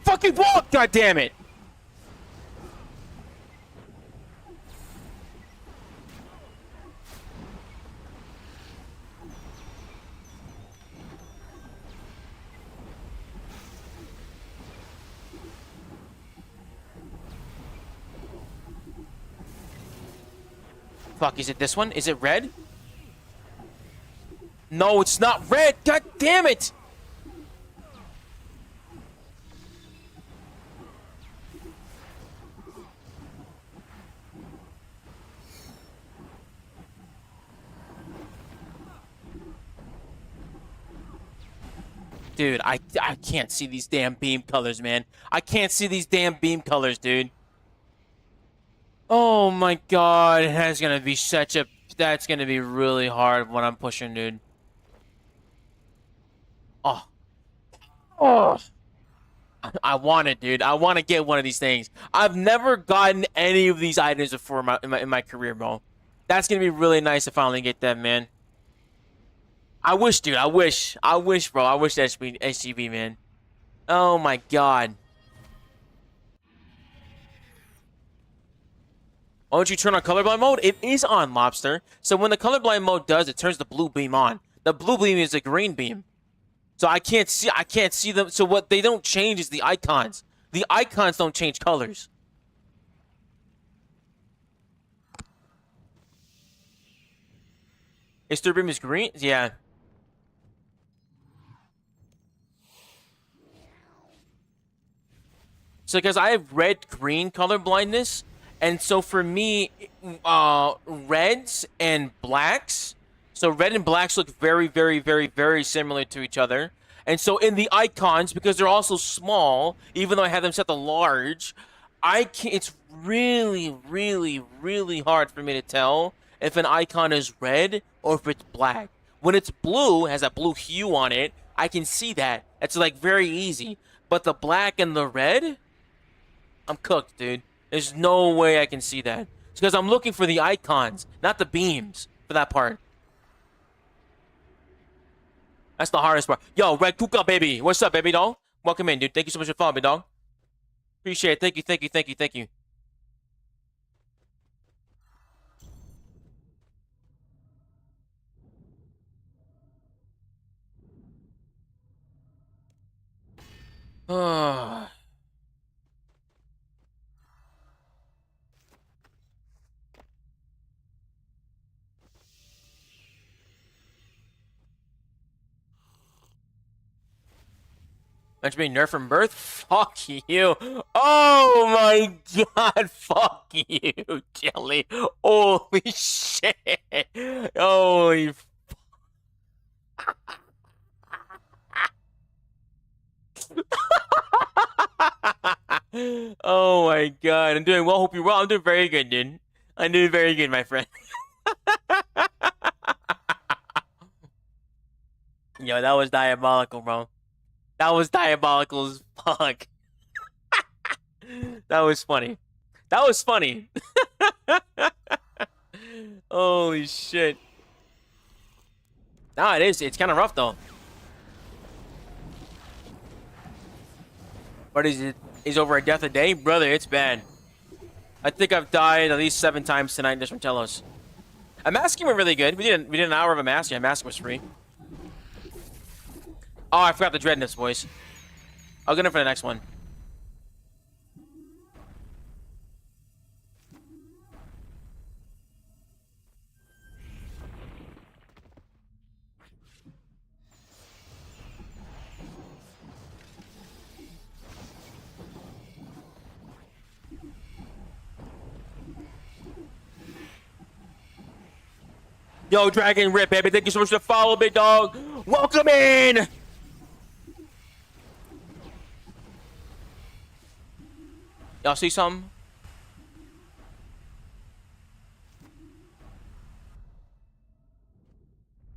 Fucking walk! God damn it! Fuck, is it this one? Is it red? No, it's not red! God damn it! Dude, I can't see these damn beam colors, man. I can't see these damn beam colors, dude. Oh my god, that's gonna be such a... That's gonna be really hard when I'm pushing, dude. Oh. Oh. I want it, dude. I want to get one of these things. I've never gotten any of these items before in my career, bro. That's gonna be really nice to finally get that, man. I wish, dude. I wish, bro. I wish that's SGB, man. Oh my god. Why don't you turn on colorblind mode? It is on, Lobster. So when the colorblind mode does, it turns the blue beam on. The blue beam is a green beam. So I can't see them. So what they don't change is the icons. The icons don't change colors. Is third beam is green? Yeah. So because I have red-green color blindness, and so for me, reds and blacks, so red and blacks look very, very, very, very similar to each other. And so in the icons, because they're also small, even though I have them set to large, it's really, really, really hard for me to tell if an icon is red or if it's black. When it's blue, has a blue hue on it, I can see that. It's like very easy. But the black and the red, I'm cooked, dude. There's no way I can see that. It's because I'm looking for the icons, not the beams for that part. That's the hardest part. Yo, Red Kuka, baby. What's up, baby doll? Welcome in, dude. Thank you so much for following me, dog. Appreciate it. Thank you, thank you, thank you, thank you. Mention being nerfed from birth? Fuck you. Oh my god, fuck you, Jelly. Holy shit. Holy Oh my god, I'm doing well. Hope you're well. I'm doing very good, dude. I'm doing very good, my friend. Yo, that was diabolical, bro. That was diabolical as fuck. That was funny. That was funny. Holy shit. No, it is. It's kind of rough, though. But is it over a death a day? Brother, it's bad. I think I've died at least 7 times tonight just from Telos. A masking went really good. We did an hour of a mask. Yeah, mask was free. Oh, I forgot the Dreadnoughts, boys. I'll get it for the next one. Yo, Dragon Rip, baby. Thank you so much for the follow, big dog. Welcome in. Y'all see something?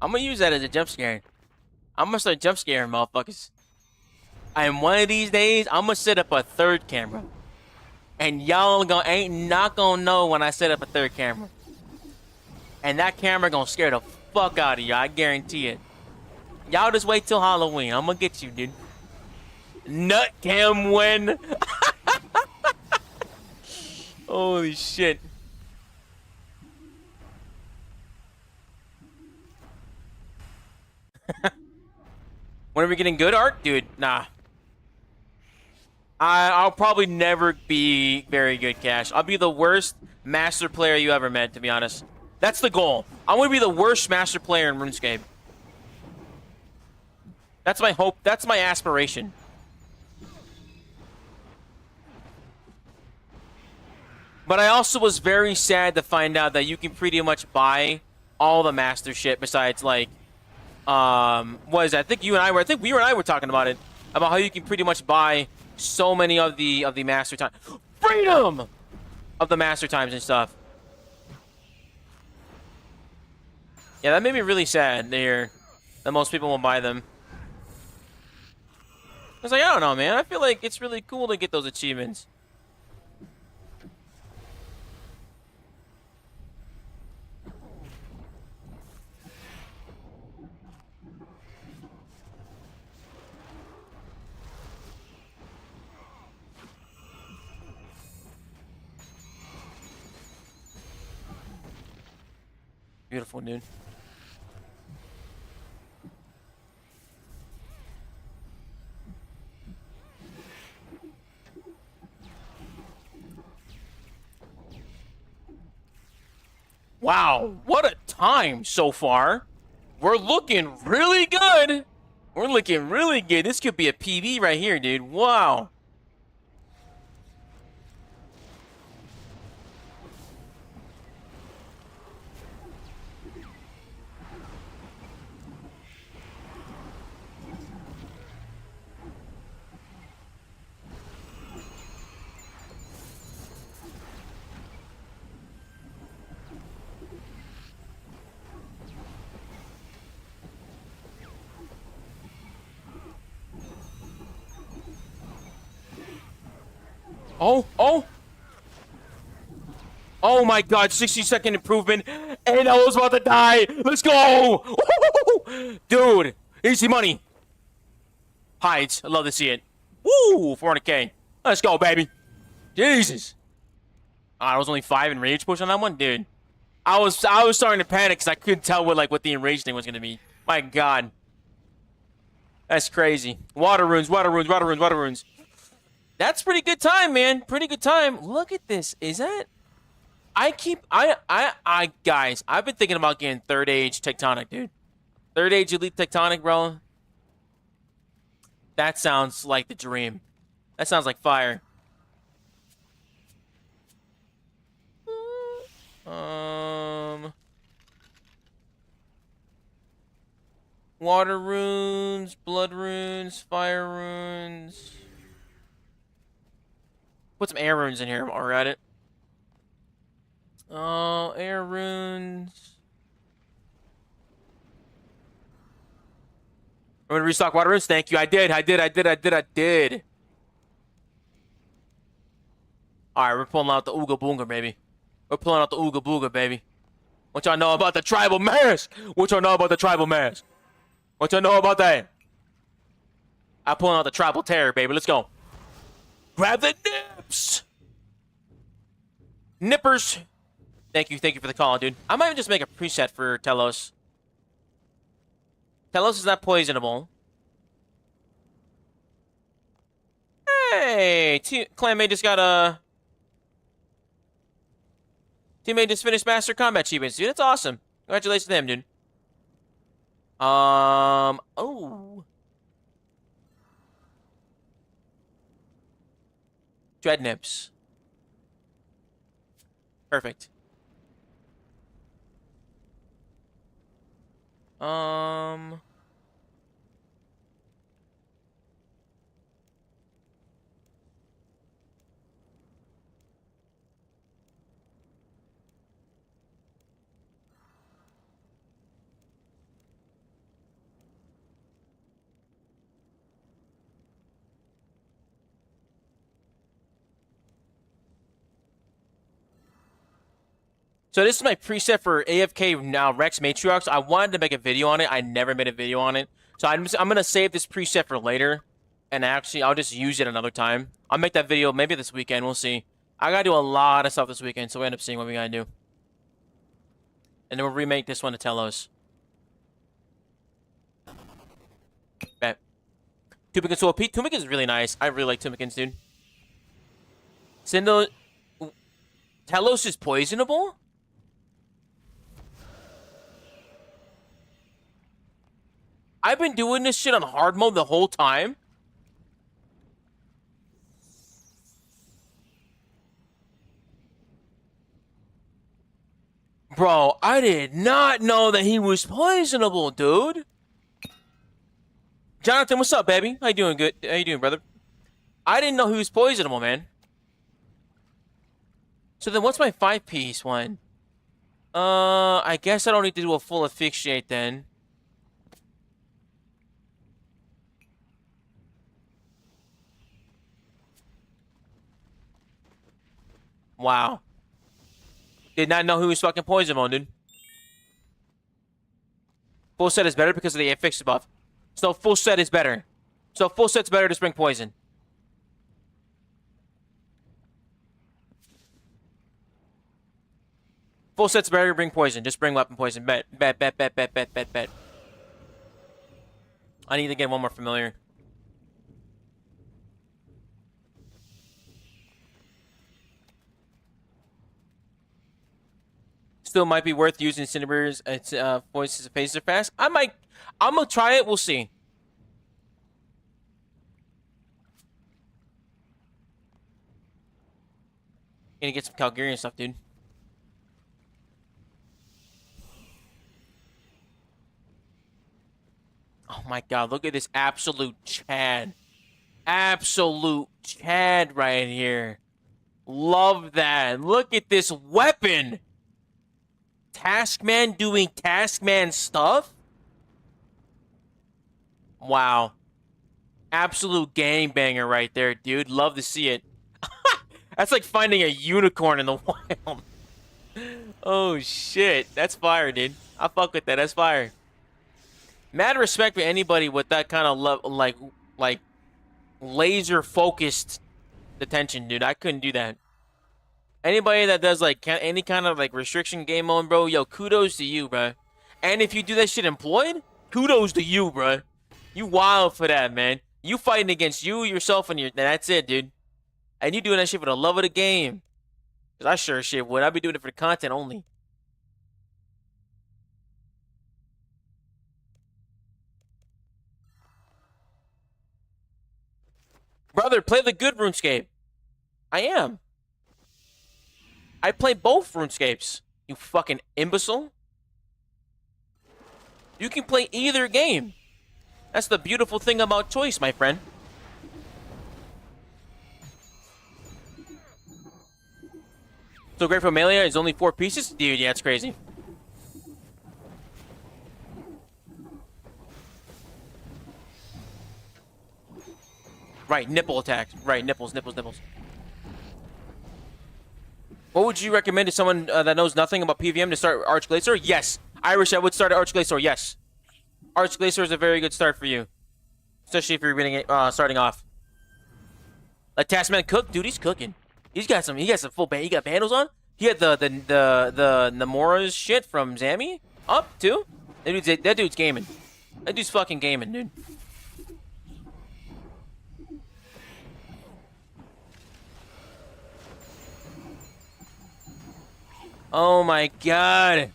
I'm gonna use that as a jump scare. I'm gonna start jump scaring motherfuckers. And one of these days, I'm gonna set up a 3rd camera. And y'all ain't not gonna know when I set up a third camera. And that camera gonna scare the fuck out of you, I guarantee it. Y'all just wait till Halloween. I'm gonna get you, dude. Nut cam win. Holy shit. When are we getting good art? Dude, nah. I'll probably never be very good, Cash. I'll be the worst master player you ever met, to be honest. That's the goal. I want to be the worst master player in RuneScape. That's my hope. That's my aspiration. But I also was very sad to find out that you can pretty much buy all the master shit besides, like, what is that? I think you and I were talking about it, about how you can pretty much buy so many of the master time freedom of the master times and stuff. Yeah, that made me really sad to hear that most people won't buy them. I was like, I don't know, man. I feel like it's really cool to get those achievements. Beautiful, dude. Wow, what a time so far. We're looking really good. We're looking really good. This could be a PB right here, dude. Wow. Oh. Oh my god, 60-second improvement. And I was about to die. Let's go. Dude, easy money. Hides. I love to see it. Woo, 400k. Let's go, baby. Jesus. I was only 5 enrage push on that one, dude. I was starting to panic because I couldn't tell what the enrage thing was gonna be. My god. That's crazy. Water runes. That's pretty good time, man. Pretty good time. Look at this. Is that? Guys, I've been thinking about getting 3rd age tectonic, dude. 3rd age elite tectonic, bro. That sounds like the dream. That sounds like fire. Water runes, blood runes, fire runes. Put some air runes in here while we're at it. Oh, air runes. I'm gonna restock water runes. Thank you. I did. All right, we're pulling out the Ooga Boonga, baby. What y'all know about the tribal mask? What y'all know about that? I'm pulling out the tribal terror, baby. Let's go. Grab the nips. Nippers. Thank you for the call, dude. I might just make a preset for Telos. Telos is not poisonable. Hey, Clanmate just got a... Teammate just finished Master Combat achievements, dude. That's awesome. Congratulations to them, dude. Oh. Dread nips. Perfect. So this is my preset for AFK now Rex Matriarchs. I wanted to make a video on it. I never made a video on it. So I'm gonna save this preset for later. And actually, I'll just use it another time. I'll make that video maybe this weekend. We'll see. I gotta do a lot of stuff this weekend, so we end up seeing what we gotta do. And then we'll remake this one to Telos. Bet. Tumikins OP. Tumikins is really nice. I really like Tumikins, dude. Sindo... Telos is poisonable? I've been doing this shit on hard mode the whole time. Bro, I did not know that he was poisonable, dude. Jonathan, what's up, baby? How you doing? Good. How you doing, brother? I didn't know he was poisonable, man. So then what's my 5-piece one? I guess I don't need to do a full asphyxiate then. Wow. Did not know who was fucking poisonable, dude. Full set is better because of the affix buff. So full set is better. So full set's better to spring poison. Full set's better to bring poison. Just bring weapon poison. Bet. Bet, bet, bet, bet, bet, bet, bet. I need to get one more familiar. Still might be worth using Cinnaber's voice as a phaser fast. I'm gonna try it. We'll see. Gonna get some Calgarian stuff, dude. Oh my god, look at this absolute Chad. Absolute Chad right here. Love that. Look at this weapon. Taskman doing Taskman stuff? Wow. Absolute gangbanger right there, dude. Love to see it. That's like finding a unicorn in the wild. Oh, shit. That's fire, dude. I fuck with that. That's fire. Mad respect for anybody with that kind of like laser-focused attention, dude. I couldn't do that. Anybody that does like any kind of like restriction game mode, bro, yo, kudos to you, bro. And if you do that shit employed, kudos to you, bro. You wild for that, man. You fighting against you, yourself, and that's it, dude. And you doing that shit for the love of the game. Cause I sure shit would. I'd be doing it for the content only. Brother, play the good RuneScape. I am. I play both RuneScapes, you fucking imbecile. You can play either game. That's the beautiful thing about choice, my friend. So Great Familia is only 4 pieces? Dude, yeah, it's crazy. Right, nipple attacks. Right, nipples, nipples, nipples. What would you recommend to someone that knows nothing about PVM to start Archglacier? Yes. Irish, I would start Archglacier, yes. Archglacier is a very good start for you. Especially if you're starting off. Like Taskman cook? Dude, he's cooking. He got some full band. He got bandals on. He had the Namora's shit from Zammy up too. That dude's gaming. That dude's fucking gaming, dude. Oh my god.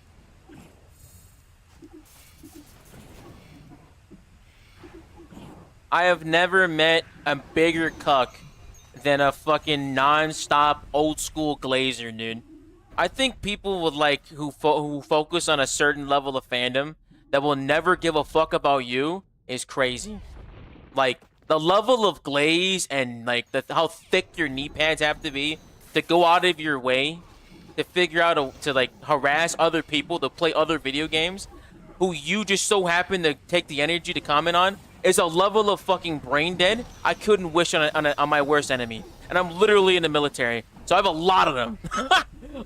I have never met a bigger cuck than a fucking non-stop old school glazer, dude. I think people would like who focus on a certain level of fandom that will never give a fuck about you is crazy. Like the level of glaze and like how thick your knee pads have to be to go out of your way to figure out to like harass other people to play other video games who you just so happen to take the energy to comment on is a level of fucking brain dead I couldn't wish on my worst enemy. And I'm literally in the military, so I have a lot of them.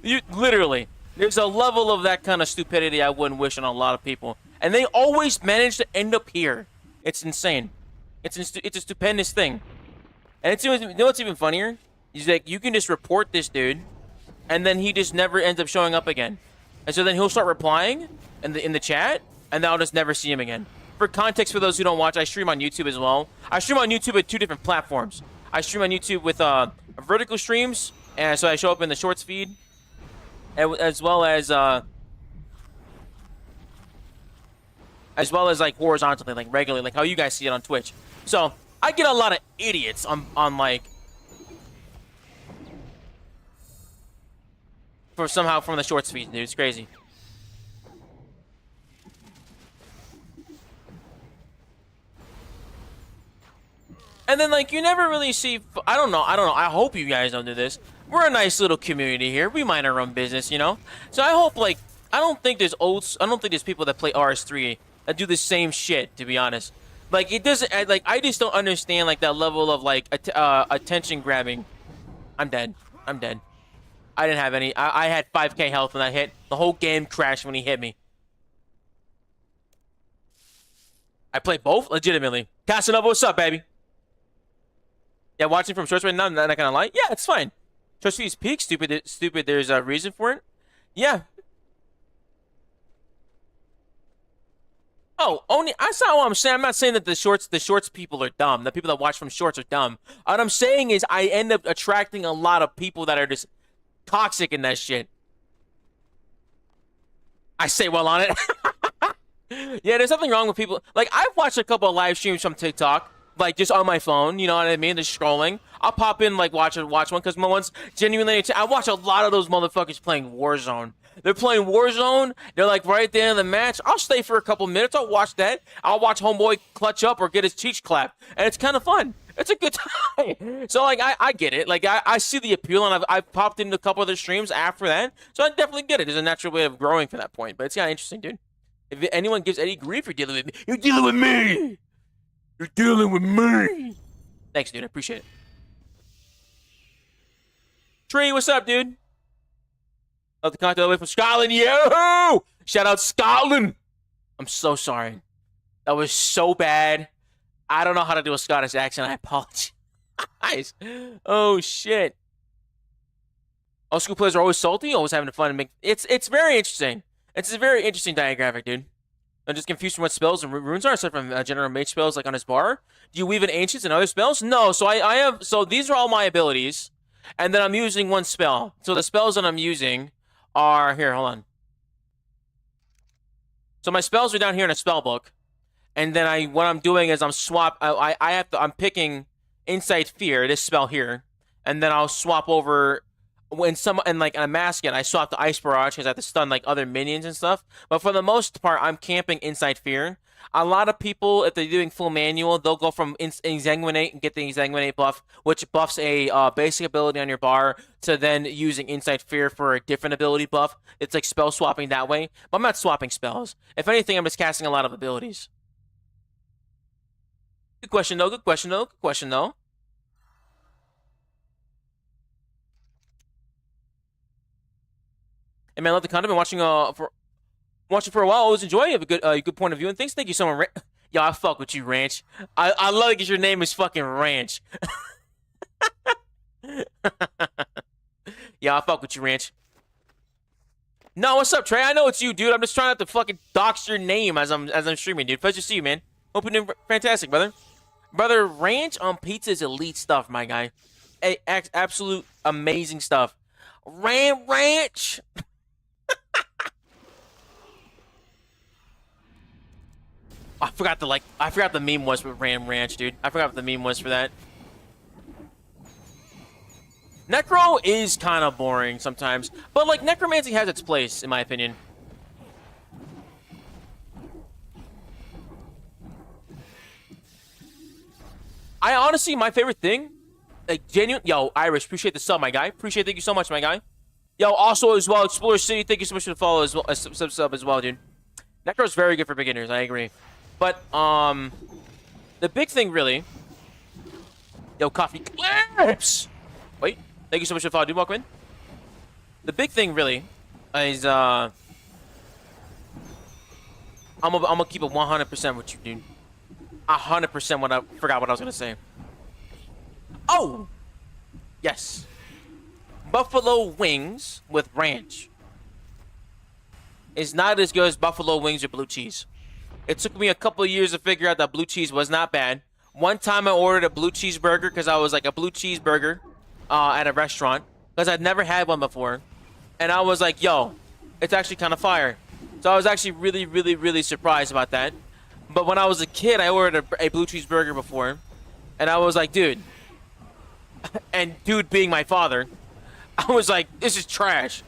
You literally. There's a level of that kind of stupidity I wouldn't wish on a lot of people. And they always manage to end up here. It's insane. It's a stupendous thing. And it's, you know what's even funnier? He's like, you can just report this dude, and then he just never ends up showing up again. And so then he'll start replying in the chat, and then I'll just never see him again. For context, for those who don't watch, I stream on YouTube as well. I stream on YouTube with 2 different platforms. I stream on YouTube with vertical streams, and so I show up in the shorts feed, as well as like horizontally, like regularly, like how you guys see it on Twitch. So I get a lot of idiots on like somehow from the shorts feed, dude. It's crazy. And then, like, you never really see... I don't know. I hope you guys don't do this. We're a nice little community here. We mind our own business, you know? So I hope, like... I don't think there's people that play RS3 that do the same shit, to be honest. Like, it doesn't... Like, I just don't understand, like, that level of, like, attention grabbing. I'm dead. I'm dead. I didn't have any... I had 5k health when I hit. The whole game crashed when he hit me. I played both? Legitimately. Casanova, what's up, baby? Yeah, watching from shorts right now, not gonna lie. Yeah, it's fine. Shorts feed's peak, stupid. There's a reason for it. Yeah. Oh, only that's not what I'm saying. I'm not saying that the shorts people are dumb. The people that watch from shorts are dumb. What I'm saying is I end up attracting a lot of people that are just toxic in that shit. I say well on it. Yeah, there's nothing wrong with people. Like, I've watched a couple of live streams from TikTok. Like, just on my phone, you know what I mean? Just scrolling. I'll pop in, like, watch one, because my one's genuinely... I watch a lot of those motherfuckers playing Warzone. They're playing Warzone. They're, like, right there in the match. I'll stay for a couple minutes. I'll watch that. I'll watch homeboy clutch up or get his cheeks clapped. And it's kind of fun. It's a good time. So, like, I get it. Like, I see the appeal, and I've popped into a couple of the streams after that. So I definitely get it. There's a natural way of growing from that point. But it's kind of interesting, dude. If anyone gives any grief, you're dealing with me. You're dealing with me! You're dealing with me! Thanks, dude. I appreciate it. Tree, what's up, dude? Love the content all the way from Scotland. Yo! Shout out Scotland! I'm so sorry. That was so bad. I don't know how to do a Scottish accent. I apologize. Oh, shit. Old school players are always salty, always having fun. And it's very interesting. It's a very interesting diagraphic, dude. I'm just confused from what spells and runes are, aside from general mage spells like on his bar. Do you weave in ancients and other spells? No, so I have... So these are all my abilities, and then I'm using one spell. So the spells that I'm using are... Here, hold on. So my spells are down here in a spell book, and then what I'm doing is I'm picking Insight Fear, this spell here, and then I'll swap over... like a Masket, I swap the Ice Barrage because I have to stun like other minions and stuff. But for the most part, I'm camping Inside Fear. A lot of people, if they're doing full manual, they'll go from Exsanguinate and get the Exsanguinate buff, which buffs a basic ability on your bar, to then using Inside Fear for a different ability buff. It's like spell swapping that way. But I'm not swapping spells. If anything, I'm just casting a lot of abilities. Good question, though. Good question, though. Good question, though. Hey man, I love the content. Been watching for a while. Always enjoy. You have a good point of view and things. Thank you so much. Yo, I fuck with you, Ranch. I love it because your name is fucking Ranch. Yeah, I fuck with you, Ranch. No, what's up, Trey? I know it's you, dude. I'm just trying not to fucking dox your name as I'm streaming, dude. Pleasure to see you, man. Hope you're doing fantastic, brother. Brother, Ranch on pizza is elite stuff, my guy. Hey, absolute amazing stuff. Ranch. I forgot the meme was with Ranch, dude. I forgot what the meme was for that. Necro is kind of boring sometimes, but like necromancy has its place, in my opinion. I honestly, my favorite thing, like genuine. Yo, Irish, appreciate the sub, my guy. Thank you so much, my guy. Yo, also as well, Explorer City, thank you so much for the follow as well, sub as well, dude. Necro's very good for beginners, I agree. But, the big thing, really... Yo, coffee clips! Wait, thank you so much for the follow, dude. Welcome in. The big thing, really, I'm gonna keep it 100% with you, dude. 100% what I forgot what I was gonna say. Oh, yes. Buffalo wings with ranch is not as good as buffalo wings with blue cheese. It took me a couple of years to figure out that blue cheese was not bad. One time I ordered a blue cheeseburger because I was like a blue cheeseburger at a restaurant because I'd never had one before. And I was like, yo, it's actually kind of fire. So I was actually really, really, really surprised about that. But when I was a kid, I ordered a blue cheeseburger before. And I was like, dude. And dude being my father, I was like, this is trash.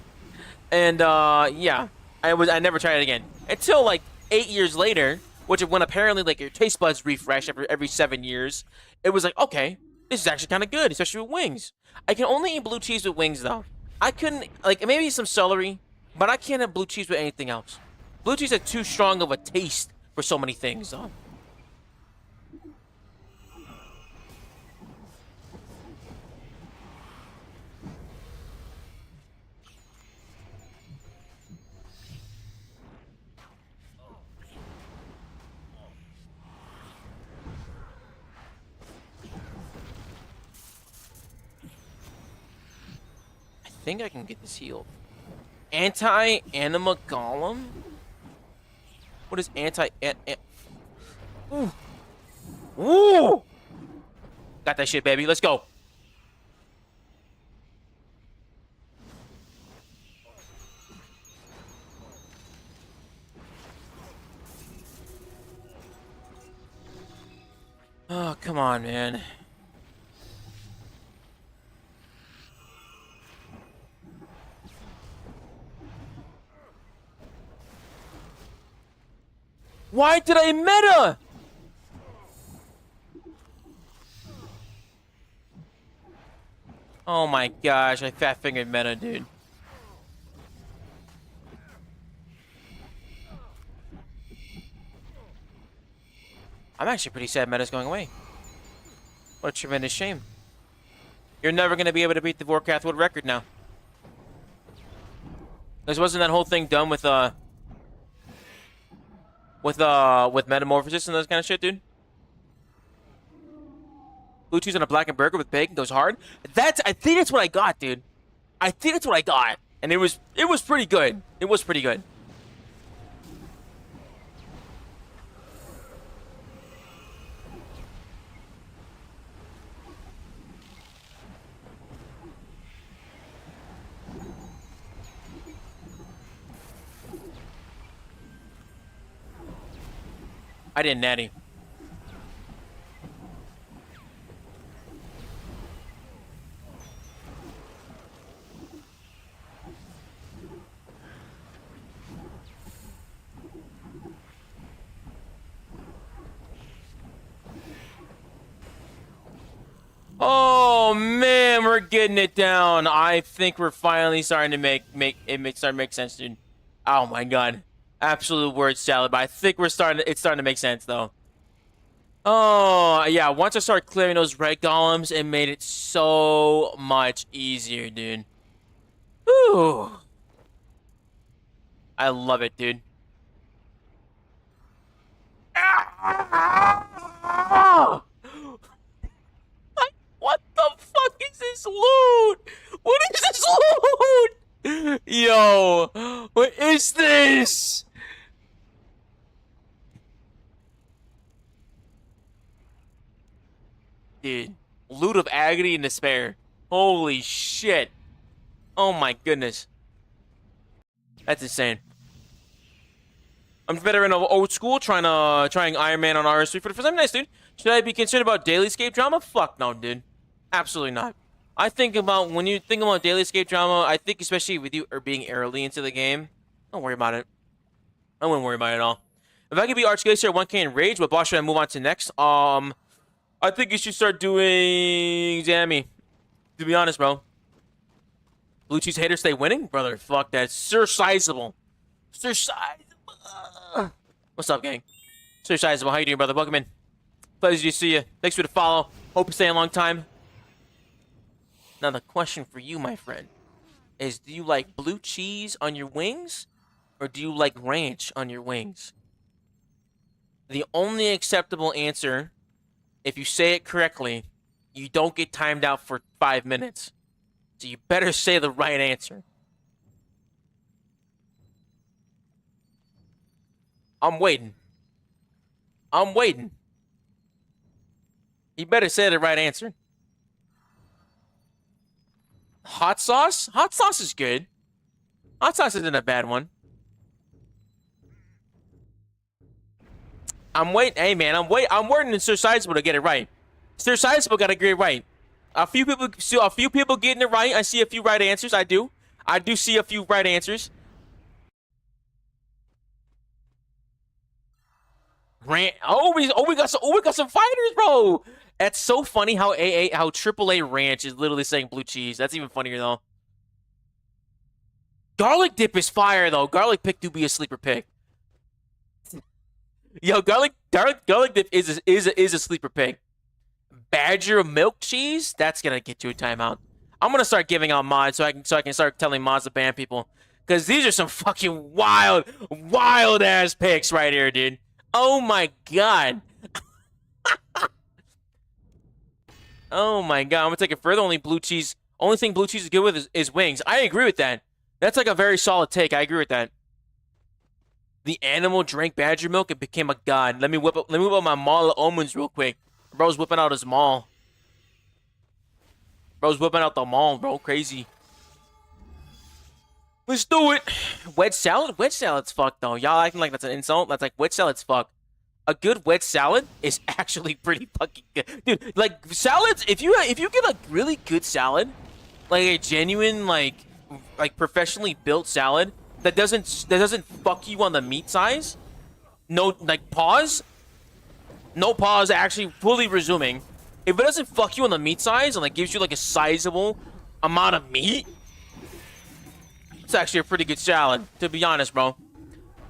And yeah, I never tried it again. Until like 8 years later, which when apparently like your taste buds refresh every 7 years, it was like, okay, this is actually kind of good, especially with wings. I can only eat blue cheese with wings though. I couldn't, like, maybe some celery, but I can't have blue cheese with anything else. Blue cheese has too strong of a taste for so many things though. I think I can get this healed. Anti-anima golem? What is Ooh. Ooh! Got that shit, baby. Let's go. Oh, come on, man. Why did I meta? Oh my gosh, I fat fingered meta, dude. I'm actually pretty sad meta's going away. What a tremendous shame. You're never gonna be able to beat the Vorkath world record now. Because wasn't that whole thing done with metamorphosis and those kind of shit, dude? Blue cheese on a blackened burger with bacon goes hard. I think that's what I got, dude. I think that's what I got, and it was pretty good. It was pretty good. I didn't natty. Oh man, we're getting it down. I think we're finally starting to make sense, dude. Oh my god. Absolute word salad, but I think it's starting to make sense though. Oh yeah, once I started clearing those red golems, it made it so much easier, dude. Whew. I love it, dude. Ah! What the fuck is this loot? What is this loot? Yo, what is this? Dude, loot of agony and despair. Holy shit. Oh my goodness. That's insane. I'm better in old school, trying Iron Man on RS3 for the first time. Nice, dude. Should I be concerned about daily escape drama? Fuck no, dude. Absolutely not. I think about, when you think about daily escape drama, I think especially with you being early into the game, don't worry about it. I wouldn't worry about it at all. If I could be Archglacier at 1k in Rage, what boss should I move on to next? I think you should start doing Zammy. To be honest, bro. Blue cheese haters stay winning? Brother, fuck that. Sir Sizable. Sir Sizable. What's up, gang? Sir Sizable, how you doing, brother? Welcome in. Pleasure to see you. Thanks for the follow. Hope you stay a long time. Now the question for you, my friend. is, do you like blue cheese on your wings, or do you like ranch on your wings? The only acceptable answer, if you say it correctly, you don't get timed out for 5 minutes. So you better say the right answer. I'm waiting. I'm waiting. You better say the right answer. Hot sauce? Hot sauce is good. Hot sauce isn't a bad one. I'm waiting. Hey, man, I'm waiting on Sir Sizable to get it right. Sir Sizable got to get it right. A few people getting it right. I see a few right answers. I do see a few right answers. We got some fighters, bro. That's so funny how AAA Ranch is literally saying blue cheese. That's even funnier though. Garlic dip is fire though. Garlic pick do be a sleeper pick. Yo, garlic dip is a sleeper pick. Badger milk cheese, that's gonna get you a timeout. I'm gonna start giving out mods so I can start telling mods to ban people, because these are some fucking wild ass picks right here, dude. Oh my god. Oh my god, I'm gonna take it further. Only thing blue cheese is good with is wings. I agree with that. That's like a very solid take. I agree with that. The animal drank badger milk and became a god. Let me whip up my Mall of Almonds real quick. Bro's whipping out his mall. Bro's whipping out the mall, bro. Crazy. Let's do it. Wedge salad? Wedge salad's fucked, though. Y'all acting like that's an insult. That's like, wedge salad's fucked. A good wedge salad is actually pretty fucking good. Dude, like, salads, if you get a really good salad, like a genuine, like professionally built salad that doesn't fuck you on the meat size, no, like, pause, actually fully resuming. If it doesn't fuck you on the meat size and like gives you like a sizable amount of meat, it's actually a pretty good salad, to be honest, bro.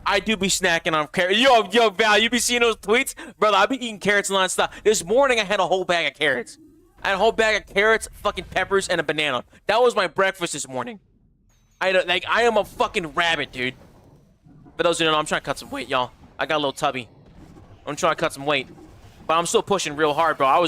I do be snacking on carrots. Yo, Val, you be seeing those tweets? Brother, I be eating carrots nonstop. This morning, I had a whole bag of carrots. I had a whole bag of carrots, fucking peppers, and a banana. That was my breakfast this morning. I am a fucking rabbit, dude. For those who don't know, I'm trying to cut some weight, y'all. I got a little tubby. I'm trying to cut some weight. But I'm still pushing real hard, bro.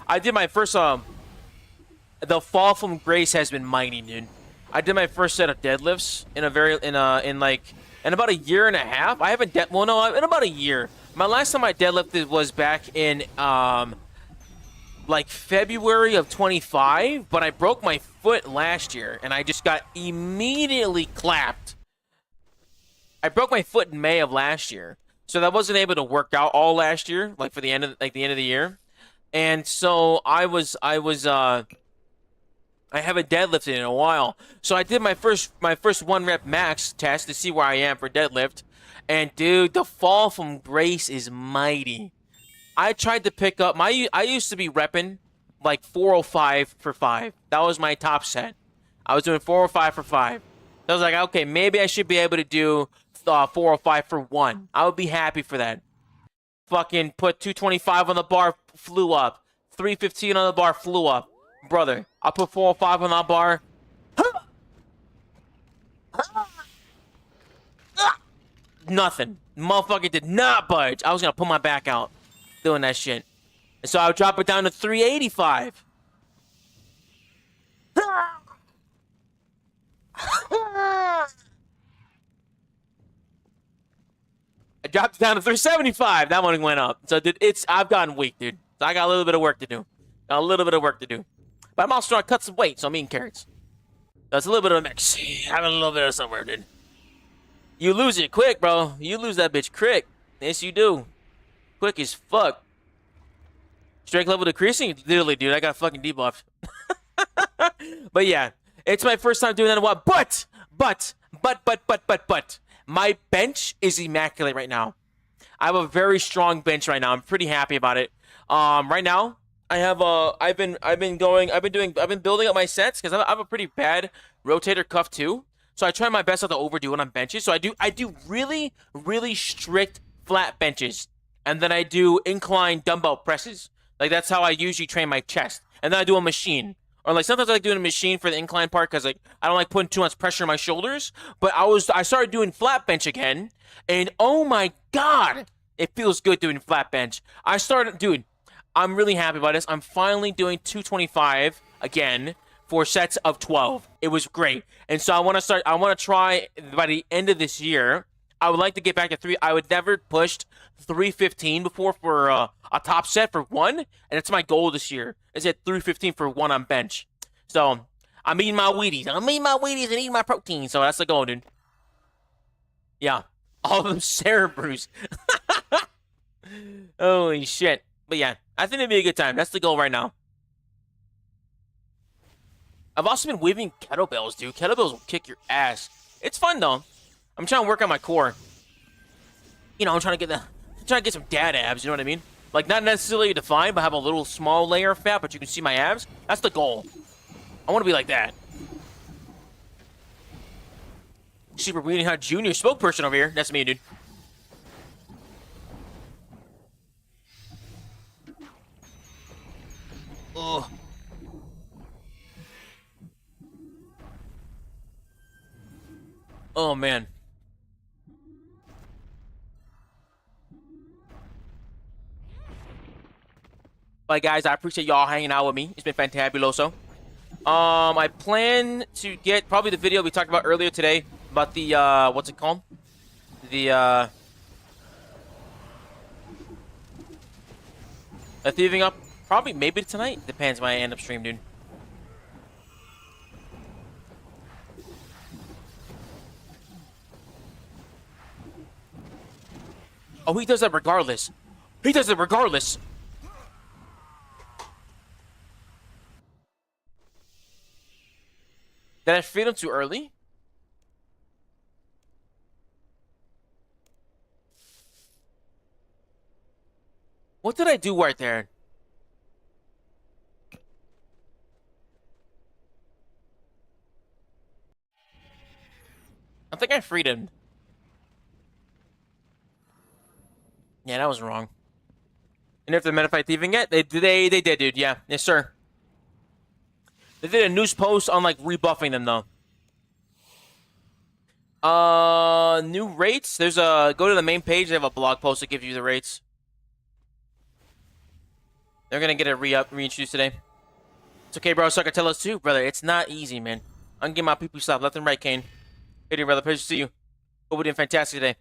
I did my first, the fall from grace has been mighty, dude. I did my first set of deadlifts in about a year and a half. I haven't in about a year. My last time I deadlifted was back in like February of 25, but I broke my foot last year and I just got immediately clapped. I broke my foot in May of last year, so that wasn't able to work out all last year, like for the end of the year. And so I haven't deadlifted in a while. So I did my first 1 rep max test to see where I am for deadlift. And dude, the fall from grace is mighty. I tried to pick up I used to be repping like 405 for 5. That was my top set. I was doing 405 for 5. I was like, okay, maybe I should be able to do 405 for 1. I would be happy for that. Fucking put 225 on the bar, flew up. 315 on the bar, flew up. Brother, I put 405 on that bar. Nothing. Motherfucker did not budge. I was gonna put my back out doing that shit. And so I would drop it down to 385. I dropped it down to 375. That one went up. So I've gotten weak, dude. So I got a little bit of work to do. But I'm also trying to cut some weight, so I'm eating carrots. That's a little bit of a mix. Having a little bit of somewhere, dude. You lose it quick, bro. You lose that bitch quick. Yes, you do. Quick as fuck. Strength level decreasing? Literally, dude. I got fucking debuffed. But yeah, it's my first time doing that in a while. But. My bench is immaculate right now. I have a very strong bench right now. I'm pretty happy about it. Right now, I've been building up my sets because I have a pretty bad rotator cuff too. So I try my best not to overdo it on benches. So I do really, really strict flat benches. And then I do incline dumbbell presses. Like that's how I usually train my chest. And then I do a machine. Or like sometimes I like doing a machine for the incline part because like I don't like putting too much pressure on my shoulders. But I started doing flat bench again, and oh my god, it feels good doing flat bench. Dude, I'm really happy about this. I'm finally doing 225 again for sets of 12. It was great. And so I want to try by the end of this year. I would like to get back to 3. I would never pushed 315 before for a top set for 1, and it's my goal this year. Is at 315 for 1 on bench. So I'm eating my Wheaties. I'm eating my Wheaties and eating my protein. So that's the goal, dude. Yeah. All of them Cerebrus. Holy shit. But yeah, I think it'd be a good time. That's the goal right now. I've also been weaving kettlebells, dude. Kettlebells will kick your ass. It's fun though. I'm trying to work on my core. You know, I'm trying to get some dad abs. You know what I mean? Like not necessarily defined, but have a little small layer of fat, but you can see my abs. That's the goal. I want to be like that. Super Weeding Hot Junior spokesperson over here. That's me, dude. Ugh. Oh, man. Bye, guys. I appreciate y'all hanging out with me. It's been fantabuloso. I plan to get probably the video we talked about earlier today about the, what's it called? The thieving up. Probably maybe tonight. Depends when I end up stream, dude. Oh, he does that regardless. He does it regardless. Did I feed him too early? What did I do right there? I think I freed him. Yeah, that was wrong. And if they modified thieving yet, they did, dude. Yeah, yes, sir. They did a news post on like rebuffing them though. New rates. There's a go to the main page. They have a blog post that gives you the rates. They're gonna get it reintroduced today. It's okay, bro. Sucker, tell us too, brother. It's not easy, man. I'm getting my people stop left and right, Kane. Hey, dear brother. Pleasure to see you. Hope we're doing fantastic today.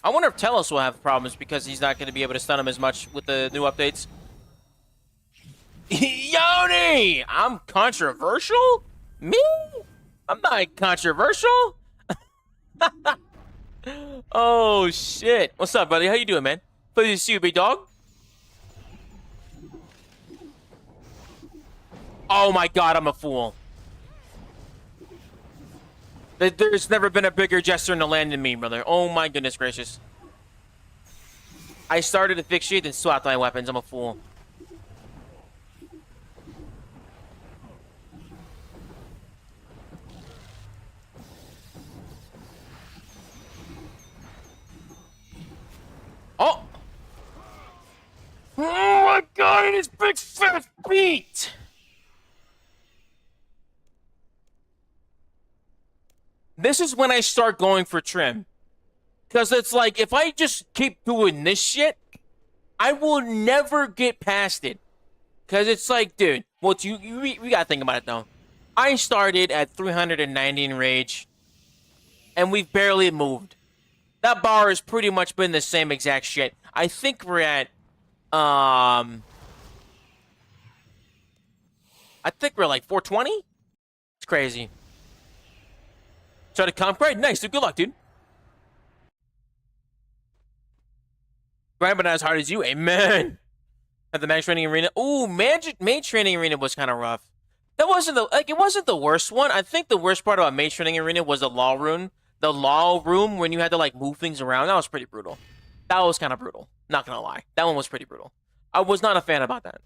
I wonder if Telos will have problems because he's not going to be able to stun him as much with the new updates. Yoni! I'm controversial? Me? I'm not controversial? Oh, shit. What's up, buddy? How you doing, man? Pleasure to see you, big dog. Oh, my God, I'm a fool. There's never been a bigger jester in the land than me, brother. Oh my goodness gracious. I started to fix shit and swapped my weapons. I'm a fool. Oh! Oh my god, and his big fat feet! This is when I start going for trim. Because it's like, if I just keep doing this shit, I will never get past it. Because it's like, dude, well, we gotta think about it, though. I started at 390 in rage, and we've barely moved. That bar has pretty much been the same exact shit. I think we're at, I think we're like 420? It's crazy. Try to comp right? Nice, dude. Good luck, dude. Grind, but not as hard as you. Amen. At the Max Training Arena. Ooh, Mage Training Arena was kind of rough. That wasn't it wasn't the worst one. I think the worst part about Mage Training Arena was the law room. The law room when you had to like move things around. That was pretty brutal. That was kind of brutal. Not gonna lie. That one was pretty brutal. I was not a fan about that.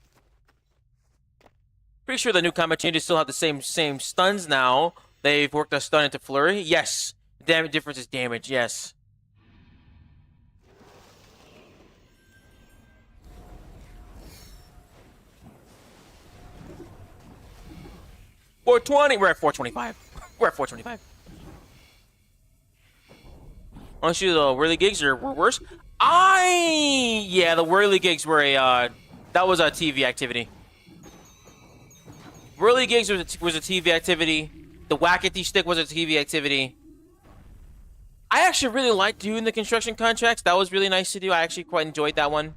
Pretty sure the new combat changes still have the same stuns now. They've worked a stun into flurry. Yes. Damage difference is damage. Yes. $420. We're at 425. We're at 425. Honestly, the whirly gigs were worse. Yeah, the whirly gigs were that was a TV activity. Whirly gigs was a TV activity. The Wackety stick was a TV activity. I actually really liked doing the construction contracts. That was really nice to do. I actually quite enjoyed that one.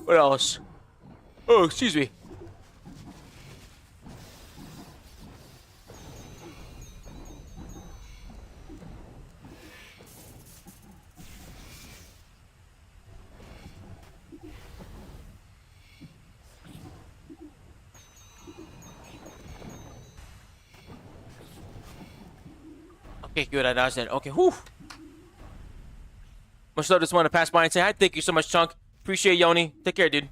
What else? Oh, excuse me. Okay, good. I dodged that. Okay, whew. Much love. Just want to pass by and say hi. Thank you so much, Chunk. Appreciate Yoni. Take care, dude.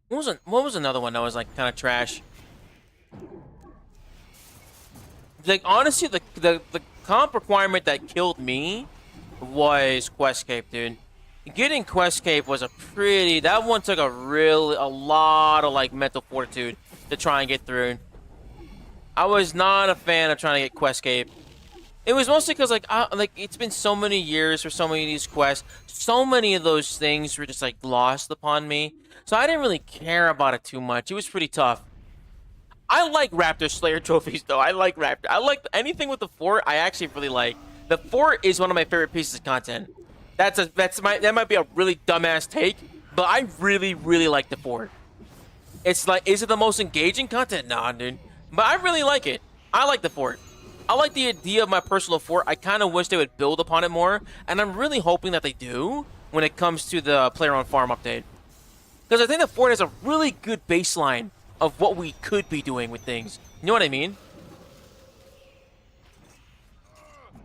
What was another one that was like kind of trash? Like honestly, the comp requirement that killed me was Questcape, dude. Getting Questcape was that one took a lot of like mental fortitude to try and get through. I was not a fan of trying to get Questcape. It was mostly because like it's been so many years for so many of these quests. So many of those things were just like lost upon me. So I didn't really care about it too much. It was pretty tough. I like Raptor Slayer trophies though. I like Raptor. I like anything with the fort. I actually really like. The fort is one of my favorite pieces of content. That might be a really dumbass take, but I really like the fort. It's like, is it the most engaging content? Nah, dude. But I really like it. I like the fort. I like the idea of my personal fort. I kind of wish they would build upon it more, and I'm really hoping that they do when it comes to the player on farm update. Because I think the fort has a really good baseline of what we could be doing with things. You know what I mean?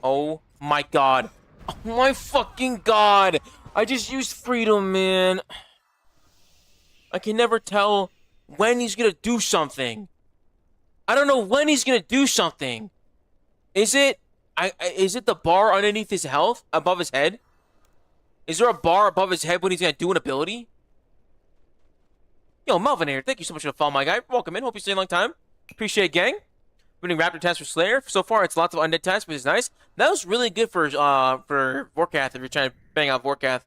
Oh my god. Oh my fucking god. I just used freedom, man. I can never tell when he's gonna do something. I don't know when he's gonna do something. Is it the bar underneath his health? Above his head? Is there a bar above his head when he's gonna do an ability? Yo, Melvin here. Thank you so much for the follow, my guy. Welcome in. Hope you stay a long time. Appreciate it, gang. Winning Raptor tasks for Slayer. So far, it's lots of undead tasks, which is nice. That was really good for Vorkath if you're trying to bang out Vorkath.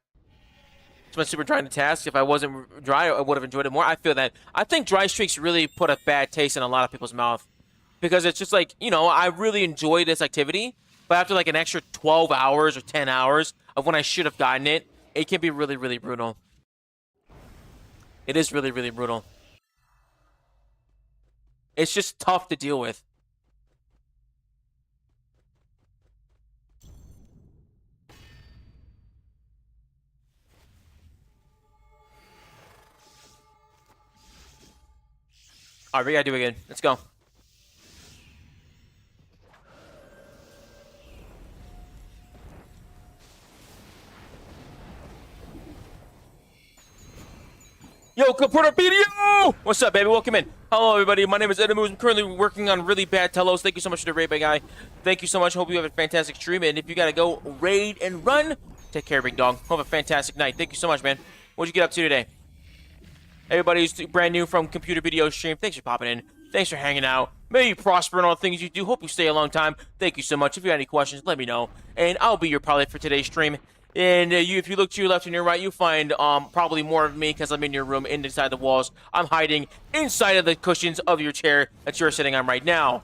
It's been super trying to task. If I wasn't dry, I would have enjoyed it more. I feel that. I think dry streaks really put a bad taste in a lot of people's mouth. Because it's just like, you know, I really enjoy this activity, but after like an extra 12 hours or 10 hours of when I should have gotten it, it can be really brutal. It is really brutal. It's just tough to deal with. Alright, we gotta do it again. Let's go. Yo, Caporta BDO! What's up, baby? Welcome in. Hello, everybody. My name is Ergonomics. I'm currently working on really bad Telos. Thank you so much for the raid, big guy. Thank you so much. Hope you have a fantastic stream. And if you gotta go raid and run, take care, big dog. Have a fantastic night. Thank you so much, man. What'd you get up to today? Everybody who's brand new from Computer Video Stream, thanks for popping in. Thanks for hanging out. May you prosper in all things you do. Hope you stay a long time. Thank you so much. If you have any questions, let me know. And I'll be your pilot for today's stream. And if you look to your left and your right, you'll find probably more of me because I'm in your room, inside the walls. I'm hiding inside of the cushions of your chair that you're sitting on right now.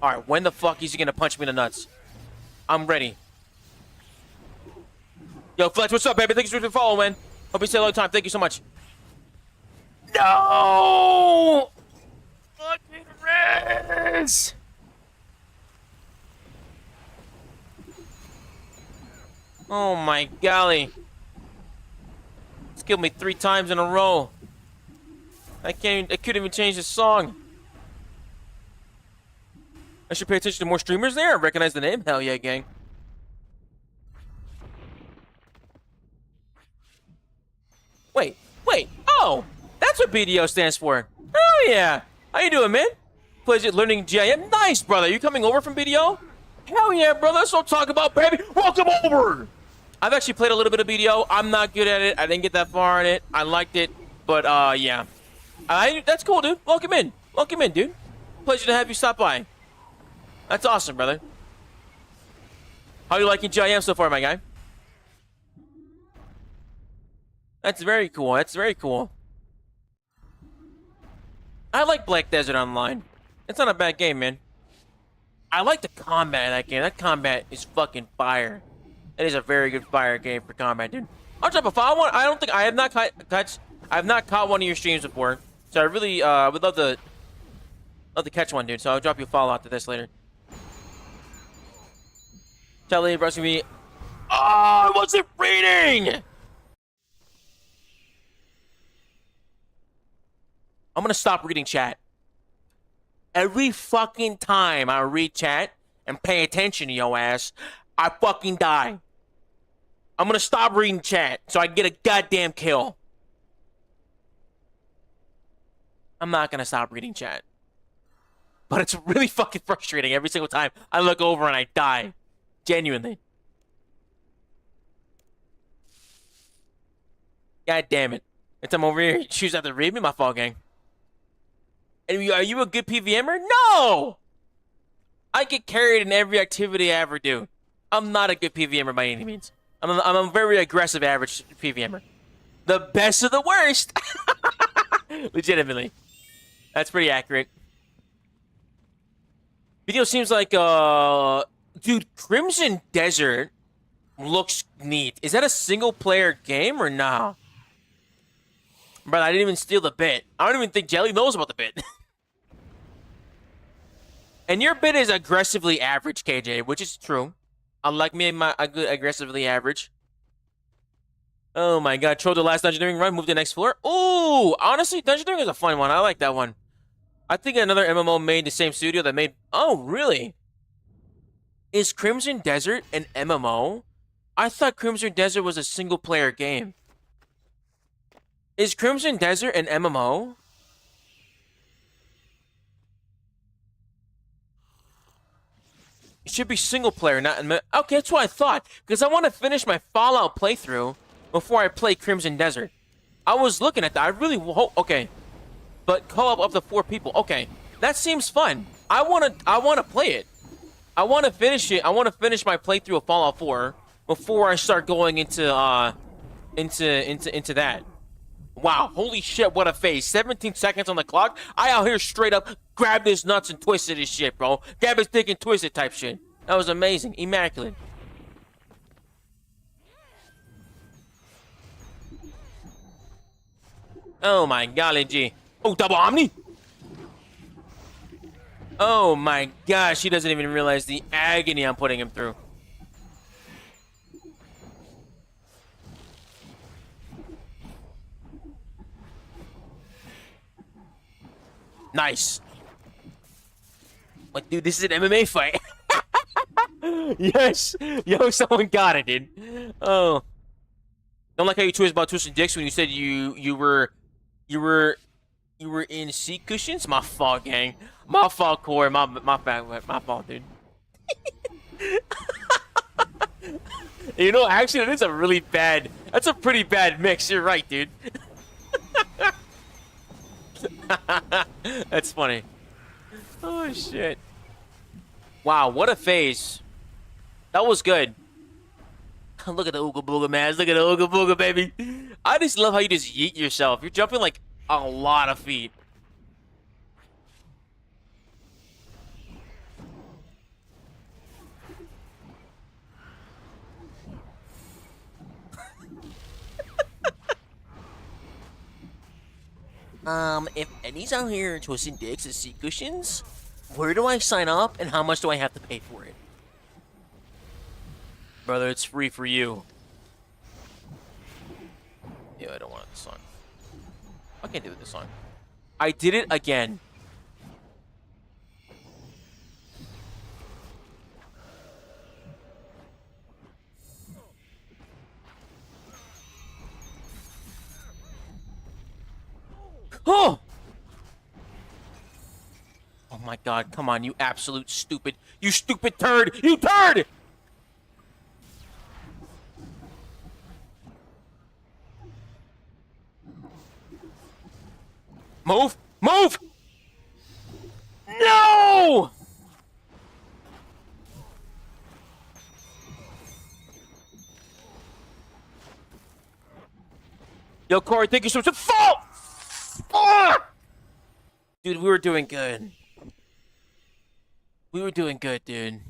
Alright, when the fuck is he gonna punch me in the nuts? I'm ready. Yo, Fletch, what's up, baby? Thank you for the follow, man. Hope you stay a long time. Thank you so much. No! Fucking Riz! Oh my golly. It's killed me 3 times in a row. I couldn't even change the song. I should pay attention to more streamers there. I recognize the name. Hell yeah, gang. Wait. Oh, that's what BDO stands for. Oh yeah. How you doing, man? Pleasure learning GIM. Nice, brother. You coming over from BDO? Hell yeah, brother. That's what I'm talking about, baby. Welcome over. I've actually played a little bit of BDO. I'm not good at it. I didn't get that far in it. I liked it, but yeah. That's cool, dude. Welcome in, dude. Pleasure to have you stop by. That's awesome, brother. How you liking GIM so far, my guy? That's very cool. That's very cool. I like Black Desert Online. It's not a bad game, man. I like the combat in that game. That combat is fucking fire. It is a very good fire game for combat, dude. I'll drop a follow. I don't think I have not caught one of your streams before, so I really would love to catch one, dude. So I'll drop you a follow after this later. Telly brushing me. Oh, I wasn't reading. I'm gonna stop reading chat. Every fucking time I read chat and pay attention to your ass, I fucking die. I'm gonna stop reading chat so I can get a goddamn kill. I'm not gonna stop reading chat. But it's really fucking frustrating every single time I look over and I die. Genuinely. God damn it. Every time I'm over here, you choose not to read me, my fault, gang. And are you a good PVMer? No! I get carried in every activity I ever do. I'm not a good PVMer by any means. I'm a very aggressive average PVMer. The best of the worst! Legitimately. That's pretty accurate. Video seems like, dude, Crimson Desert looks neat. Is that a single-player game or no? Bro, I didn't even steal the bit. I don't even think Jelly knows about the bit. And your bit is aggressively average, KJ, which is true. Unlike me, a good aggressively average. Oh my god, troll the last Dungeoneering run, move to the next floor. Ooh, honestly, Dungeoneering is a fun one. I like that one. I think another MMO made the same studio that made... Oh, really? Is Crimson Desert an MMO? I thought Crimson Desert was a single-player game. Is Crimson Desert an MMO? It should be single-player, not... Okay, that's what I thought. Because I want to finish my Fallout playthrough before I play Crimson Desert. I was looking at that. I really hope... Okay. But co-op up to 4 people. Okay. That seems fun. I want to play it. I want to finish it. I want to finish my playthrough of Fallout 4 before I start going into that. Wow, holy shit, what a face. 17 seconds on the clock. I out here straight up grabbed his nuts and twisted his shit, bro. Grab his dick and twist it type shit. That was amazing. Immaculate. Oh my golly gee. Oh, double Omni? Oh my gosh, he doesn't even realize the agony I'm putting him through. Nice. Like, dude, this is an MMA fight. Yes. Yo, someone got it, dude. Oh. Don't like how you twist about twisting dicks when you said you were in seat cushions. My fault, gang. My fault, Corey. My fault, dude. You know, actually, that is a really bad. That's a pretty bad mix. You're right, dude. That's funny. Oh shit! Wow, what a phase. That was good. Look at the Ooga Booga, man. Look at the Ooga Booga, baby. I just love how you just yeet yourself. You're jumping like a lot of feet. If Eddie's out here twisting dicks and seat cushions, where do I sign up and how much do I have to pay for it? Brother, it's free for you. Yeah, I don't want this song. I can't do this song. I did it again. Oh! Oh my god, come on, you absolute stupid. You stupid turd! You turd! Move! Move! No! Yo, Corey, thank you so much. Fall! Dude, we were doing good. We were doing good, dude.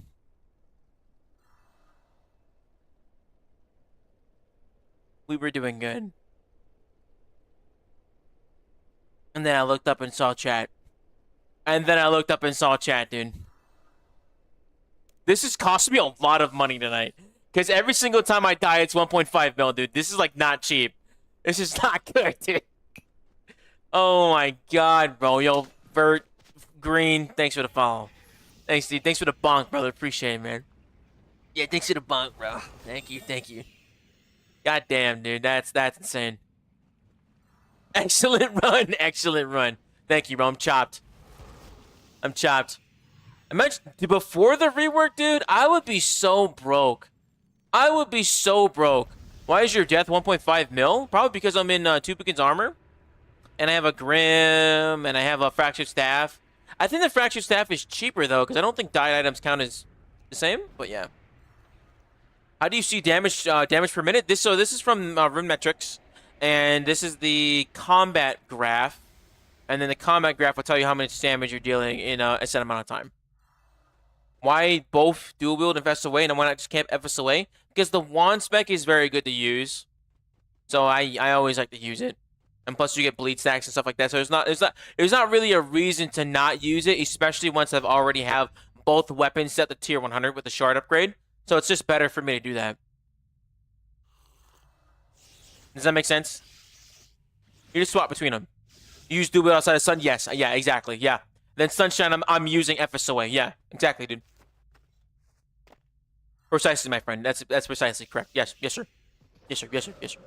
We were doing good. And then I looked up and saw chat. And then I looked up and saw chat, dude. This has cost me a lot of money tonight. Because every single time I die, it's 1.5 mil, dude. This is, like, not cheap. This is not good, dude. Oh, my God, bro. Yo, Bert, Green, thanks for the follow. Thanks, dude. Thanks for the bonk, brother. Appreciate it, man. Yeah, thanks for the bonk, bro. Thank you, thank you. God damn, dude. That's insane. Excellent run. Excellent run. Thank you, bro. I'm chopped. I'm chopped. Imagine, before the rework, dude, I would be so broke. I would be so broke. Why is your death 1.5 mil? Probably because I'm in Tupikin's armor. And I have a Grim, and I have a Fractured Staff. I think the Fractured Staff is cheaper, though, because I don't think died items count as the same, but yeah. How do you see damage damage per minute? This is from Runemetrics, and this is the combat graph. And then the combat graph will tell you how much damage you're dealing in a set amount of time. Why both dual wield and FSOA, and why not just camp FSOA? Because the wand spec is very good to use. So I always like to use it. And plus you get bleed stacks and stuff like that. So there's not really a reason to not use it, especially once I've already have both weapons set to tier 100 with the shard upgrade. So it's just better for me to do that. Does that make sense? You just swap between them. You use dual wield outside of sun? Yes. Yeah, exactly. Yeah. Then sunshine, I'm using FSOA. Yeah, exactly, dude. Precisely, my friend. That's precisely correct. Yes, yes, sir. Yes, sir. Yes, sir. Yes, sir.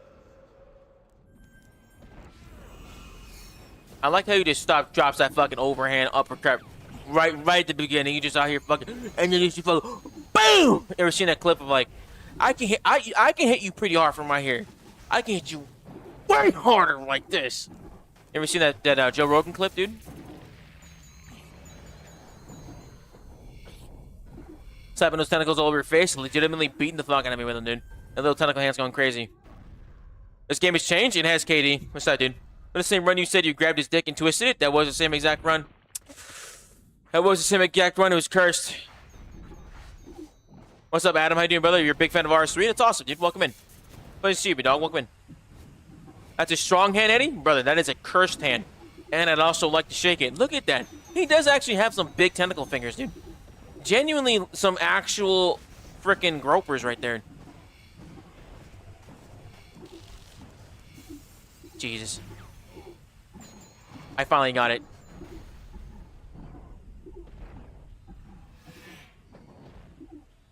I like how you just drops that fucking overhand uppercut right at the beginning. You just out here fucking, and then you just fucking boom. Ever seen that clip of like, I can hit you pretty hard from right here. I can hit you way harder like this. Ever seen that Joe Rogan clip, dude? Slapping those tentacles all over your face, legitimately beating the fuck out of me with them, dude. That little tentacle hand's going crazy. This game has changed. It has, KD. What's that, dude? For the same run you said you grabbed his dick and twisted it, that was the same exact run. That was the same exact run. It was cursed. What's up, Adam? How you doing, brother? You're a big fan of RS3? That's awesome, dude. Welcome in. Pleasure to see you, dog. Welcome in. That's a strong hand, Eddie? Brother, that is a cursed hand. And I'd also like to shake it. Look at that. He does actually have some big tentacle fingers, dude. Genuinely some actual freaking gropers right there. Jesus. I finally got it.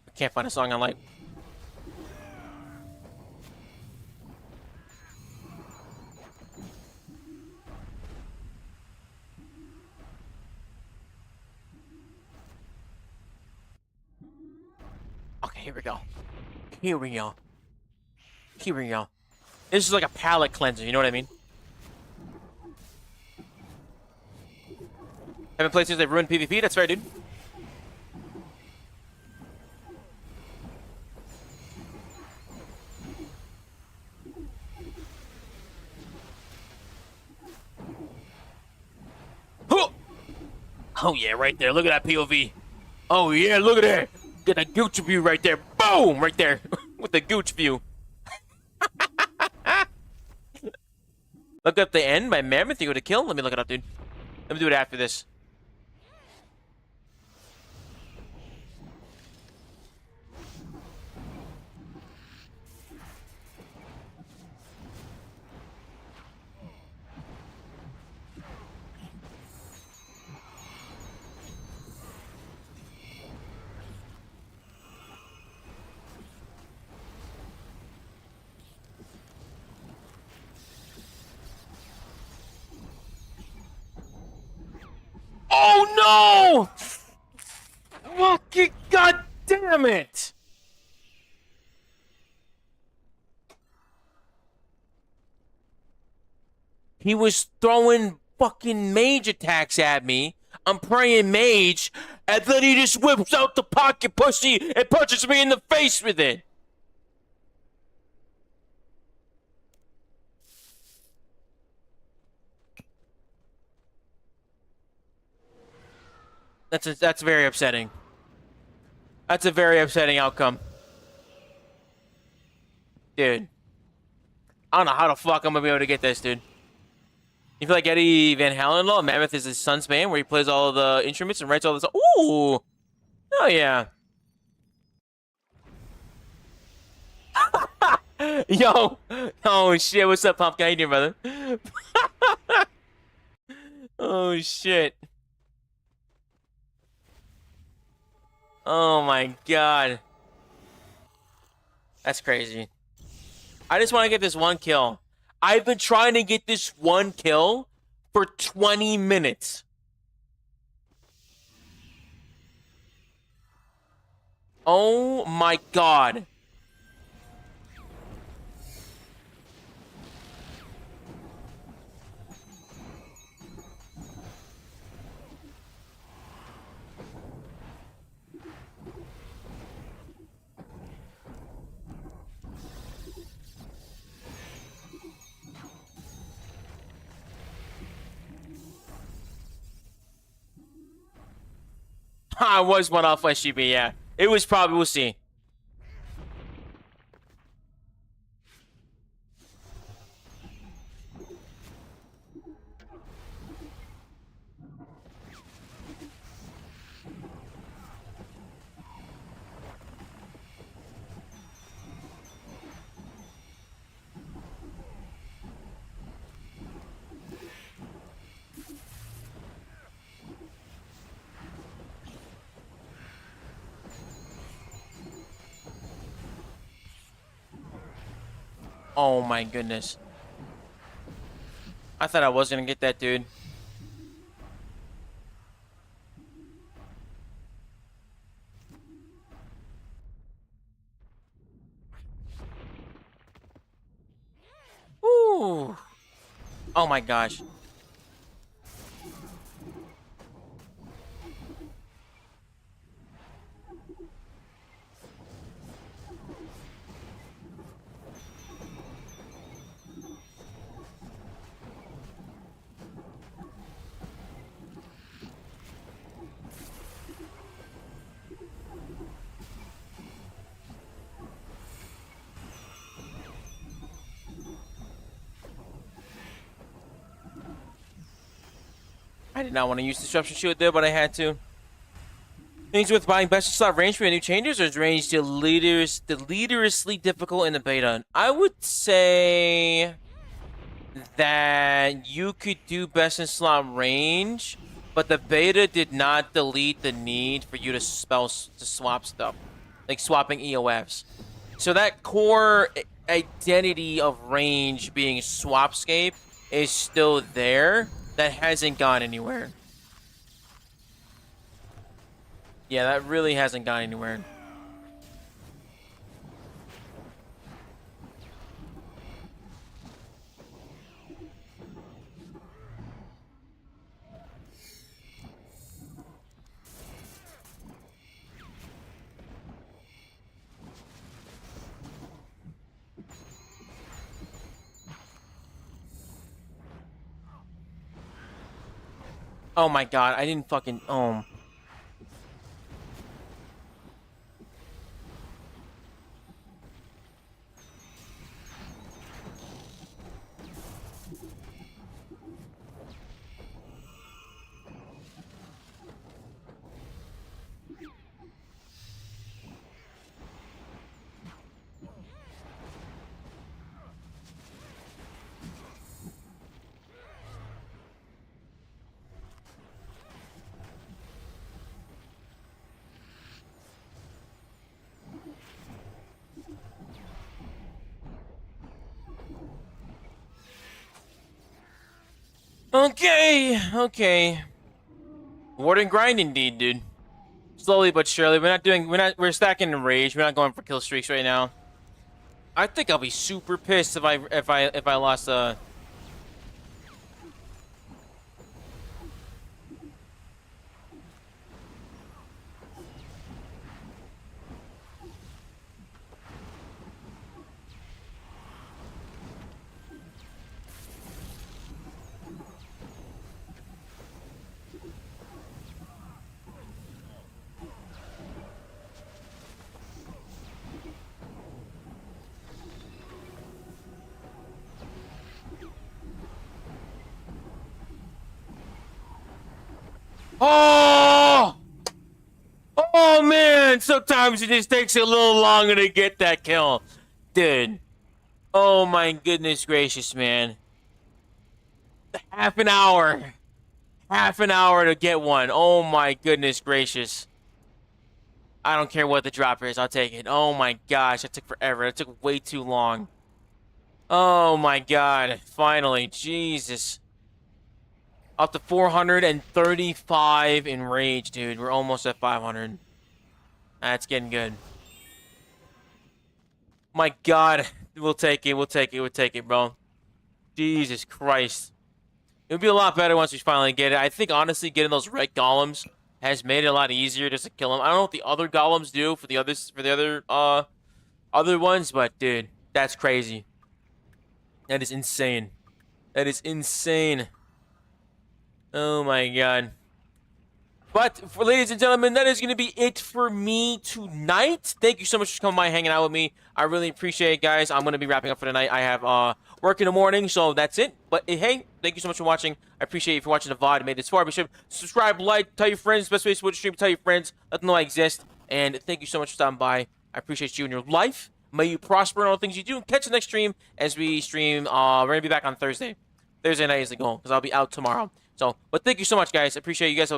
I can't find a song I like. Okay, here we go. Here we go. Here we go. This is like a palate cleanser, you know what I mean? Haven't played since they've ruined PvP? That's fair, dude. Oh yeah, right there. Look at that POV. Oh yeah, look at that. Get a gooch view right there. Boom! Right there. With the gooch view. Look up the end by Mammoth. You go to kill. Let me look it up, dude. Let me do it after this. Oh no! Fucking god damn it! He was throwing fucking mage attacks at me. I'm praying mage, and then he just whips out the pocket pussy and punches me in the face with it. That's very upsetting. That's a very upsetting outcome. Dude. I don't know how the fuck I'm gonna be able to get this, dude. You feel like Eddie Van Halen law? Mammoth is his son's band where he plays all of the instruments and writes all this. Ooh! Oh, yeah. Yo! Oh, shit. What's up, Pumpkin? How you doing, brother? Oh, shit. Oh, my God. That's crazy. I just want to get this one kill. I've been trying to get this one kill for 20 minutes. Oh my god. I was one off SGB, yeah. It was probably, we'll see. Oh my goodness. I thought I was gonna get that, dude. Ooh. Oh my gosh. I did not want to use disruption shield there, but I had to. Things with buying best slot range for new changes, or is range deliriously difficult in the beta? I would say that you could do best in slot range, but the beta did not delete the need for you to swap stuff, like swapping EOFs. So that core identity of range being swapscape is still there. That hasn't gone anywhere. Yeah, that really hasn't gone anywhere. Oh my god, I didn't fucking... Okay. Ward and grind indeed, dude. Slowly but surely. We're stacking enrage. We're not going for kill streaks right now. I think I'll be super pissed if I lost Oh! Oh man, sometimes it just takes a little longer to get that kill. Dude. Oh my goodness gracious, man. Half an hour. Half an hour to get one. Oh my goodness gracious. I don't care what the drop is, I'll take it. Oh my gosh, that took forever. That took way too long. Oh my god. Finally, Jesus. Up to 435 in rage, dude. We're almost at 500. That's getting good. My god. We'll take it, bro. Jesus Christ. It would be a lot better once we finally get it. I think, honestly, getting those red golems has made it a lot easier just to kill them. I don't know what the other golems do for the other ones, but, dude, that's crazy. That is insane. That is insane. Oh, my God. But, for ladies and gentlemen, that is going to be it for me tonight. Thank you so much for coming by and hanging out with me. I really appreciate it, guys. I'm going to be wrapping up for tonight. I have work in the morning, so that's it. But, hey, thank you so much for watching. I appreciate you for watching the VOD and made this far. Be sure to subscribe, like, tell your friends. Best way to support the stream, tell your friends. Let them know I exist. And thank you so much for stopping by. I appreciate you in your life. May you prosper in all the things you do. And catch the next stream as we stream. We're going to be back on Thursday. Thursday night is the goal because I'll be out tomorrow. So, but thank you so much, guys. I appreciate you guys.